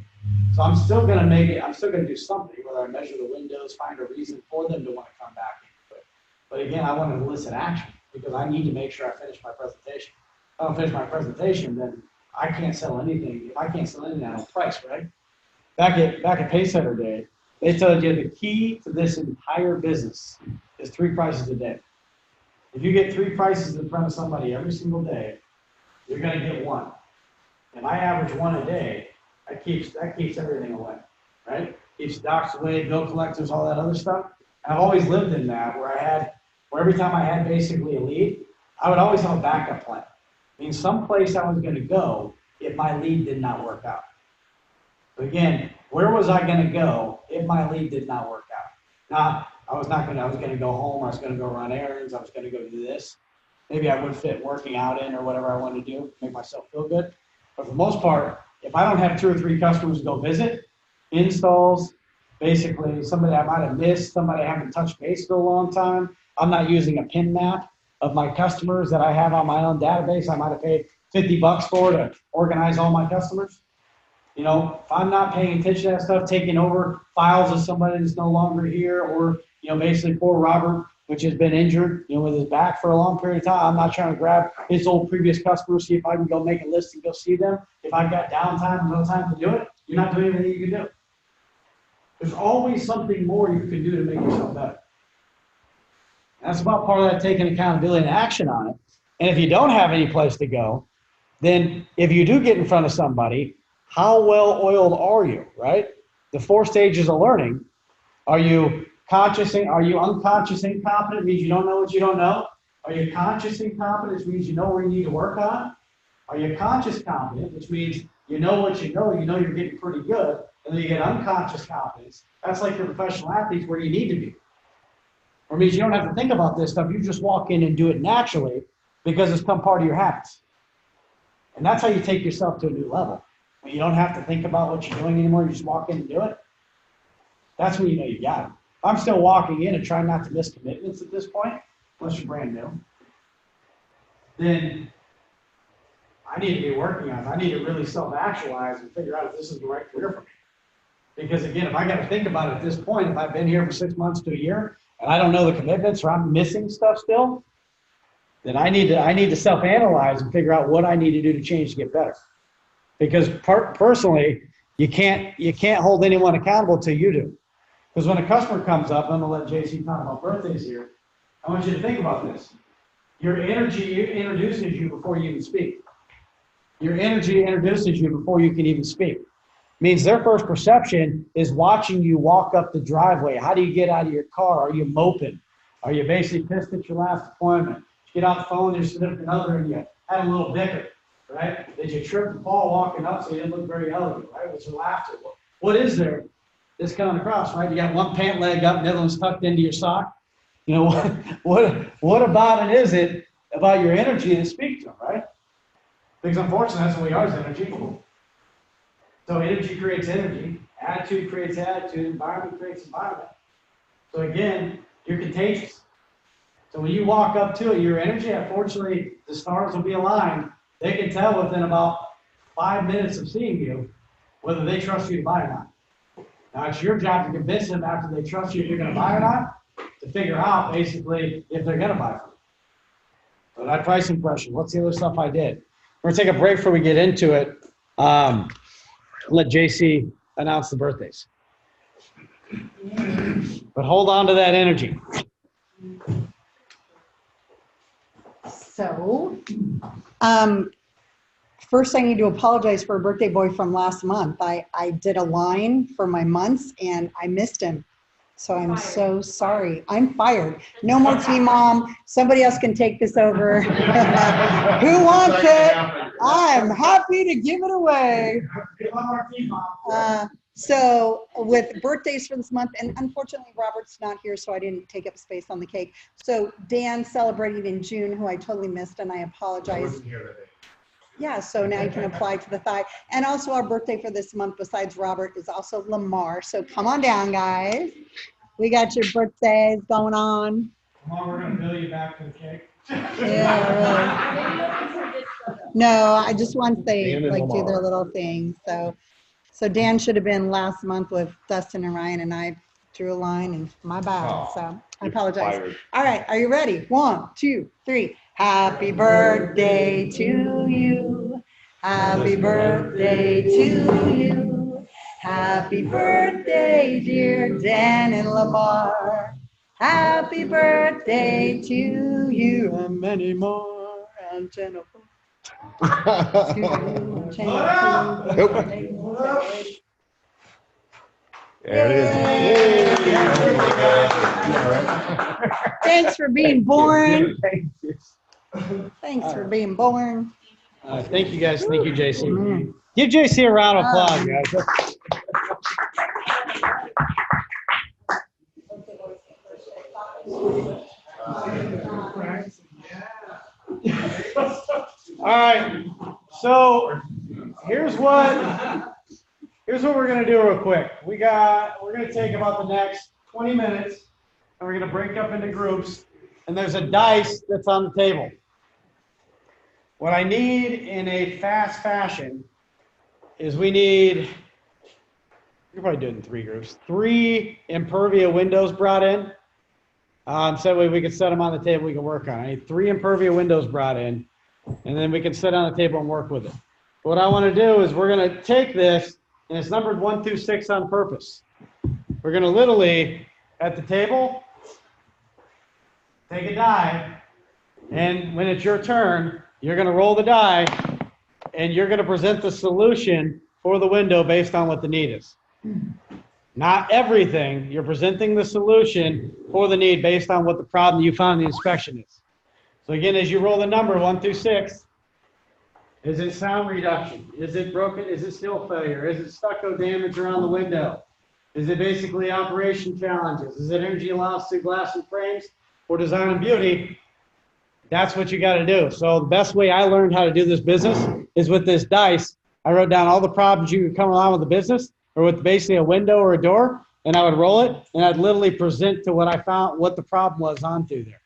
[SPEAKER 4] So I'm still going to do something, whether I measure the windows, find a reason for them to want to come back into it. But again, I want to elicit action because I need to make sure I finish my presentation. If I don't finish my presentation, then I can't sell anything. If I can't sell anything, I don't price, right? Back at Pacesetter Day, they told you the key to this entire business is 3 prices a day. If you get 3 prices in front of somebody every single day, you're going to get 1. And I average 1 a day. That keeps everything away, right? Keeps docs away, bill collectors, all that other stuff. I've always lived in that where every time I had basically a lead, I would always have a backup plan. I mean, someplace I was going to go if my lead did not work out. But again, where was I going to go if my lead did not work out? Now, I was going to go home, I was going to go run errands, I was going to go do this. Maybe I would fit working out in or whatever I wanted to do, make myself feel good. But for the most part, if I don't have 2 or 3 customers to go visit, installs, basically somebody I might have missed, somebody I haven't touched base for a long time, I'm not using a pin map of my customers that I have on my own database, I might have paid $50 for to organize all my customers. If I'm not paying attention to that stuff, taking over files of somebody that's no longer here, or, basically poor Robert, which has been injured, with his back for a long period of time. I'm not trying to grab his old previous customers, see if I can go make a list and go see them. If I've got downtime, no time to do it, you're not doing anything you can do. There's always something more you can do to make yourself better. And that's about part of that, taking accountability and action on it. And if you don't have any place to go, then if you do get in front of somebody, how well oiled are you, right? The 4 stages of learning. Are you unconscious incompetent? Means you don't know what you don't know. Are you conscious incompetent? Which means you know where you need to work on. Are you conscious competent? Which means you know what you know you're getting pretty good. And then you get unconscious competence. That's like your professional athletes where you need to be. Or means you don't have to think about this stuff. You just walk in and do it naturally because it's become part of your habits. And that's how you take yourself to a new level. When you don't have to think about what you're doing anymore, you just walk in and do it. That's when you know you got it. I'm still walking in and trying not to miss commitments at this point, unless you're brand new. Then I need to be working on it. I need to really self-actualize and figure out if this is the right career for me. Because again, if I got to think about it at this point, if I've been here for 6 months to a year and I don't know the commitments or I'm missing stuff still, then I need to self-analyze and figure out what I need to do to change to get better. Because personally, you can't hold anyone accountable till you do. Because when a customer comes up, I'm going to let JC talk about birthdays here. I want you to think about this. Your energy introduces you before you even speak. Your energy introduces you before you can even speak. Means their first perception is watching you walk up the driveway. How do you get out of your car? Are you moping? Are you basically pissed at your last appointment? get out the phone, your significant other, and you had a little bicker, right? Did you trip and fall walking up so you didn't look very elegant, right? Was there laughter? What is there that's coming across, right? You got one pant leg up, and the other one's tucked into your sock. You know, what about it is it about your energy that speaks to them, right? Because unfortunately, that's what we are, is energy. So energy creates energy, attitude creates attitude, environment creates environment. So again, you're contagious. So when you walk up to it, your energy, unfortunately, the stars will be aligned. They can tell within about 5 minutes of seeing you whether they trust you to buy or not. Now, it's your job to convince them after they trust you if you're going to buy or not, to figure out basically if they're going to buy from you. So that price impression, what's the other stuff I did? We're going to take a break before we get into it. Let JC announce the birthdays. But hold on to that energy.
[SPEAKER 6] So, first I need to apologize for a birthday boy from last month. I did a line for my months and I missed him. So I'm so sorry. I'm fired. No more Team Mom. Somebody else can take this over. Who wants it? I'm happy to give it away. So with birthdays for this month, and unfortunately Robert's not here, so I didn't take up space on the cake. So Dan celebrated in June, who I totally missed, and I apologize. Yeah, so now you can apply to the thigh. And also our birthday for this month, besides Robert, is also Lamar. So come on down, guys. We got your birthdays going on.
[SPEAKER 4] Lamar, we're going to bill you back for the cake.
[SPEAKER 6] Yeah, really. No, I just want they like do their little thing. So Dan should have been last month with Dustin and Ryan, and I drew a line, and my bad. So I apologize.
[SPEAKER 8] Fired.
[SPEAKER 6] All right, are you ready? 1, 2, 3. Happy birthday to you. Happy birthday to you. Happy birthday, dear Dan and Lamar. Happy birthday to you and many more. And Jennifer.
[SPEAKER 8] There it
[SPEAKER 6] Thanks for being born. Thanks for being born.
[SPEAKER 4] Thank you, guys. Thank you, JC. Give JC a round of applause, guys. All right. So here's what we're gonna do real quick. We're gonna take about the next 20 minutes, and we're gonna break up into groups. And there's a dice that's on the table. What I need in a fast fashion is we need, you're probably doing 3 groups, 3 Impervia windows brought in. So that way we can set them on the table, we can work on it. I need 3 Impervia windows brought in, and then we can sit on the table and work with it. What I want to do is we're going to take this, and it's numbered 1 through 6 on purpose. We're going to literally, at the table, take a die, and when it's your turn, you're going to roll the die, and you're going to present the solution for the window based on what the need is. Not everything. You're presenting the solution for the need based on what the problem you found in the inspection is. So again, as you roll the number 1 through 6, is it sound reduction? Is it broken? Is it still failure? Is it stucco damage around the window? Is it basically operation challenges? Is it energy loss through glass and frames or design and beauty? That's what you got to do. So the best way I learned how to do this business is with this dice. I wrote down all the problems you could come along with the business, or with basically a window or a door, and I would roll it, and I'd literally present to what I found, what the problem was onto there.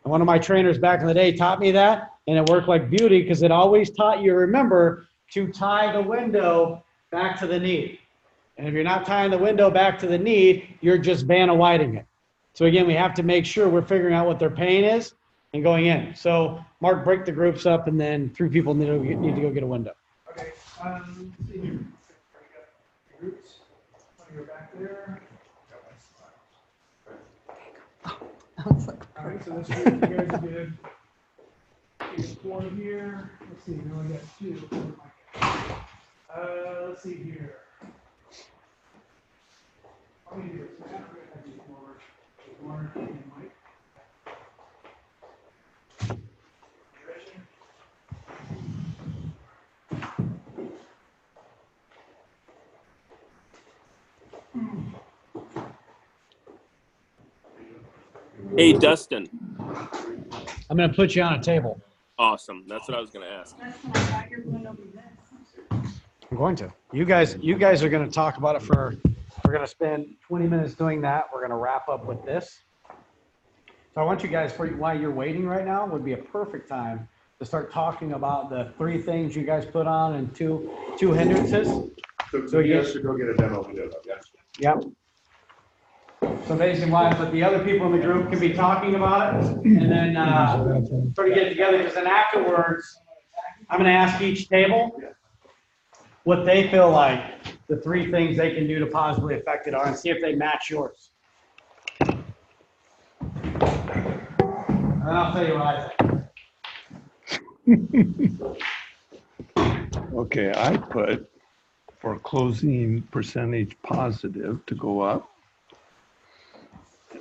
[SPEAKER 4] And one of my trainers back in the day taught me that, and it worked like beauty because it always taught you, remember, to tie the window back to the need. And if you're not tying the window back to the need, you're just Vanna Whiting it. So again, we have to make sure we're figuring out what their pain is and going in. So Mark, break the groups up, and then 3 people need to go get a window.
[SPEAKER 10] Okay, let's see here. Groups, want to go back there? All right, so let's see what you guys did. Here's 4 here. Let's see, we only got 2. Let's see here. How many groups? I'm gonna have you more and Mike.
[SPEAKER 13] Hey, Dustin.
[SPEAKER 9] I'm gonna put you on a table.
[SPEAKER 13] Awesome. That's what I was going to ask.
[SPEAKER 4] I'm going to. You guys are going to talk about it we're going to spend 20 minutes doing that. We're going to wrap up with this. So I want you guys, while you're waiting right now, would be a perfect time to start talking about the 3 things you guys put on and two hindrances.
[SPEAKER 3] So you guys should go get a demo video, yes?
[SPEAKER 4] Yep. So basically but the other people in the group can be talking about it and then sort of get together, because then afterwards, I'm going to ask each table what they feel like the 3 things they can do to positively affect it are, and see if they match yours. And I'll tell you what I think.
[SPEAKER 14] Okay, I put for closing percentage positive to go up,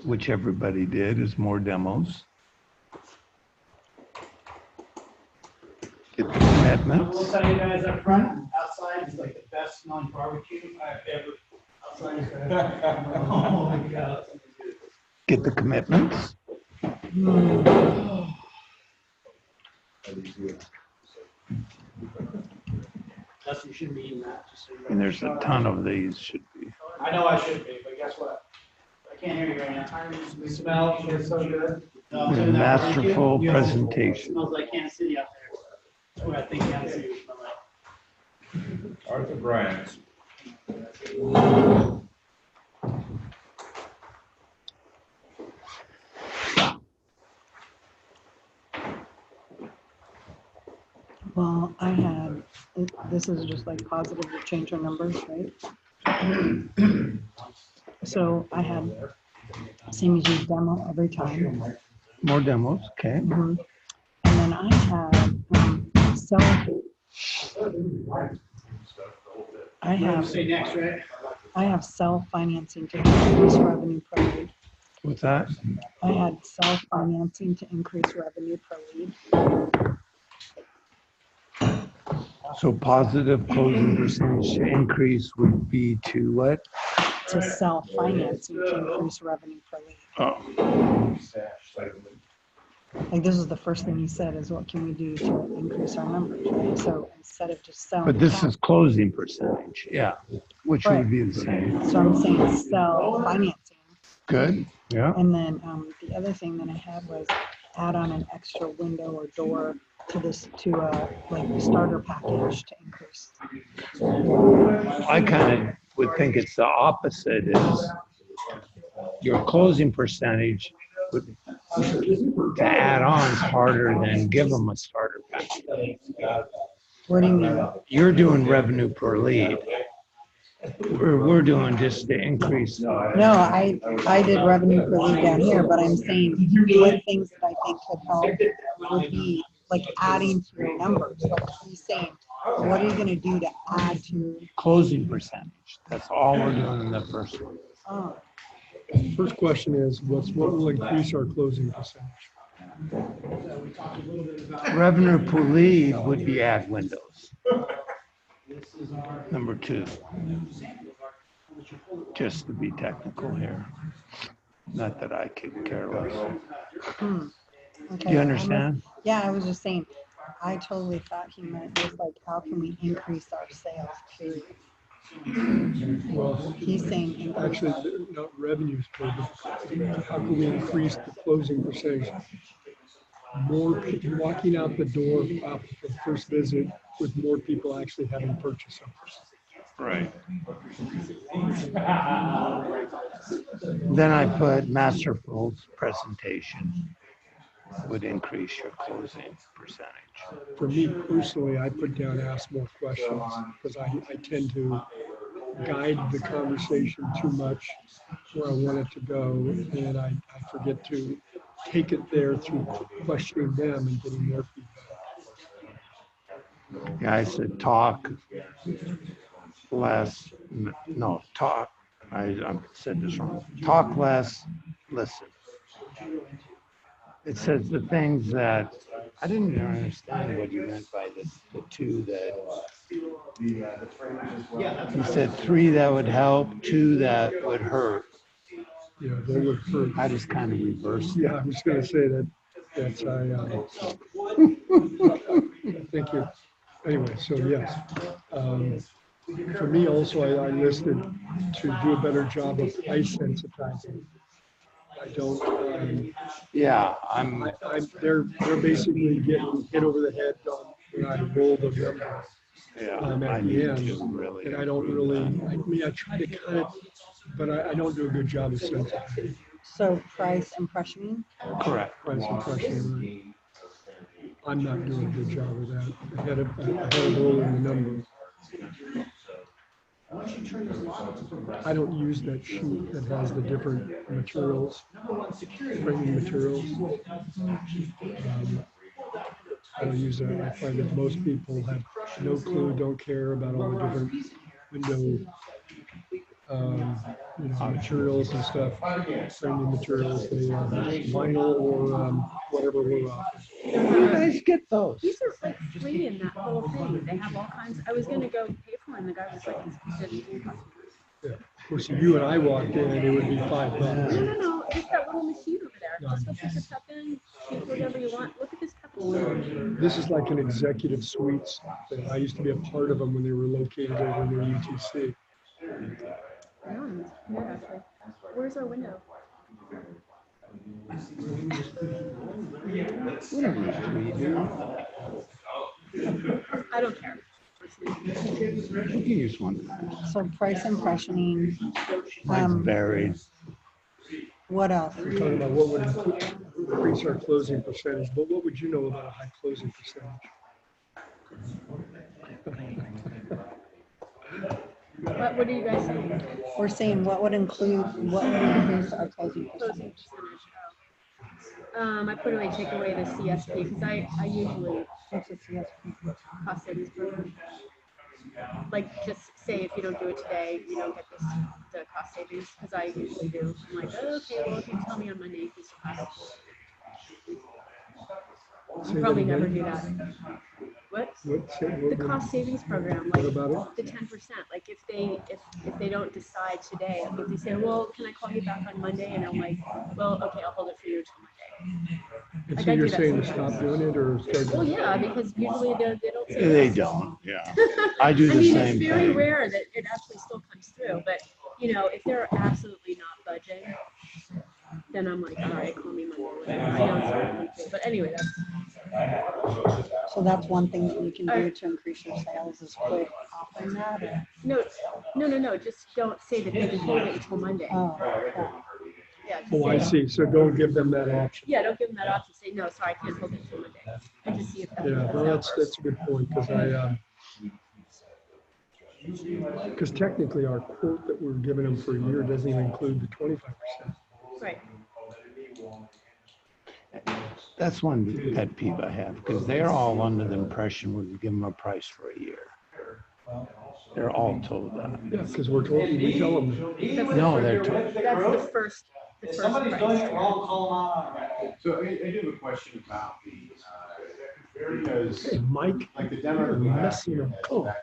[SPEAKER 14] which everybody did, is more demos. Get the commitments.
[SPEAKER 4] I'll tell you guys up front, outside is like the best smelling barbecue I've ever. Outside is oh my God.
[SPEAKER 14] Get the commitments.
[SPEAKER 4] That's, you shouldn't be eating that. Just so you know.
[SPEAKER 14] And there's a ton of these, should be.
[SPEAKER 4] I know I should be, but guess what? I can't hear you right now. The smell is so good.
[SPEAKER 14] It's a masterful
[SPEAKER 4] It
[SPEAKER 14] presentation.
[SPEAKER 4] smells like Kansas City out there. That's what I think Kansas City would smell like.
[SPEAKER 2] Arthur Bryant.
[SPEAKER 15] Well, I had, this is just like positive to change our numbers, right? So I had same as you demo every time.
[SPEAKER 14] More demos, okay.
[SPEAKER 15] And then I had
[SPEAKER 4] Say next, right?
[SPEAKER 15] I have self-financing to increase revenue per lead.
[SPEAKER 14] What's that?
[SPEAKER 15] I had self-financing to increase revenue per lead.
[SPEAKER 14] So positive closing percentage increase would be to what?
[SPEAKER 15] To self-financing to increase revenue per lead.
[SPEAKER 14] Oh.
[SPEAKER 15] Like this is the first thing you said is what can we do to increase our numbers, right? So instead of just selling.
[SPEAKER 14] But this is closing percentage, yeah, which
[SPEAKER 15] Right.
[SPEAKER 14] would be the same.
[SPEAKER 15] So I'm saying self-financing.
[SPEAKER 14] Good, yeah.
[SPEAKER 15] And then the other thing that I had was add on an extra window or door to this, like the starter package to increase.
[SPEAKER 14] I kind of would think it's the opposite, is your closing percentage would, to add on is harder than give them a starter package.
[SPEAKER 15] What do you mean?
[SPEAKER 14] You're doing revenue per lead. We're doing just to increase.
[SPEAKER 15] No, I did revenue per lead down here, but I'm saying what things that I think could help would be like adding to your numbers. Like he's saying, what are you going to do to add to
[SPEAKER 14] Closing percentage. That's all we're doing in the first one.
[SPEAKER 15] Oh.
[SPEAKER 16] First question is, what will increase our closing percentage?
[SPEAKER 14] Revenue per lead would be add windows. Number 2. Just to be technical here. Not that I could care less.
[SPEAKER 15] Okay.
[SPEAKER 14] Do you understand?
[SPEAKER 15] Yeah, I was just saying, I totally thought he meant just like, how can we increase our sales, period?
[SPEAKER 16] Well,
[SPEAKER 15] He's saying.
[SPEAKER 16] actually, not revenues, but how can we increase the closing percentage? More people walking out the door after the first visit with more people actually having purchased something.
[SPEAKER 14] Right. Then I put masterful presentation would increase your closing percentage.
[SPEAKER 16] For me personally, I put down ask more questions because I tend to guide the conversation too much where I want it to go, and I forget to take it there through questioning them and getting their feedback.
[SPEAKER 14] Yeah, I said talk less, no, talk, I said this wrong. Talk less, listen. It says the things that, I didn't even understand what you meant by the 2 that, you said 3 that would help, 2 that would hurt.
[SPEAKER 16] you know, they'll look for.
[SPEAKER 14] I just kind of reversed.
[SPEAKER 16] Yeah, I was gonna say that, thank you. Anyway, so yes. For me also, I listed to do a better job of price sensitizing. I don't,
[SPEAKER 14] Yeah,
[SPEAKER 16] they're basically getting hit over the head on when I roll the number.
[SPEAKER 14] yeah,
[SPEAKER 16] At
[SPEAKER 14] I
[SPEAKER 16] the
[SPEAKER 14] need
[SPEAKER 16] end,
[SPEAKER 14] to really.
[SPEAKER 16] and I don't really, I mean, I try to cut it, but I don't do a good job of sensitizing.
[SPEAKER 15] So price impressioning?
[SPEAKER 14] Correct.
[SPEAKER 16] Price impression, right? I'm not doing a good job of that. Ahead of rolling the number. I don't use that sheet that has the different materials, framing materials. I don't use that. I find that most people have no clue, don't care about all the different window, materials and stuff, framing materials, they vinyl or whatever we're offering.
[SPEAKER 14] Where do you guys get those?
[SPEAKER 5] These are like free in that little thing. They have all kinds. I was gonna go pay for one. The guy was like, it's
[SPEAKER 16] Yeah. Of course, if you and I walked in, it would be $5.
[SPEAKER 5] No. Just that little machine over there. Just go put your cup in, take whatever you want. Look at this cup.
[SPEAKER 16] This is like an executive suites thing. I used to be a part of them when they were located over near UTC.
[SPEAKER 5] Yeah, actually. Where's our window? I don't care.
[SPEAKER 14] You can use one.
[SPEAKER 15] So price impressioning,
[SPEAKER 14] Mine's varied.
[SPEAKER 15] what else?
[SPEAKER 16] We're talking about what would increase our closing percentage, but what would you know about a high closing percentage?
[SPEAKER 5] What are you guys saying?
[SPEAKER 15] We're saying what would increase our closing percentage?
[SPEAKER 5] I put away, take away the CSP because I usually
[SPEAKER 15] What's the CSP?
[SPEAKER 5] cost savings program. Like just say if you don't do it today, you don't get the cost savings because I usually do. I'm like, oh, okay, well if you tell me on Monday, it's possible. You probably never do that. What? The cost savings program, like the 10%. Like if they don't decide today, like if they say, well, can I call you back on Monday? And I'm like, well, okay, I'll hold it for you until Monday.
[SPEAKER 16] And
[SPEAKER 5] Like,
[SPEAKER 16] so
[SPEAKER 5] I
[SPEAKER 16] you're
[SPEAKER 5] do that
[SPEAKER 16] saying to
[SPEAKER 5] sometimes.
[SPEAKER 16] stop doing it or start?
[SPEAKER 5] Well, yeah, because usually they don't say
[SPEAKER 14] They
[SPEAKER 5] yes.
[SPEAKER 14] don't, yeah. I do the
[SPEAKER 5] mean,
[SPEAKER 14] same
[SPEAKER 5] it's very
[SPEAKER 14] thing.
[SPEAKER 5] rare that it actually still comes through, but you know, if they're absolutely not budging, then I'm like, all right, call me Monday. Whatever. I know it's not monthly, but anyway, that's.
[SPEAKER 15] So that's one thing that we can do to increase your sales is quit offering that or?
[SPEAKER 5] No, just don't say that they can hold it until Monday.
[SPEAKER 15] Oh,
[SPEAKER 5] Yeah, just
[SPEAKER 16] Oh, I
[SPEAKER 5] say-
[SPEAKER 16] see. So don't give them that option.
[SPEAKER 5] Yeah, don't give them that option, say, no, sorry, I can't hold it until Monday, and just see if that.
[SPEAKER 16] Yeah, well, that's a good point because because technically our quote that we're giving them for a year doesn't even include the 25%.
[SPEAKER 5] Right.
[SPEAKER 14] That's one pet peeve I have, because they're all under the impression we give them a price for a year. They're all told that.
[SPEAKER 16] Yeah, because we tell them.
[SPEAKER 14] No, they're told.
[SPEAKER 5] That's the first price.
[SPEAKER 3] So I do have a question about because
[SPEAKER 16] Hey, Mike,
[SPEAKER 3] like the demo.
[SPEAKER 16] you're messing them up.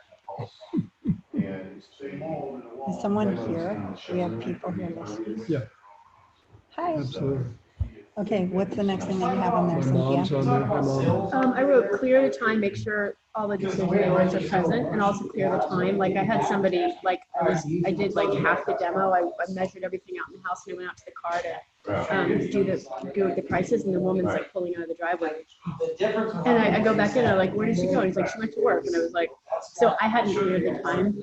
[SPEAKER 15] Is someone here? We have people here listening.
[SPEAKER 16] Yeah,
[SPEAKER 15] Hi.
[SPEAKER 16] absolutely.
[SPEAKER 15] Okay, what's the next thing that you have on there,
[SPEAKER 16] My mom's
[SPEAKER 15] Cynthia?
[SPEAKER 16] on there. Hi, Mom.
[SPEAKER 5] I wrote clear the time, make sure all the decision makers are present, and also clear the time. Like I had somebody, like I did like half the demo. I measured everything out in the house and I went out to the car to do the prices, and the woman's like pulling out of the driveway. And I go back in, I'm like, where did she go? And he's like, she went to work. And I was like, so I hadn't cleared the time.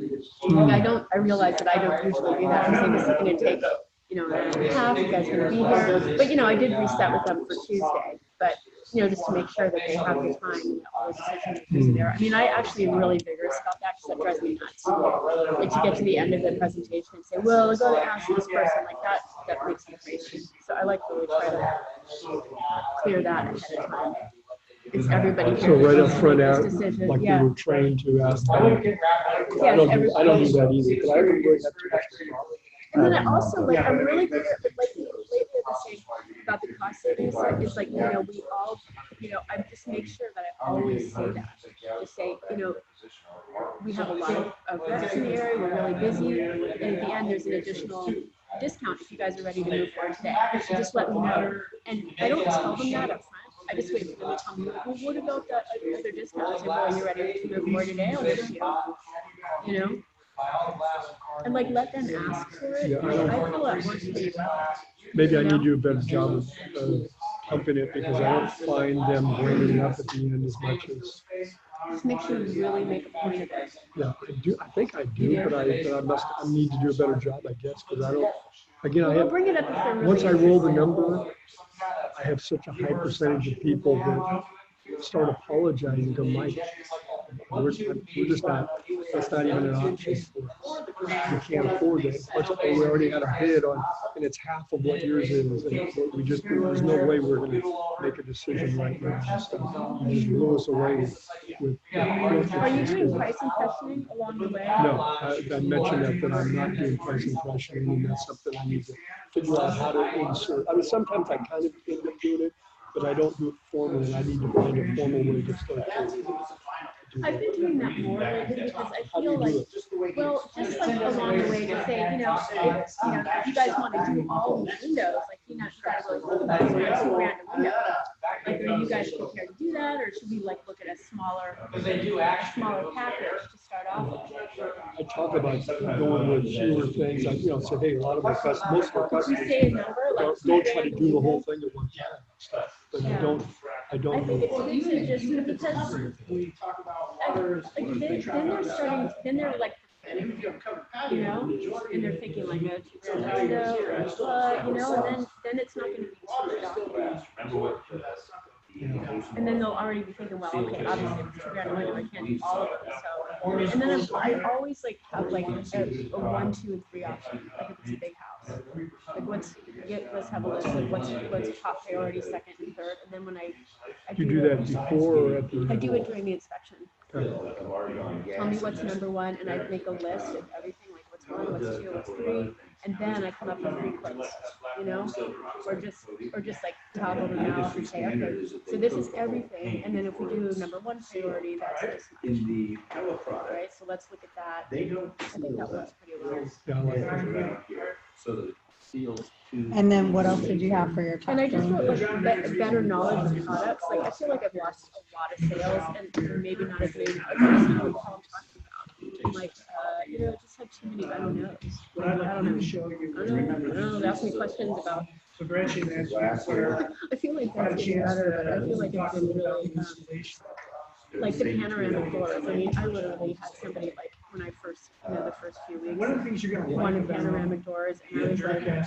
[SPEAKER 5] Like, I realized that I don't usually do that. I'm saying this is gonna take, you know, an hour and a half, you guys are gonna be here. But, you know, I did reset with them for Tuesday, but, you know, just to make sure that they have the time, and all the decision makers are there. I mean, I actually am really vigorous about that because that drives me nuts. Like to get to the end of the presentation and say, well, I gotta ask this person, like that makes me crazy. So I like to really try to clear that ahead of time. It's everybody
[SPEAKER 16] So
[SPEAKER 5] here.
[SPEAKER 16] right up front,
[SPEAKER 5] This
[SPEAKER 16] out,
[SPEAKER 5] decision,
[SPEAKER 16] like we
[SPEAKER 5] yeah.
[SPEAKER 16] were trained to ask.
[SPEAKER 5] Yes,
[SPEAKER 16] I don't do that either, but I really have to.
[SPEAKER 5] And then I also like, I'm really good at, like, lately I've been saying about the cost savings, like, it's like, you know, we all, you know, I just make sure that I always say that. Just say, you know, we have a lot of reps in the area, we're really busy, and at the end, there's an additional discount if you guys are ready to move forward today. Just let me know. And I don't tell them that up front. I just wait for them to tell me, well, what about that other discount? I say, well, are you ready to move forward today? I'll give it to you. You know? And like, let them ask for it.
[SPEAKER 16] Yeah,
[SPEAKER 5] I feel that works pretty well.
[SPEAKER 16] Maybe I need to do a better job of pumping it because I don't find them bringing it up at the end as much as.
[SPEAKER 5] Just make sure you really make a point of it.
[SPEAKER 16] Yeah, I do. I think I do, but I need to do a better job, I guess, because I don't. Again,
[SPEAKER 5] Well, we'll bring it up if they're really
[SPEAKER 16] once I roll the number, I have such a high percentage of people that start apologizing to Mike. We're just not, that's not even an option for us. We can't afford it. We already had a bid on, and it's half of what yours is. And we just, there's no way we're going to make a decision right now. So you just blew us away with.
[SPEAKER 5] Are you doing pricing questioning along the way?
[SPEAKER 16] No, I mentioned that I'm not doing pricing questioning, and that's something I need to figure out how to insert. I mean, sometimes I kind of end up doing it, but I don't do it formally. I need to find a formal way to start doing it.
[SPEAKER 5] I've been doing that more lately because I feel like, well, just like along the way to say, if you guys want to do all these windows, like you're not really looking at $2,000 a window. Like, are you guys prepared to do that, or should we like look at a smaller package to start off with?
[SPEAKER 16] I talk about going with fewer things. I, say, hey, a lot of our customers, most of our
[SPEAKER 5] Could you
[SPEAKER 16] customers
[SPEAKER 5] say a number, like
[SPEAKER 16] don't try to do the whole thing at one time. But I don't.
[SPEAKER 5] I think it's easy just because, then they're like, and they're thinking like a window or a flood, and then it's not going to be too shocking. And then they'll already be thinking, well, okay, obviously it's $2,000 a window, I can't do all of them. So, and then I always like have like a 1, 2, and 3 option. Like if it's a big house, like let's have a list of what's top priority, second, and third. And then when I
[SPEAKER 16] You do that before or at the end?
[SPEAKER 5] I do it during the inspection.
[SPEAKER 16] Okay.
[SPEAKER 5] Tell me what's number 1, and I make a list of everything, like what's 1, what's 2, what's 3, and then I come up with 3 quotes, or just like toggle them out and say, okay, so this is everything, and then if we do number 1 priority, that's this much. Right, so let's look at that. I think that works pretty well.
[SPEAKER 16] Yeah, I like that.
[SPEAKER 2] So the seals.
[SPEAKER 15] And then what else did you have for your top?
[SPEAKER 5] And I just
[SPEAKER 15] three?
[SPEAKER 5] want like better knowledge of products. Like I feel like I've lost a lot of sales, and maybe not as many. I don't know what I'm talking about. Like just have too many I don't know. I don't know. They ask me questions about.
[SPEAKER 10] So Gretchen, that's
[SPEAKER 5] I feel like that's getting better, but I feel like it's been really like the panoramic doors. I mean, I literally had somebody like when I first, the first few weeks,
[SPEAKER 10] one of the things you're going to like
[SPEAKER 5] wanted panoramic doors, and I was like, I don't know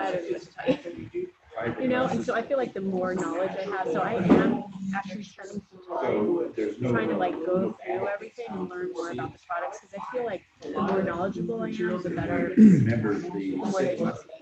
[SPEAKER 5] what to tell you. And so I feel like the more knowledge I have, so I am actually spending some time trying to like go through everything and learn more about the products, because I feel like the more knowledgeable I am, the better, the more they trust me.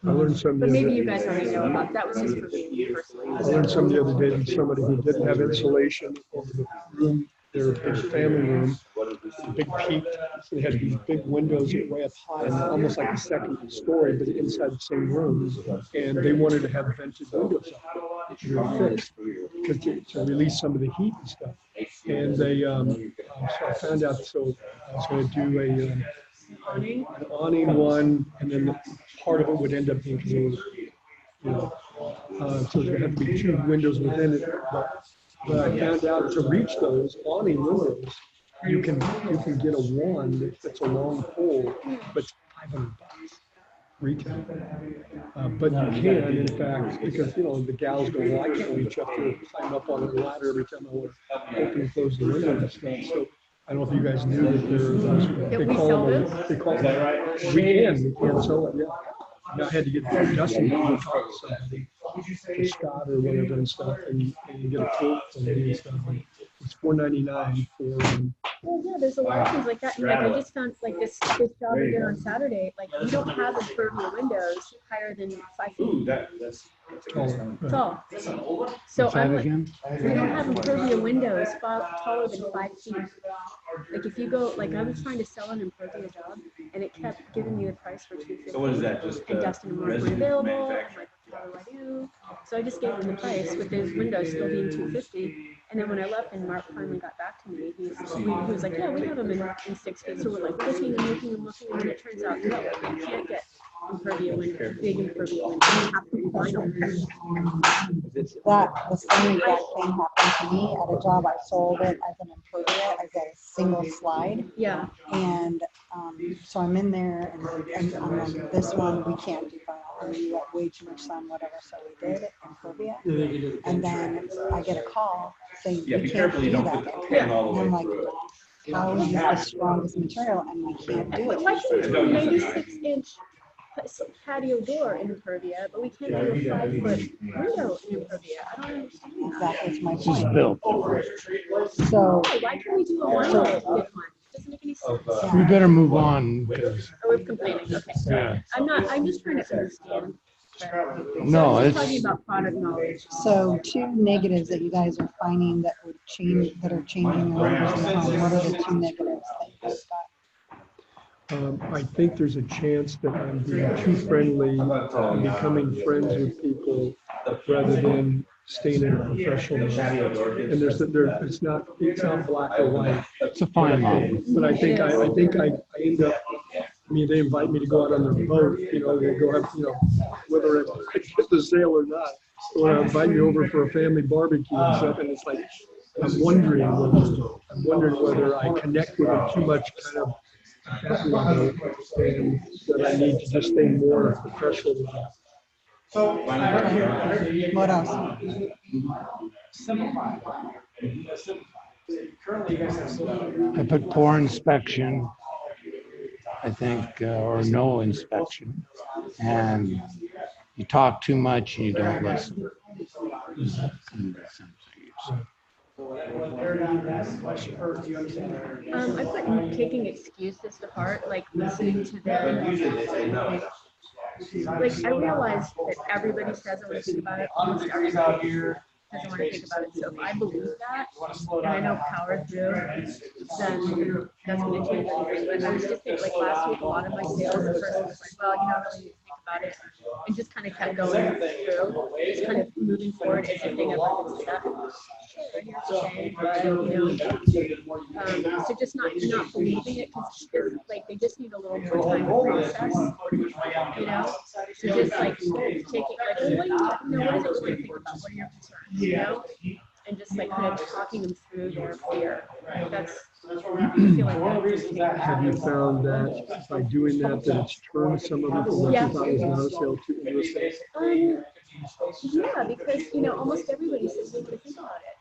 [SPEAKER 16] I learned some
[SPEAKER 5] But
[SPEAKER 16] the
[SPEAKER 5] maybe
[SPEAKER 16] other
[SPEAKER 5] you guys already know about that. Was just for me personally.
[SPEAKER 16] I learned some the other day from somebody who didn't have insulation over the room, their big family room, a big peak. So they had these big windows way up high, and almost like a second story, but inside the same room. And they wanted to have vented windows up there, were fixed, because to release some of the heat and stuff. And they, so I found out. So I was going to do an awning one, and then part of it would end up being glazed. So there had to be 2 windows within it. But I found out to reach those awning windows, you can get a wand that's a long pole, but it's $500 retail. But you can, in fact, because the gals go, well, I can't reach up to climb up on the ladder every time I want to open and close the window and stuff. So I don't know if you guys knew that they call them. We can sell it. Yeah. I had to get Dustin to talk to somebody, to Scott or whatever and stuff, and get a quote from me and stuff. And it's $4.99 for.
[SPEAKER 5] Well, yeah, there's a lot of things like that. And like I just found like this job we did on Saturday. Like we don't have impermeable windows higher than 5 feet.
[SPEAKER 16] That's
[SPEAKER 5] tall. So I'm like, we don't have impermeable windows taller than 5 feet. Like if you go, like I was trying to sell an impermeable job, and it kept giving me the price for $250.
[SPEAKER 2] So what is that? Just
[SPEAKER 5] and Dustin wasn't available. I'm like, how do I do? So I just gave him the price with his window still being $250. And then when I left and Mark finally got back to me, he was like, yeah, we have them in 6 feet. So we're like looking, and then it turns out, no, you can't get impervious window, big impervious window. You have to be vinyl.
[SPEAKER 15] That, the same exact thing happened to me at a job. I sold it as an impervious, as a single slide.
[SPEAKER 5] Yeah.
[SPEAKER 15] And so I'm in there and I'm like, this one, we can't do vinyl. We got way too much sun, whatever. So we did impervious. And then I get a call saying,
[SPEAKER 8] Yeah,
[SPEAKER 15] we
[SPEAKER 8] be
[SPEAKER 15] can't
[SPEAKER 8] careful you
[SPEAKER 15] do
[SPEAKER 8] don't
[SPEAKER 15] that.
[SPEAKER 8] put the pan all the
[SPEAKER 15] And I'm
[SPEAKER 8] way
[SPEAKER 15] like,
[SPEAKER 8] through it.
[SPEAKER 15] how is this the strongest material and we can't do it?
[SPEAKER 5] Why can't we do a 96-inch patio door in impervia, but we can't do a 5-foot window in impervia? I don't understand that.
[SPEAKER 15] Exactly, it's my
[SPEAKER 14] This is
[SPEAKER 15] point.
[SPEAKER 14] built.
[SPEAKER 15] So,
[SPEAKER 5] Why can't we do a vinyl one? Doesn't make any sense.
[SPEAKER 14] We better move on because,
[SPEAKER 5] Oh, we're complaining, okay.
[SPEAKER 14] yeah.
[SPEAKER 5] I'm just trying to understand.
[SPEAKER 14] No,
[SPEAKER 5] I'm
[SPEAKER 14] it's,
[SPEAKER 5] just talking about product knowledge.
[SPEAKER 15] so 2 negatives that you guys are finding that would change, that are changing your numbers in the home. What are the 2 negatives that you guys got?
[SPEAKER 16] I think there's a chance that I'm being too friendly and becoming friends with people rather than staying in a professional. And it's not black or white.
[SPEAKER 14] it's a fine line.
[SPEAKER 16] But I think I end up, I mean, they invite me to go out on their boat, you know, they go up, you know, whether I get the sale or not, or invite me over for a family barbecue and stuff, and it's like, I'm wondering whether I connect with it too much kind of at that level, and that I need to just stay more professional with it.
[SPEAKER 15] What else?
[SPEAKER 9] Simplify. Currently, you guys have still.
[SPEAKER 14] I put poor inspection, I think, or no inspection. And you talk too much and you don't listen.
[SPEAKER 5] I put taking excuses to heart, like listening to them. Like I realize that everybody says I want to think about it. Almost everybody doesn't want to think about it. So if I believe that and I know power through, then that's going to change everything. But I was just thinking, like last week, a lot of my sales, the person was like, well, you don't really need to think about it, and just kind of kept going through, just kind of moving forward as if they never did stuff. So just not believing it because like they just need a little more time to process, you know. So just like taking like, well, what do you what is it you want to think about? What are your concerns, you know? And just like kind of talking them through their fear. That's I feel like
[SPEAKER 16] Have you found that by doing that it's turned some of it from what you thought was not a sale to into a sale?
[SPEAKER 5] Yeah, because you know almost everybody says they want to think about it.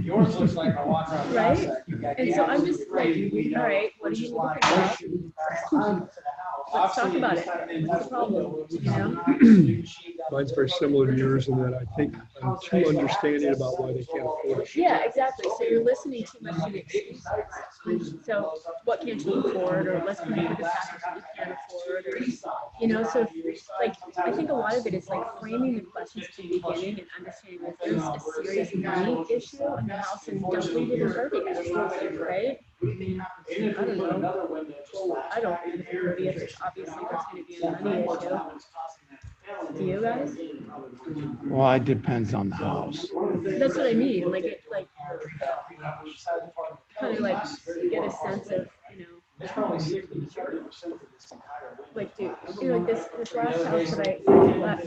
[SPEAKER 9] Yours looks like a walk around.
[SPEAKER 5] Right? And so I'm just like, all right, what do you need to think about? Let's talk about it. What's the problem? You know?
[SPEAKER 16] Mine's very similar to yours in that I think I'm too understanding about why they can't afford it.
[SPEAKER 5] Yeah, exactly. So you're listening too much to the excuses. So what can't you afford, or let's come up with a package that you can't afford, or you know. So like I think a lot of it is like framing the questions at the beginning and understanding that there's a serious money issue in the house and don't leave it impervious, right? I don't know. I don't think it's impervious. Obviously, that's going to be a money issue. Do you guys?
[SPEAKER 14] Well, it depends on the house.
[SPEAKER 5] That's what I mean. Like it, like kind of like get a sense of, you know, like dude, you know, like this last house that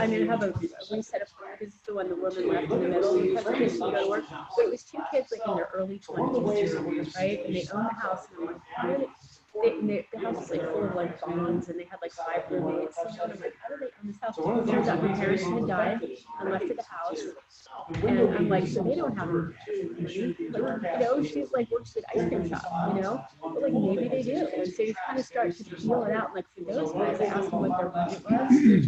[SPEAKER 5] I'm gonna have a reset of. This is the one the woman left in the middle because the kids can go to work. But it was 2 kids like in their early 20s, right? And they own the house, and I'm like, how did the house is like full of like bonds, and they had like 5 roommates. And I'm like, how do they own this house? It turns out her parents had died and left her the house. And I'm like, so they don't have money. Like, you know, she's like works at ice cream shop, you know? But like maybe they do. And so you kind of start to feel it out. Like for those guys, I asked them what their budget was.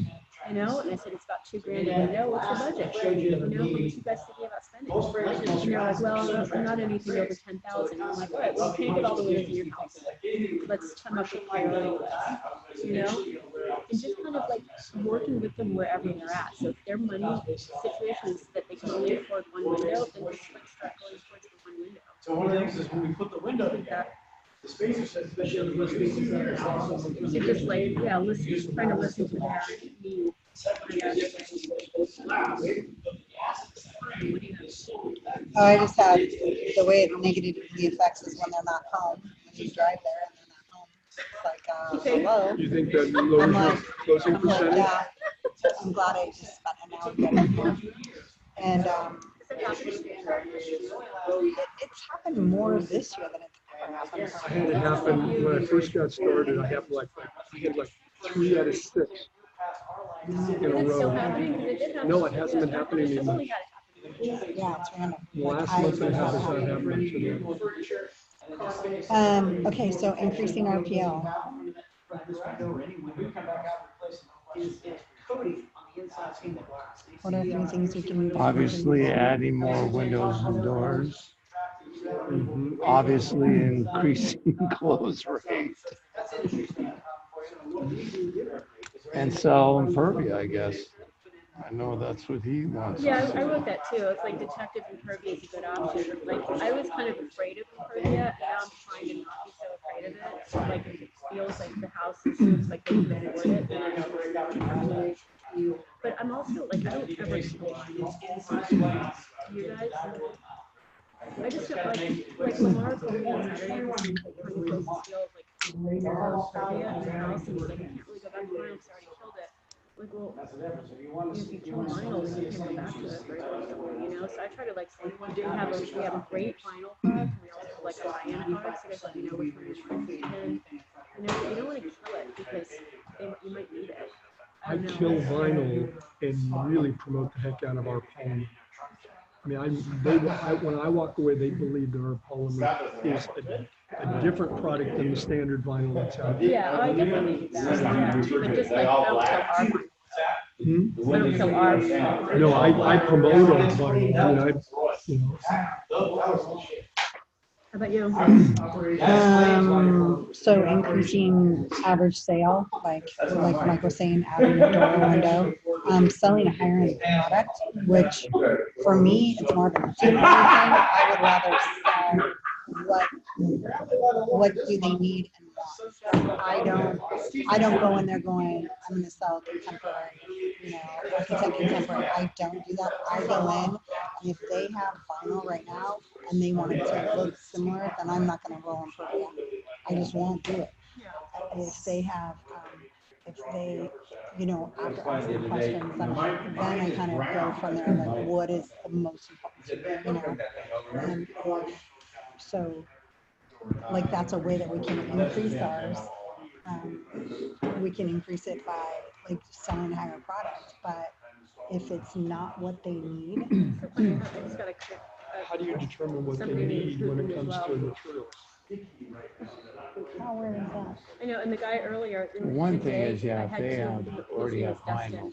[SPEAKER 5] You know, and I said, it's about $2,000 a window. What's your budget? You know, how much you guys thinking about spending? And they're like, well, not anything over 10,000. I'm like, all right, well, you can't get all the windows in your house. Let's come up with a priority list, you know? And just kind of like working with them wherever they're at. So if their money situation is that they can only afford one window, then just like start going towards the one window.
[SPEAKER 9] So one of the things is when we put the window together, the spacer says, especially the spaces that are also.
[SPEAKER 5] So just like, yeah, listen, trying to listen to their needs.
[SPEAKER 15] Oh, I just had, the way it negatively affects is when they're not home, when you drive there and they're not home. It's like, hello.
[SPEAKER 16] You think that lowers your closing
[SPEAKER 15] I'm like,
[SPEAKER 16] percentage?
[SPEAKER 15] yeah, I'm glad I just spent an hour getting here. And, it's happened more this year than it's ever happened.
[SPEAKER 16] I had it happen when I first got started. I had like 3 out of 6 in a
[SPEAKER 5] Is it still
[SPEAKER 16] row.
[SPEAKER 5] happening? 'Cause it did happen.
[SPEAKER 16] No, it hasn't been happening
[SPEAKER 5] It's
[SPEAKER 16] anymore.
[SPEAKER 5] only had it happen.
[SPEAKER 15] Yeah, it's random.
[SPEAKER 16] Last month and a half is not happening today.
[SPEAKER 15] Okay, so increasing RPL. What are 3 things we can do?
[SPEAKER 14] Obviously, adding more windows and doors. Obviously, increasing close rate. And sell impervia, I guess. I know that's what he wants.
[SPEAKER 5] Yeah, I wrote that too. It's like detective impervia is a good option. Like I was kind of afraid of impervia, and now I'm trying to not be so afraid of it. So, like if it feels like the house seems like they can afford it, then I don't. But I'm also like I don't ever you guys. I just don't like Lamar told me on Saturday when he feels like impervia in the house, and he's like I can't really go back to mine because I already killed it. Like, well, if you kill vinyl, then you can go back to it very easily, you know? So I try to like say, we have a great vinyl product, and we also have like a Diana product, so you guys let me know which one you want. And you don't want to kill it because you might need it.
[SPEAKER 16] I kill vinyl and really promote the heck out of our polymer. I mean, when I walk away, they believe that our polymer is a different product than the standard vinyl that's out there.
[SPEAKER 5] Yeah, I definitely do that. But just like, I don't kill our vinyl. I don't kill our vinyl.
[SPEAKER 16] No, I promote our vinyl.
[SPEAKER 5] How about you?
[SPEAKER 15] So increasing average sale, like Mike was saying, adding a door or window, selling a higher end product, which for me, it's more of a temporary thing. I would rather sell what do they need and want. I don't go in there going, I'm gonna sell contemporary, architect contemporary. I don't do that. I go in, and if they have vinyl right now and they want it to look similar, then I'm not gonna roll them for it. I just won't do it. If they have, if they, after asking questions, then I kind of go from there, like, what is the most important, and so, like, that's a way that we can increase ours. We can increase it by, like, selling higher product, but if it's not what they need.
[SPEAKER 16] How do you determine what they need when it comes to materials?
[SPEAKER 15] Where is that?
[SPEAKER 5] I know, and the guy earlier.
[SPEAKER 14] One thing is, if they already have vinyl.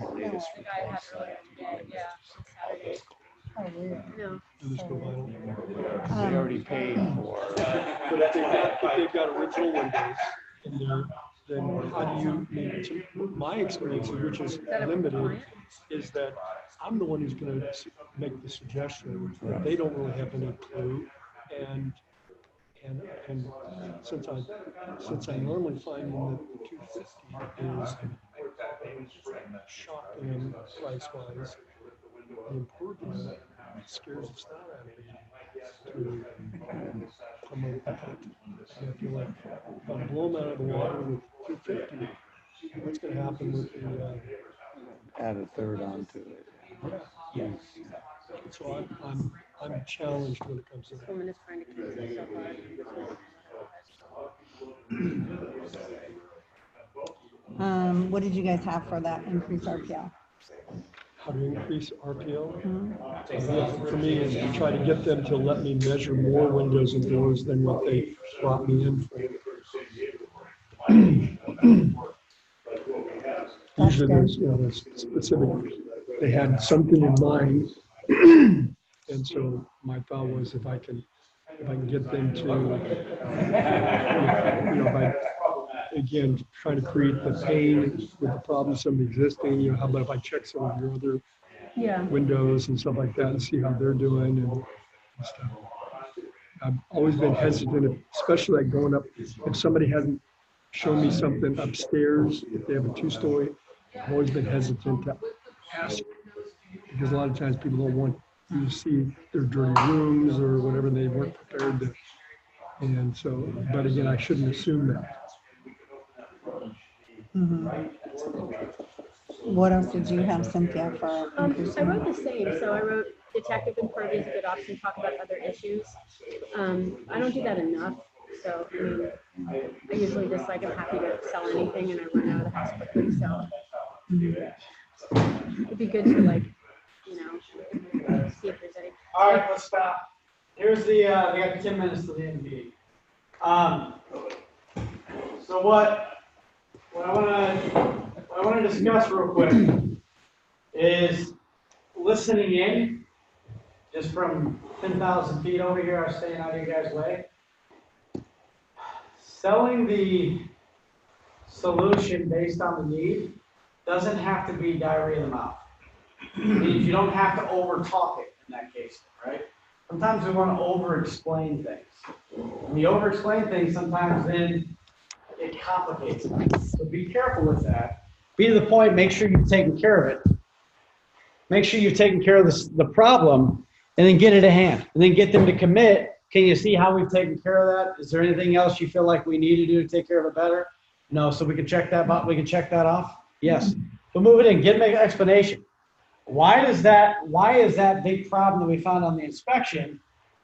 [SPEAKER 5] The guy I had earlier today, yeah, on Saturday.
[SPEAKER 15] Oh, weird.
[SPEAKER 5] No.
[SPEAKER 14] They already paid for.
[SPEAKER 16] But if they've got original windows in there, then how do you, my experience, which is limited, is that I'm the one who's going to make the suggestion. Right. They don't really have any clue. And since I normally find that the 250 is shocking price-wise, the impervia scares the snot out of me to promote that. And I feel like if I blow them out of the water with 250, what's going to happen with the
[SPEAKER 14] add a third onto it.
[SPEAKER 16] Yeah. So I'm challenged when it comes to that.
[SPEAKER 5] Woman is trying to keep herself
[SPEAKER 15] out. What did you guys have for that increased RPL?
[SPEAKER 16] How to increase RPL? For me, is to try to get them to let me measure more windows and doors than what they brought me in for. Usually there's specific, they had something in mind. And so my thought was if I can get them to, by again trying to create the pain with the problems of the existing, how about if I check some of your other windows and stuff like that and see how they're doing and stuff. I've always been hesitant, especially like going up, if somebody hasn't shown me something upstairs, if they have a 2-story, I've always been hesitant to ask, because a lot of times people don't want you to see their dirty rooms or whatever, they weren't prepared to. And so, but again, I shouldn't assume that.
[SPEAKER 15] What else did you have, Cynthia, for?
[SPEAKER 5] I wrote the same. So I wrote detective and purview is a good option. Talk about other issues. I don't do that enough. So I mean, I usually just like I'm happy to sell anything and I run out of the house quickly. So it'd be good to like, you know, see if there's any.
[SPEAKER 4] All right, let's stop. Here's the, we got 10 minutes to the end meeting. So what I want to discuss real quick is listening in, just from 10,000 feet over here. I'm staying out of you guys' way. Selling the solution based on the need doesn't have to be diarrhea of the mouth. It means you don't have to over talk it in that case, right? Sometimes we want to over-explain things. When you over-explain things, sometimes then it complicates things. So be careful with that. Be to the point, make sure you've taken care of it. Make sure you've taken care of the problem, and then get it a hand. And then get them to commit. Can you see how we've taken care of that? Is there anything else you feel like we need to do to take care of it better? No, so we can check that we can check that off? Yes. But move it in, get an explanation. Why is that big problem that we found on the inspection?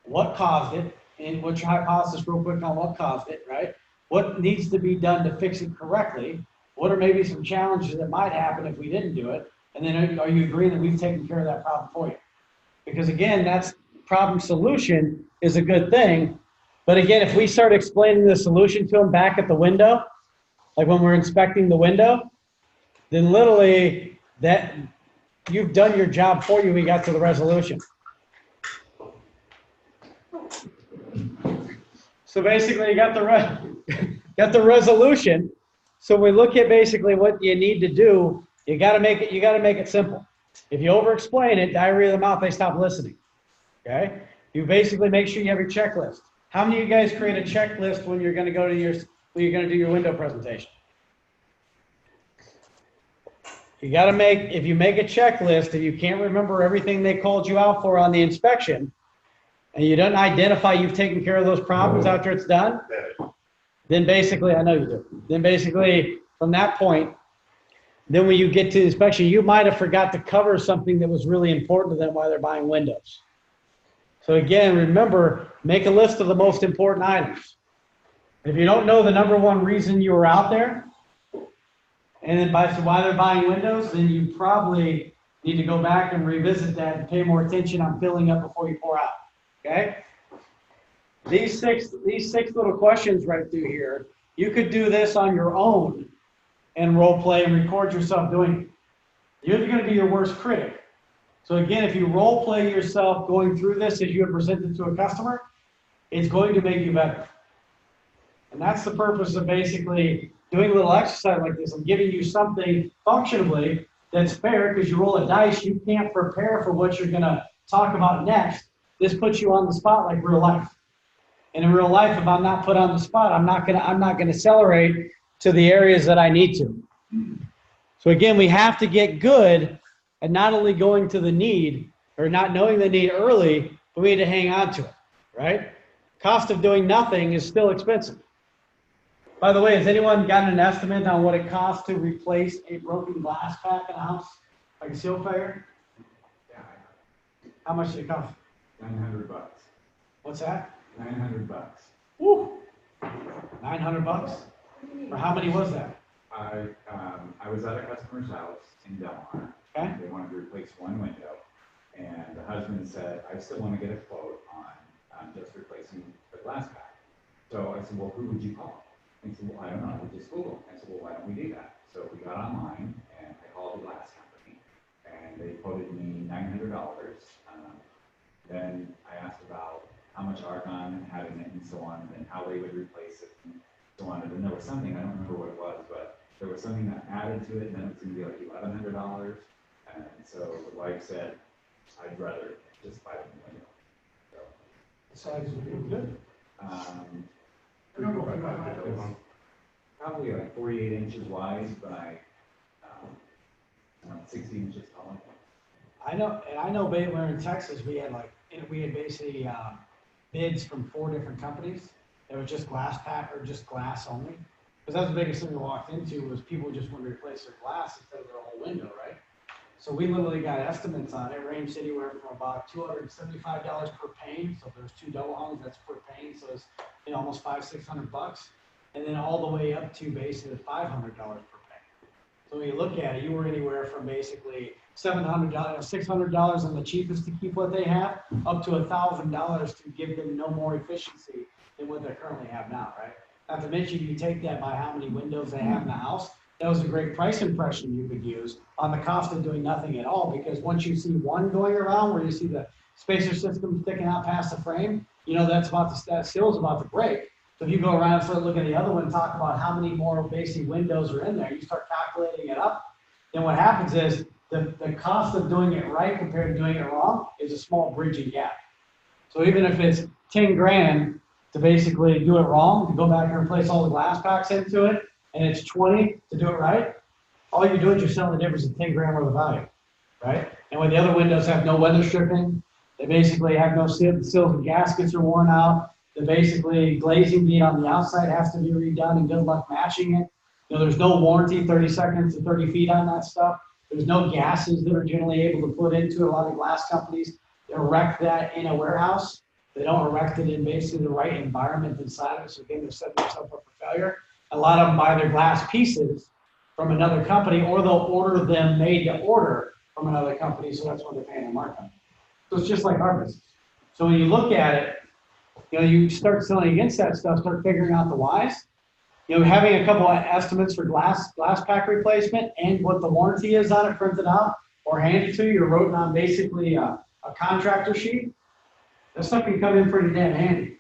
[SPEAKER 4] What caused it? And what's your hypothesis real quick on what caused it, right? What needs to be done to fix it correctly? What are maybe some challenges that might happen if we didn't do it? And then are you agreeing that we've taken care of that problem for you? Because again, that's problem solution is a good thing. But again, if we start explaining the solution to them back at the window, like when we're inspecting the window, then literally that you've done your job for you. We got to the resolution. So basically you got the resolution. So we look at basically what you need to do. You got to make it simple. If you over explain it, diarrhea of the mouth, they stop listening. Okay? You basically make sure you have your checklist. How many of you guys create a checklist when you're going to go to when you're going to do your window presentation? You got to if you make a checklist and you can't remember everything they called you out for on the inspection, and you don't identify you've taken care of those problems after it's done, then basically, I know you do. Then basically, from that point, then when you get to the inspection, you might have forgot to cover something that was really important to them while they're buying windows. So again, remember, make a list of the most important items. If you don't know the number one reason you were out there, and then why they're buying windows, then you probably need to go back and revisit that and pay more attention on filling up before you pour out. Okay? These six little questions right through here, you could do this on your own and role play and record yourself doing it. You're going to be your worst critic. So again, if you role play yourself going through this as you have presented to a customer, it's going to make you better. And that's the purpose of basically doing a little exercise like this. I'm giving you something functionally that's fair because you roll a dice. You can't prepare for what you're going to talk about next. This puts you on the spot like real life. And in real life, if I'm not put on the spot, I'm not going to accelerate to the areas that I need to. So again, we have to get good at not only going to the need or not knowing the need early, but we need to hang on to it, right? Cost of doing nothing is still expensive. By the way, has anyone gotten an estimate on what it costs to replace a broken glass pack in a house, like a seal failure?
[SPEAKER 17] Yeah.
[SPEAKER 4] How much did it cost?
[SPEAKER 17] $900.
[SPEAKER 4] What's that?
[SPEAKER 17] $900.
[SPEAKER 4] Woo! $900? For how many was that?
[SPEAKER 17] I was at a customer's house in Del Mar.
[SPEAKER 4] Okay.
[SPEAKER 17] They wanted to replace one window, and the husband said, "I still want to get a quote on just replacing the glass pack." So I said, "Well, who would you call?" And he said, "Well, I don't know. We just Google." I said, "Well, why don't we do that?" So we got online, and I called the glass company, and they quoted me $900. Then I asked about how much argon had in it and so on, and then how they would replace it and so on. And then there was something, I don't remember what it was, but there was something that added to it, and then it was going to be like $1,100. And so the wife said, "I'd rather just buy the window." So,
[SPEAKER 4] The size would be good.
[SPEAKER 17] Probably like 48 inches wide by 16 inches tall.
[SPEAKER 9] I know Baylor in Texas, we had basically bids from 4 different companies. It was just glass pack or just glass only. Because that's the biggest thing we walked into was people just wanted to replace their glass instead of their whole window, right? So we literally got estimates on it, ranged anywhere from about $275 per pane. So if there's 2 double hungs, that's per pane. So it's almost $500-600, and then all the way up to basically $500 per pane. So when you look at it, you were anywhere from basically $700, $600 on the cheapest to keep what they have, up to $1,000 to give them no more efficiency than what they currently have now, right? Not to mention, you take that by how many windows they have in the house. That was a great price impression you could use on the cost of doing nothing at all, because once you see one going around where you see the spacer system sticking out past the frame, that seal's about to break. So if you go around and start looking at the other one, talk about how many more basic windows are in there, you start calculating it up, then what happens is the cost of doing it right compared to doing it wrong is a small bridging gap. So even if it's 10 grand to basically do it wrong, to go back and replace all the glass packs into it, and it's 20 to do it right, all you're doing is you're selling the difference of 10 grand worth of value, right? And when the other windows have no weather stripping, they basically have no seal, the seals and gaskets are worn out, the basically glazing bead on the outside has to be redone, and good luck matching it. There's no warranty, 30 seconds to 30 feet on that stuff. There's no gases that are generally able to put into a lot of glass companies. They erect that in a warehouse. They don't erect it in basically the right environment inside of it. So again, they're setting themselves up for failure. A lot of them buy their glass pieces from another company, or they'll order them made to order from another company. So that's what they're paying a markup. So it's just like our business. So when you look at it, you start selling against that stuff, start figuring out the whys. Having a couple of estimates for glass pack replacement and what the warranty is on it printed out or handed to you or wrote on basically a contractor sheet, that stuff can come in pretty damn handy.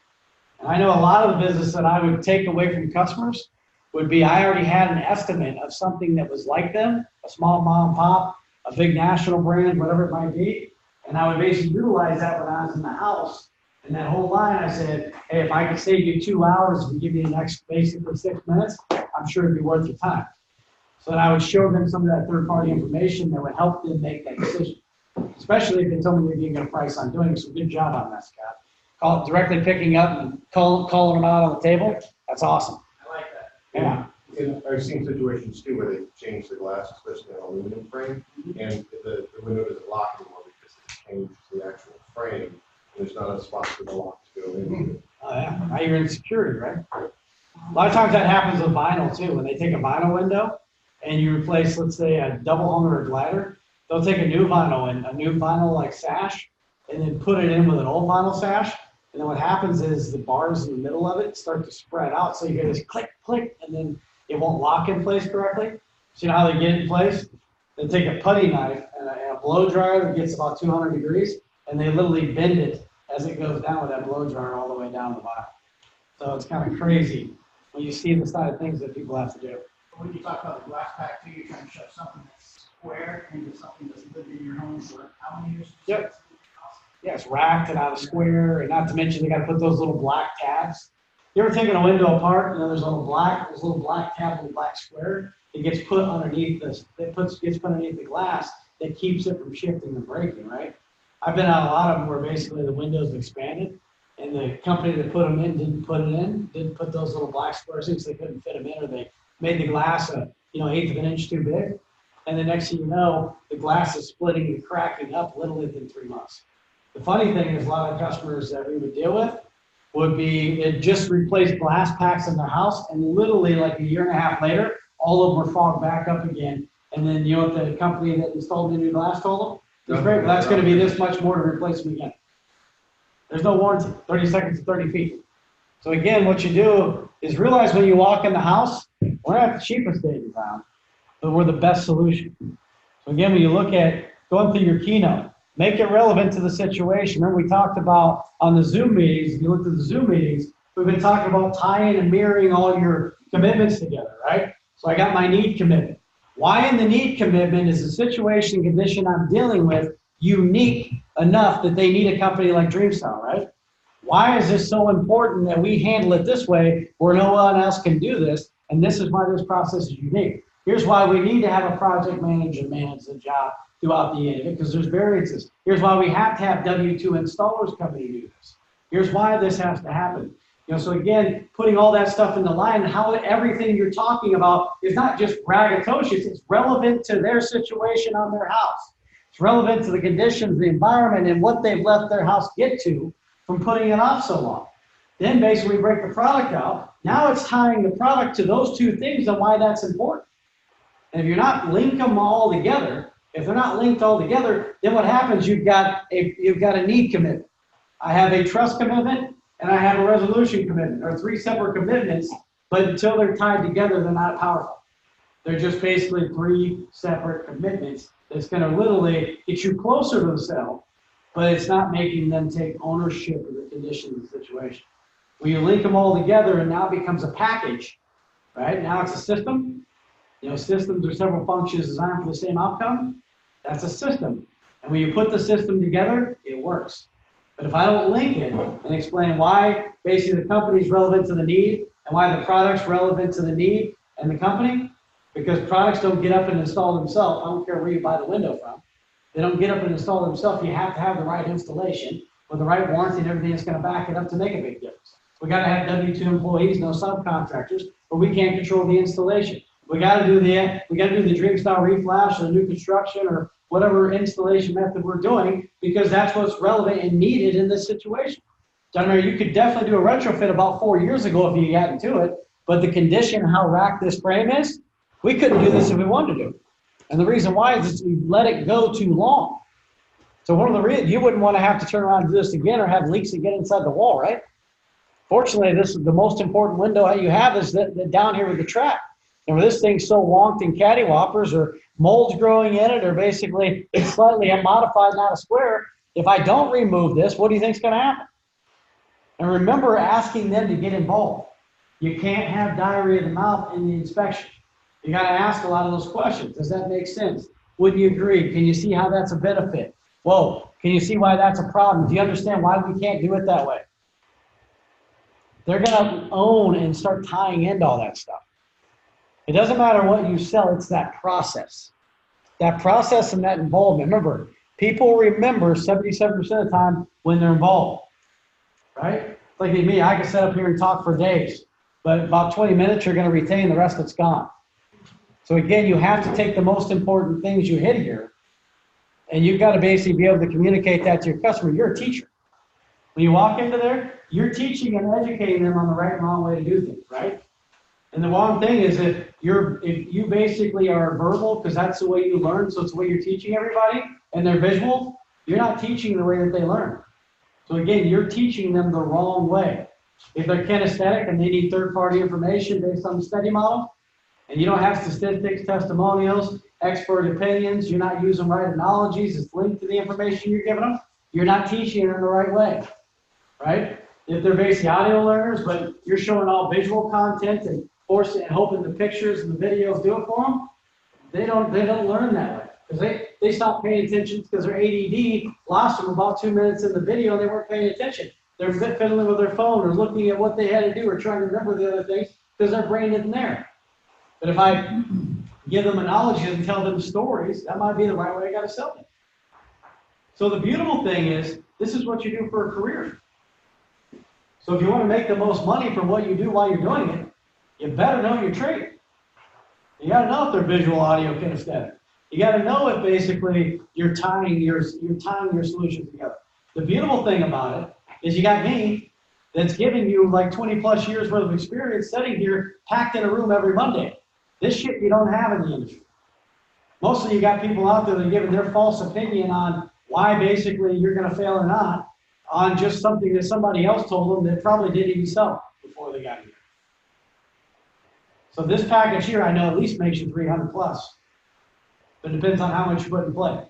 [SPEAKER 9] And I know a lot of the business that I would take away from customers would be I already had an estimate of something that was like them, a small mom and pop, a big national brand, whatever it might be, and I would basically utilize that when I was in the house. And that whole line, I said, hey, if I could save you 2 hours and give you the next basically 6 minutes, I'm sure it'd be worth your time. So then I would show them some of that third-party information that would help them make that decision, especially if they told me they're getting a price on doing it. So good job on that, Scott. Directly picking up and calling them out on the table, that's awesome.
[SPEAKER 3] I like that.
[SPEAKER 9] Yeah.
[SPEAKER 3] And I've seen situations too where they change the glass, especially on aluminum frame, and the window doesn't lock anymore because it's changed the actual frame. There's not a spot for the lock to go in.
[SPEAKER 9] Oh yeah, now you're in security, right? A lot of times that happens with vinyl too. When they take a vinyl window and you replace, let's say, a double hung or a glider, they'll take a new vinyl like sash, and then put it in with an old vinyl sash. And then what happens is the bars in the middle of it start to spread out. So you get this click, click, and then it won't lock in place correctly. So you know how they get it in place? They take a putty knife and a blow dryer that gets about 200 degrees, and they literally bend it as it goes down with that blow dryer all the way down the bottom. So it's kind of crazy when you see the side of things that people have to do.
[SPEAKER 4] When you talk about the glass pack too, you're trying to shove something that's square into something that's lived in your home for how many years?
[SPEAKER 9] Yep. Yeah, it's racked and out of square, and not to mention they got to put those little black tabs. You ever taken a window apart? There's a little black tab, little black square. It gets put underneath this. Gets put underneath the glass that keeps it from shifting and breaking, right? I've been on a lot of them where basically the windows expanded, and the company that put them in didn't put those little black squares in because they couldn't fit them in, or they made the glass a 1/8 of an inch too big. And the next thing you know, the glass is splitting and cracking up literally within 3 months. The funny thing is a lot of customers that we would deal with would be, it just replaced glass packs in their house, and literally like a 1.5 years later, all of them were fogged back up again. And then you know what the company that installed the new glass told them? It's great, but that's going to be this much more to replace them again. There's no warranty, 30 seconds to 30 feet. So again, what you do is realize when you walk in the house, we're not the cheapest thing in town, but we're the best solution. So again, when you look at going through your keynote, make it relevant to the situation. Remember we talked about on the Zoom meetings, if you looked at the Zoom meetings, we've been talking about tying and mirroring all your commitments together, right? So I got my need commitment. Why in the need commitment is the situation and condition I'm dealing with unique enough that they need a company like DreamStyle, right? Why is this so important that we handle it this way where no one else can do this? And this is why this process is unique. Here's why we need to have a project manager manage the job throughout the end of it, because there's variances. Here's why we have to have W-2 installers come in and do this. Here's why this has to happen. So again, putting all that stuff in the line, how everything you're talking about is not just braggadocious, it's relevant to their situation on their house. It's relevant to the conditions, the environment, and what they've let their house get to from putting it off so long. Then basically break the product out. Now it's tying the product to those two things and why that's important. And if you're not link them all together, if they're not linked all together, then what happens, you've got a need commitment. I have a trust commitment and I have a resolution commitment, or 3 separate commitments, but until they're tied together, they're not powerful. They're just basically 3 separate commitments that's gonna literally get you closer to the sale, but it's not making them take ownership of the condition of the situation. When you link them all together and now it becomes a package, right? Now it's a system. Systems are several functions designed for the same outcome. That's a system. And when you put the system together, it works. But if I don't link it and explain why basically the company is relevant to the need and why the product's relevant to the need and the company, because products don't get up and install themselves. I don't care where you buy the window from. They don't get up and install themselves. You have to have the right installation with the right warranty and everything that's going to back it up to make a big difference. We got to have W-2 employees, no subcontractors, but we can't control the installation. We got to do the dream style reflash or the new construction or whatever installation method we're doing, because that's what's relevant and needed in this situation. John, you could definitely do a retrofit about 4 years ago if you got into it, but the condition, how racked this frame is, we couldn't do this if we wanted to do it. And the reason why is we let it go too long. So one of the reasons, you wouldn't want to have to turn around and do this again or have leaks that get inside the wall, right? Fortunately, this is the most important window you have is that down here with the track. And where this thing's so wonked and cattywampers or molds growing in it or basically it's slightly modified, not a square, if I don't remove this, what do you think's going to happen? And remember asking them to get involved. You can't have diarrhea of the mouth in the inspection. You got to ask a lot of those questions. Does that make sense? Would you agree? Can you see how that's a benefit? Whoa, can you see why that's a problem? Do you understand why we can't do it that way? They're going to own and start tying into all that stuff. It doesn't matter what you sell, it's that process. That process and that involvement. Remember, people remember 77% of the time when they're involved, right? Like me, I can sit up here and talk for days, but about 20 minutes, you're going to retain, the rest of it's gone. So again, you have to take the most important things you hit here, and you've got to basically be able to communicate that to your customer. You're a teacher. When you walk into there, you're teaching and educating them on the right and wrong way to do things, right? And the wrong thing is if you basically are verbal, because that's the way you learn, so it's the way you're teaching everybody, and they're visual, you're not teaching the way that they learn. So again, you're teaching them the wrong way. If they're kinesthetic and they need third-party information based on the study model, and you don't have statistics, testimonials, expert opinions, you're not using right analogies, it's linked to the information you're giving them, you're not teaching them the right way, right? If they're basically audio learners, but you're showing all visual content and forcing and hoping the pictures and the videos do it for them, they don't learn that way. Because they stop paying attention because their ADD lost them about 2 minutes in the video and they weren't paying attention. They're fiddling with their phone or looking at what they had to do or trying to remember the other things because their brain isn't there. But if I give them analogies and tell them stories, that might be the right way I got to sell them. So the beautiful thing is, this is what you do for a career. So if you want to make the most money from what you do while you're doing it, you better know your trade. You got to know if they're visual, audio, kinesthetic. You got to know if basically you're tying your solutions together. The beautiful thing about it is you got me that's giving you like 20 plus years worth of experience sitting here packed in a room every Monday. This shit you don't have in the industry. Mostly you got people out there that are giving their false opinion on why basically you're going to fail or not on just something that somebody else told them that probably didn't even sell before they got here. So this package here, I know at least makes you 300 plus. But it depends on how much you put in play.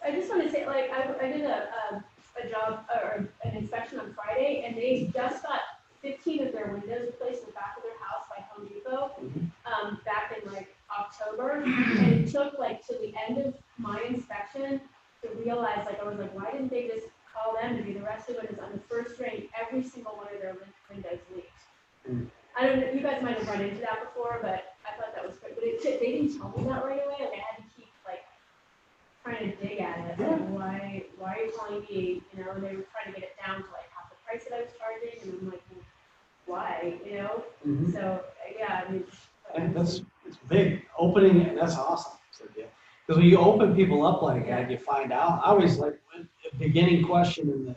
[SPEAKER 5] I just want to say, like, I did a job or an inspection on Friday, and they just got 15 of their windows replaced in the back of their house by Home Depot back in like October. And it took like to the end of my inspection to realize, like, I was like, why didn't they just call them to do the rest of it? Is on the first ring, every single one of their windows leaked. I don't know, you guys might have run into that before, but I thought calling me, you know, and they were trying to get it down to like half the price that I was charging, and I'm like, well, why, you know?
[SPEAKER 9] Mhm.
[SPEAKER 5] So, yeah, I mean.
[SPEAKER 9] And it's big, opening, that's awesome. Because when you open people up like that, you find out, I always like, a beginning question in the,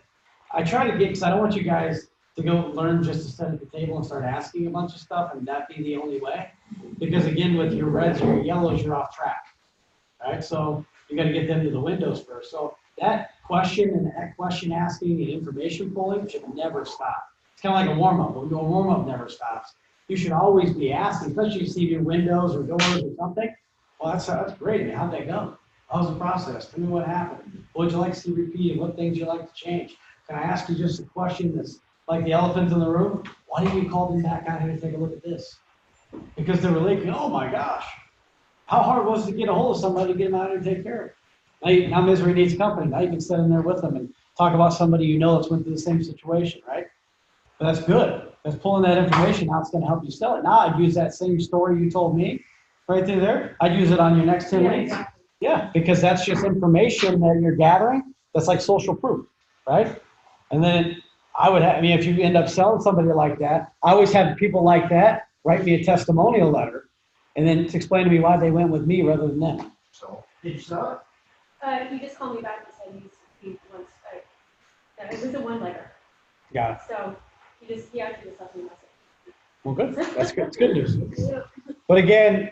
[SPEAKER 9] I try to get, because I don't want you guys to go learn just to sit at the table and start asking a bunch of stuff and that be the only way. Because again, with your reds or your yellows, you're off track, right? So you got to get them to the windows first. So that question and that question asking and information pulling should never stop. It's kind of like a warm up. A warm up never stops. You should always be asking, especially if you see your windows or doors or something. Well, that's great, man. How'd that go? How was the process? Tell me what happened. What would you like to see repeated? What things you like to change? Can I ask you just a question that's like the elephant in the room? Why didn't you call them back out here to take a look at this? Because they're like, oh my gosh, how hard was it to get a hold of somebody to get them out here and take care of it? Now misery needs company. Now you can sit in there with them and talk about somebody you know that's went through the same situation, right? But that's good. That's pulling that information out. It's going to help you sell it. Now I'd use that same story you told me right through there. I'd use it on your next 10 leads. Yeah, because that's just information that you're gathering. That's like social proof, right? And then I would have, I mean, if you end up selling somebody like that, I always have people like that write me a testimonial letter and then to explain to me why they went with me rather than them. So, did you sell it?
[SPEAKER 5] He just called me back and said he wants, it was a one-letter.
[SPEAKER 9] Got it.
[SPEAKER 5] So he actually just left me a message.
[SPEAKER 9] Well, good. That's good. It's good news. But again,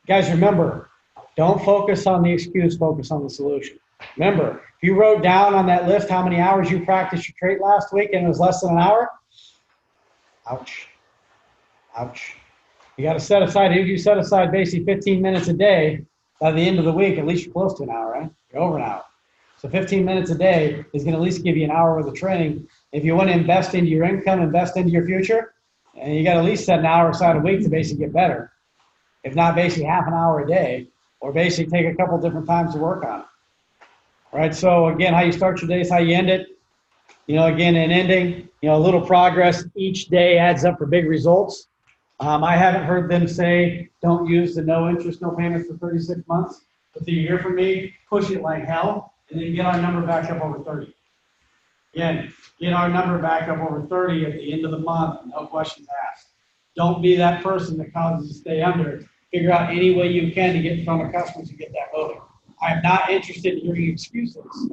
[SPEAKER 9] guys, remember, don't focus on the excuse, focus on the solution. Remember, if you wrote down on that list how many hours you practiced your trait last week and it was less than an hour, ouch, ouch. You got to set aside, if you set aside basically 15 minutes a day, by the end of the week, at least you're close to an hour, right? You're over an hour. So 15 minutes a day is going to at least give you an hour worth of training. If you want to invest into your income, invest into your future, and you got to at least set an hour aside a week to basically get better. If not basically half an hour a day, or basically take a couple different times to work on it. All right, so again, how you start your day is how you end it. You know, again, in ending, you know, a little progress each day adds up for big results. I haven't heard them say, don't use the no interest, no payments for 36 months. But you hear from me, push it like hell, and then get our number back up over 30. Again, get our number back up over 30 at the end of the month, no questions asked. Don't be that person that causes you to stay under. Figure out any way you can to get in front of customers and get that moving. I'm not interested in hearing excuses.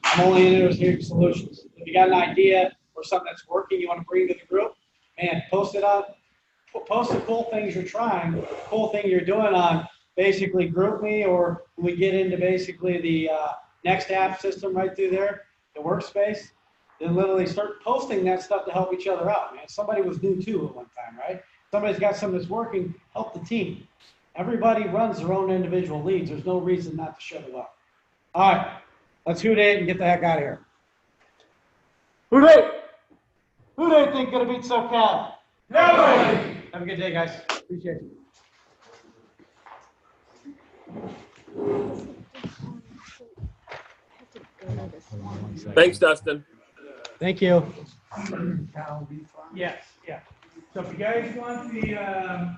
[SPEAKER 9] I'm only interested in hearing solutions. If you got an idea or something that's working you want to bring to the group, man, post it on, post the cool things you're trying, the cool thing you're doing on basically GroupMe, or when we get into basically the next app system right through there, the workspace, then literally start posting that stuff to help each other out, man. Somebody was new too at one time, right? Somebody's got something that's working, help the team. Everybody runs their own individual leads. There's no reason not to shut it up. All right, let's hoot it and get the heck out of here. Who they think gonna beat SoCal? Nobody. Have a good day, guys. Appreciate you.
[SPEAKER 13] Thanks, Dustin.
[SPEAKER 9] Thank you.
[SPEAKER 10] Yes, yeah. So if you guys want the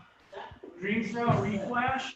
[SPEAKER 10] Dream Cell Reflash,